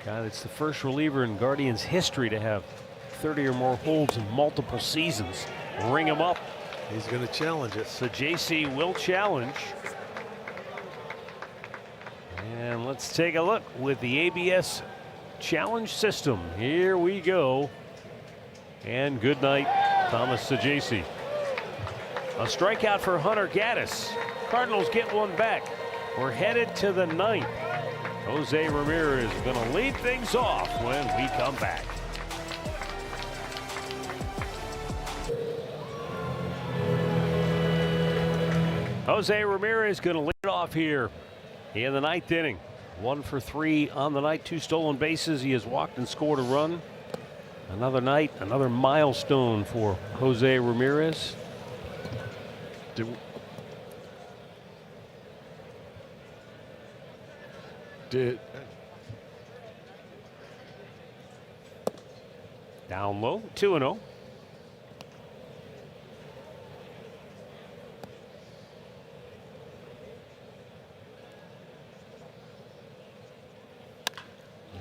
God, it's the first reliever in Guardians history to have 30 or more holds in multiple seasons. Ring him up. He's going to challenge it. Saggese will challenge. And let's take a look with the ABS challenge system. Here we go. And good night, Thomas Saggese. A strikeout for Hunter Gaddis. Cardinals get one back. We're headed to the 9th. Jose Ramirez is going to lead things off when we come back. Jose Ramirez going to lead it off here in the 9th inning. 1 for 3 on the night, 2 stolen bases. He has walked and scored a run. Another night, another milestone for Jose Ramirez. Down low, 2-0.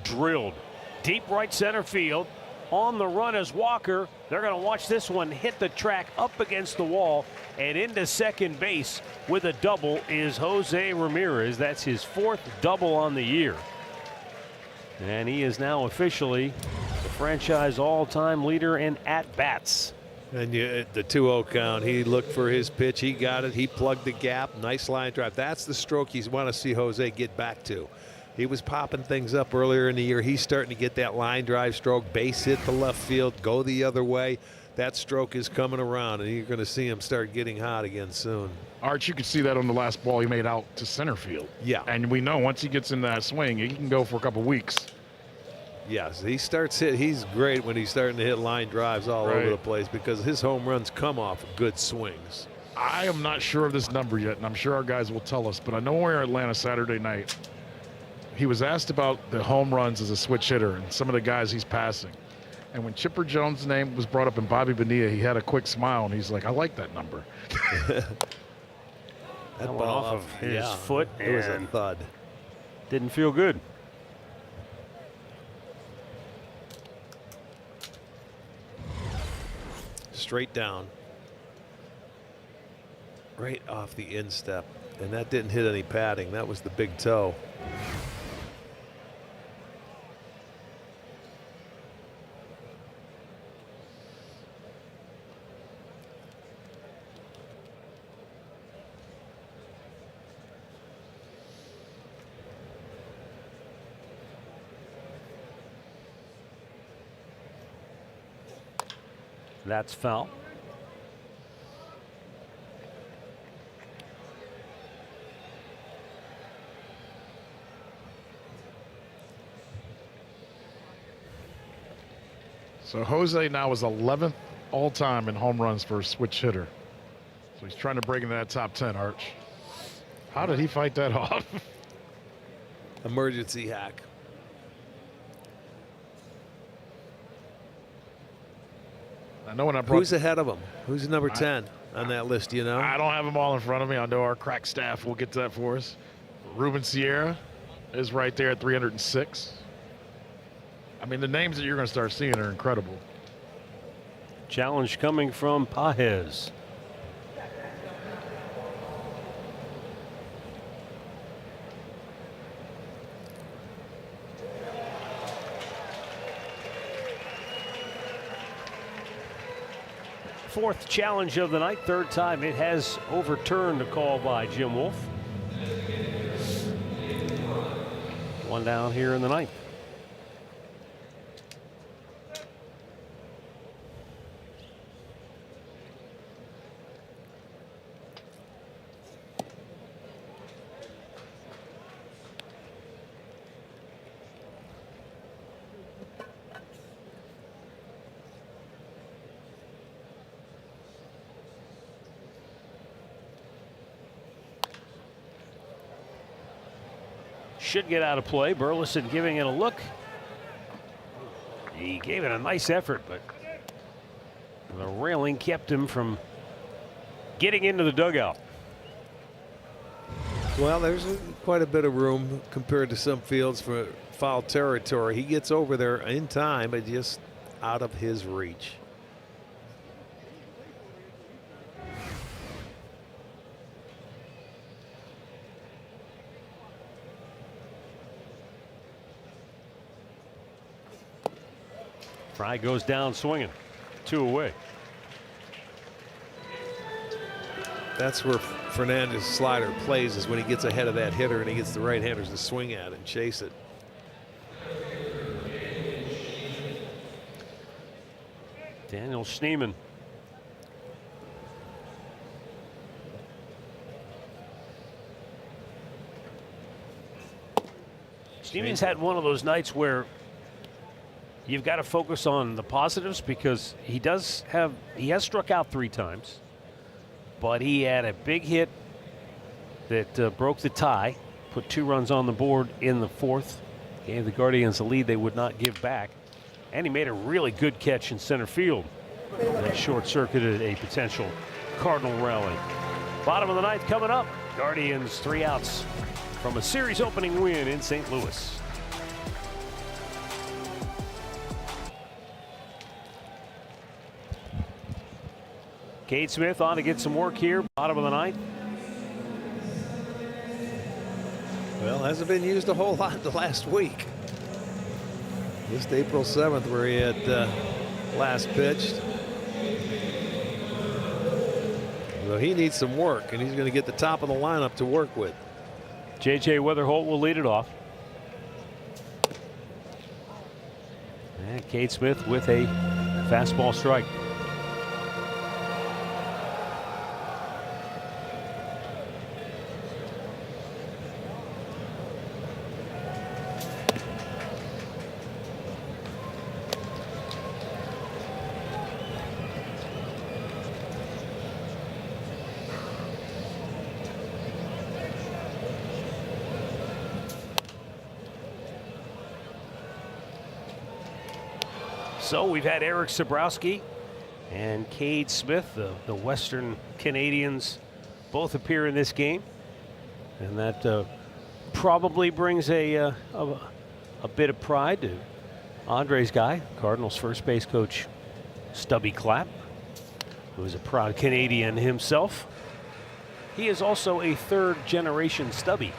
Drilled deep right center field. On the run is Walker. They're going to watch this one hit the track up against the wall and into second base with a double is Jose Ramirez. That's his 4th double on the year. And he is now officially the franchise all-time leader in at-bats. And the 2-0 count, he looked for his pitch. He got it. He plugged the gap. Nice line drive. That's the stroke you want to see Jose get back to. He was popping things up earlier in the year. He's starting to get that line drive stroke, base hit to left field, go the other way. That stroke is coming around, and you're going to see him start getting hot again soon. Arch, you could see that on the last ball he made out to center field. Yeah. And we know once he gets in that swing, he can go for a couple weeks. Yes, he's great when he's starting to hit line drives all over the place because his home runs come off good swings. I am not sure of this number yet, and I'm sure our guys will tell us, but I know we were in Atlanta Saturday night. He was asked about the home runs as a switch hitter and some of the guys he's passing. And when Chipper Jones' name was brought up and Bobby Bonilla, he had a quick smile, and he's like, I like that number. That went off of his foot. It was a thud. Didn't feel good. Straight down. Right off the instep. And that didn't hit any padding. That was the big toe. That's foul. So Jose now is 11th all-time in home runs for a switch hitter. So he's trying to break into that top 10, Arch. How did he fight that off? Emergency hack. I know when I brought. Who's ahead of him? Who's number 10 on that list, you know? I don't have them all in front of me. I know our crack staff will get to that for us. Ruben Sierra is right there at 306. I mean, the names that you're going to start seeing are incredible. Challenge coming from Pages. Fourth challenge of the night, third time it has overturned a call by Jim Wolf. One down here in the ninth. Should get out of play. Burleson giving it a look. He gave it a nice effort, but the railing kept him from getting into the dugout. Well, there's quite a bit of room compared to some fields for foul territory. He gets over there in time, but just out of his reach. Fry goes down swinging. 2 away. That's where Fernandez's slider plays, is when he gets ahead of that hitter and he gets the right-handers to swing at it and chase it. Daniel Schneemann. Schneemann's had one of those nights where you've got to focus on the positives, because he has struck out 3 times, but he had a big hit that broke the tie, put 2 runs on the board in the 4th, gave the Guardians a lead they would not give back. And he made a really good catch in center field. That short-circuited a potential Cardinal rally. Bottom of the ninth coming up. Guardians 3 outs from a series opening win in St. Louis. Cade Smith on to get some work here. Bottom of the ninth. Well, hasn't been used a whole lot the last week. Just April 7th where he had last pitched. So he needs some work, and he's going to get the top of the lineup to work with. J.J. Weatherholt will lead it off. And Cade Smith with a fastball strike. So we've had Eric Sabrowski and Cade Smith, the Western Canadians, both appear in this game. And that probably brings a bit of pride to Andre's guy, Cardinals first base coach Stubby Clapp, who is a proud Canadian himself. He is also a third-generation Stubby.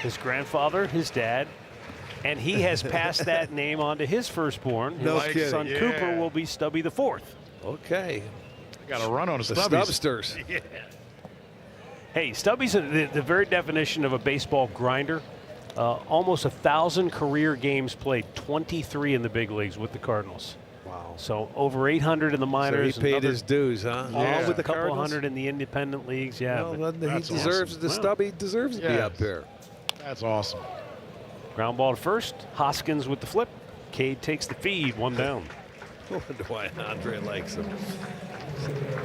His grandfather, his dad, and he has passed that name on to his firstborn. No His kidding. son Cooper will be Stubby the fourth. Okay. Got a run on a The Stubbies. Stubsters. Yeah. Hey, Stubby's the very definition of a baseball grinder. Almost 1,000 career games played, 23 in the big leagues with the Cardinals. Wow. So over 800 in the So minors. he paid another his dues, huh? all Yeah. with a couple Cardinals? hundred in the independent leagues. Yeah. Well, but then he That's deserves awesome. the Stubby deserves to be Yeah. up there. That's awesome. ground ball to first. Hoskins with the flip. Cade takes the feed, 1 down. Wonder why Andre likes him.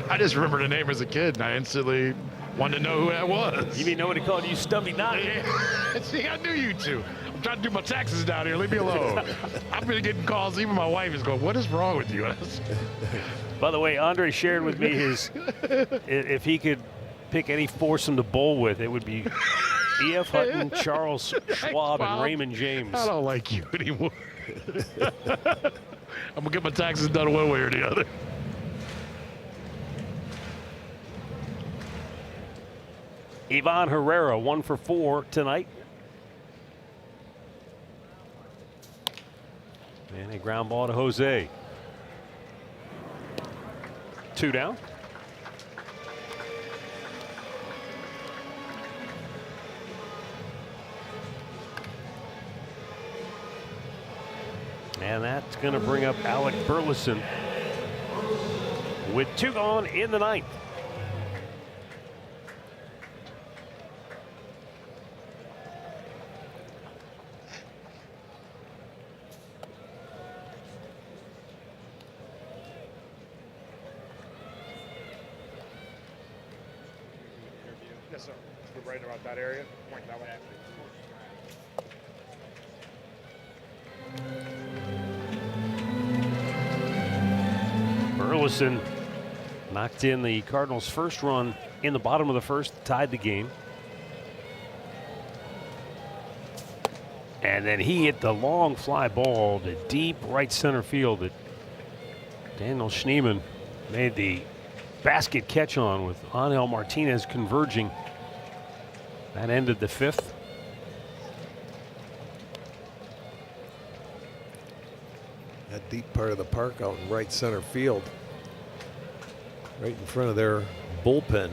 I just remember the name as a kid, and I instantly wanted to know who that was. You mean nobody called you Stubby Not? Yeah. See, I knew you two. I'm trying to do my taxes down here. Leave me alone. I've been getting calls. Even my wife is going, "What is wrong with you?" By the way, Andre shared with me his, if he could pick any foursome to bowl with, it would be E.F. Hutton, Charles Schwab, and Raymond James. I don't like you anymore. I'm going to get my taxes done one way or the other. Ivan Herrera, 1 for 4 tonight. And a ground ball to Jose. 2 down. And that's going to bring up Alec Burleson with 2 gone in the ninth. Yes, sir. We're right about that area. Point that way. Burleson knocked in the Cardinals' first run in the bottom of the first, tied the game. And then he hit the long fly ball to deep right center field that Daniel Schneemann made the basket catch on, with Angel Martinez converging. That ended the fifth. That deep part of the park out in right center field. Right in front of their bullpen.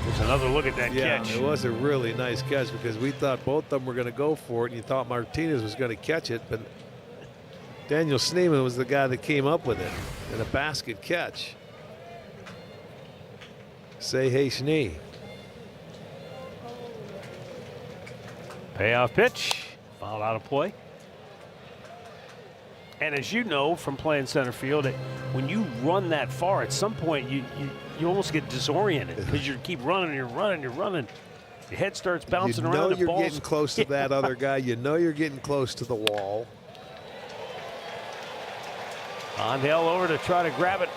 There's another look at that Yeah, catch. it was a really nice catch because we thought both of them were going to go for it, and you thought Martinez was going to catch it, but Daniel Schneemann was the guy that came up with it in a basket catch. Say hey, Schnee. Payoff pitch, fouled out of play. And as you know from playing center field, when you run that far, at some point you almost get disoriented because you keep running, you're running. Your head starts bouncing around. You know the you're balls, getting close to that other guy. You know you're getting close to the wall. Angel over to try to grab it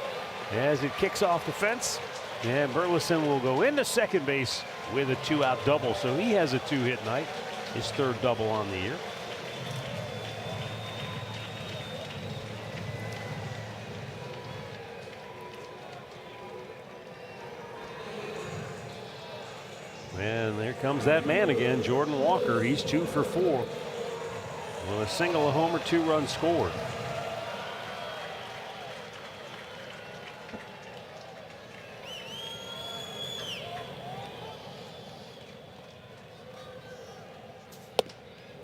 as it kicks off the fence. And Burleson will go into second base with a 2-out double. So he has a 2-hit night, his 3rd double on the year. And there comes that man again, Jordan Walker. He's 2 for 4 with a single, a homer, 2 runs scored.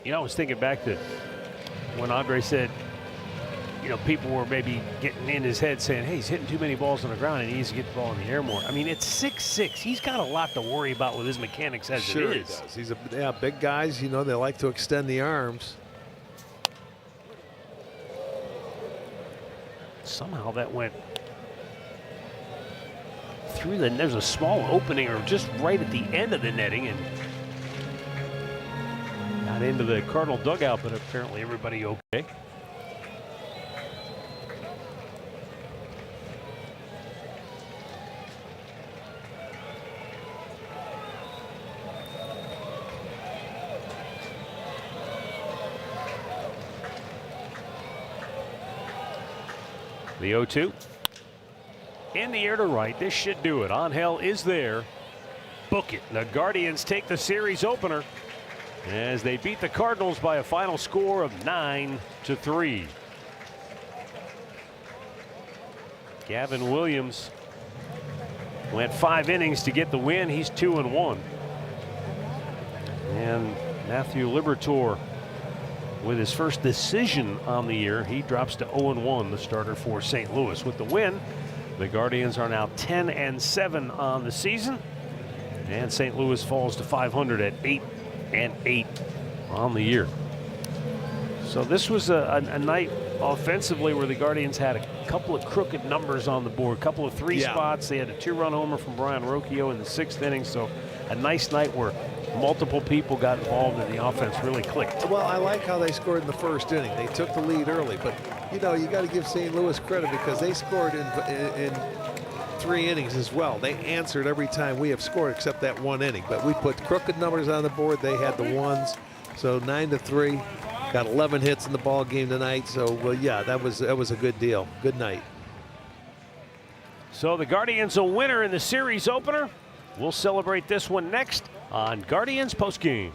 You know, I was thinking back to when Andre said, you know, people were maybe getting in his head saying, hey, he's hitting too many balls on the ground and he needs to get the ball in the air more. I mean, it's 6'6". He's got a lot to worry about with his mechanics as Sure it is. he does. He's big guys, you know, they like to extend the arms. Somehow that went through there's a small opening or just right at the end of the netting and got into the Cardinal dugout, but apparently everybody okay. The 0-2 in the air to right. This should do it. Angel is there. Book it. The Guardians take the series opener as they beat the Cardinals by a final score of 9-3. Gavin Williams went 5 innings to get the win. He's 2-1. And Matthew Liberatore, with his first decision on the year, he drops to 0-1, the starter for St. Louis. With the win, the Guardians are now 10-7 on the season, and St. Louis falls to 500 at 8-8 on the year. So this was a night offensively where the Guardians had a couple of crooked numbers on the board, a couple of 3 spots. They had a 2-run homer from Brian Rocchio in the 6th inning, so a nice night where multiple people got involved and the offense really clicked. Well, I like how they scored in the 1st inning. They took the lead early, but you know, you got to give St. Louis credit because they scored in 3 innings as well. They answered every time we have scored except that 1 inning, but we put crooked numbers on the board. They had the 1s, so 9-3. Got 11 hits in the ball game tonight. So, well, yeah, that was a good deal. Good night. So the Guardians a winner in the series opener. We'll celebrate this one next on Guardians Postgame.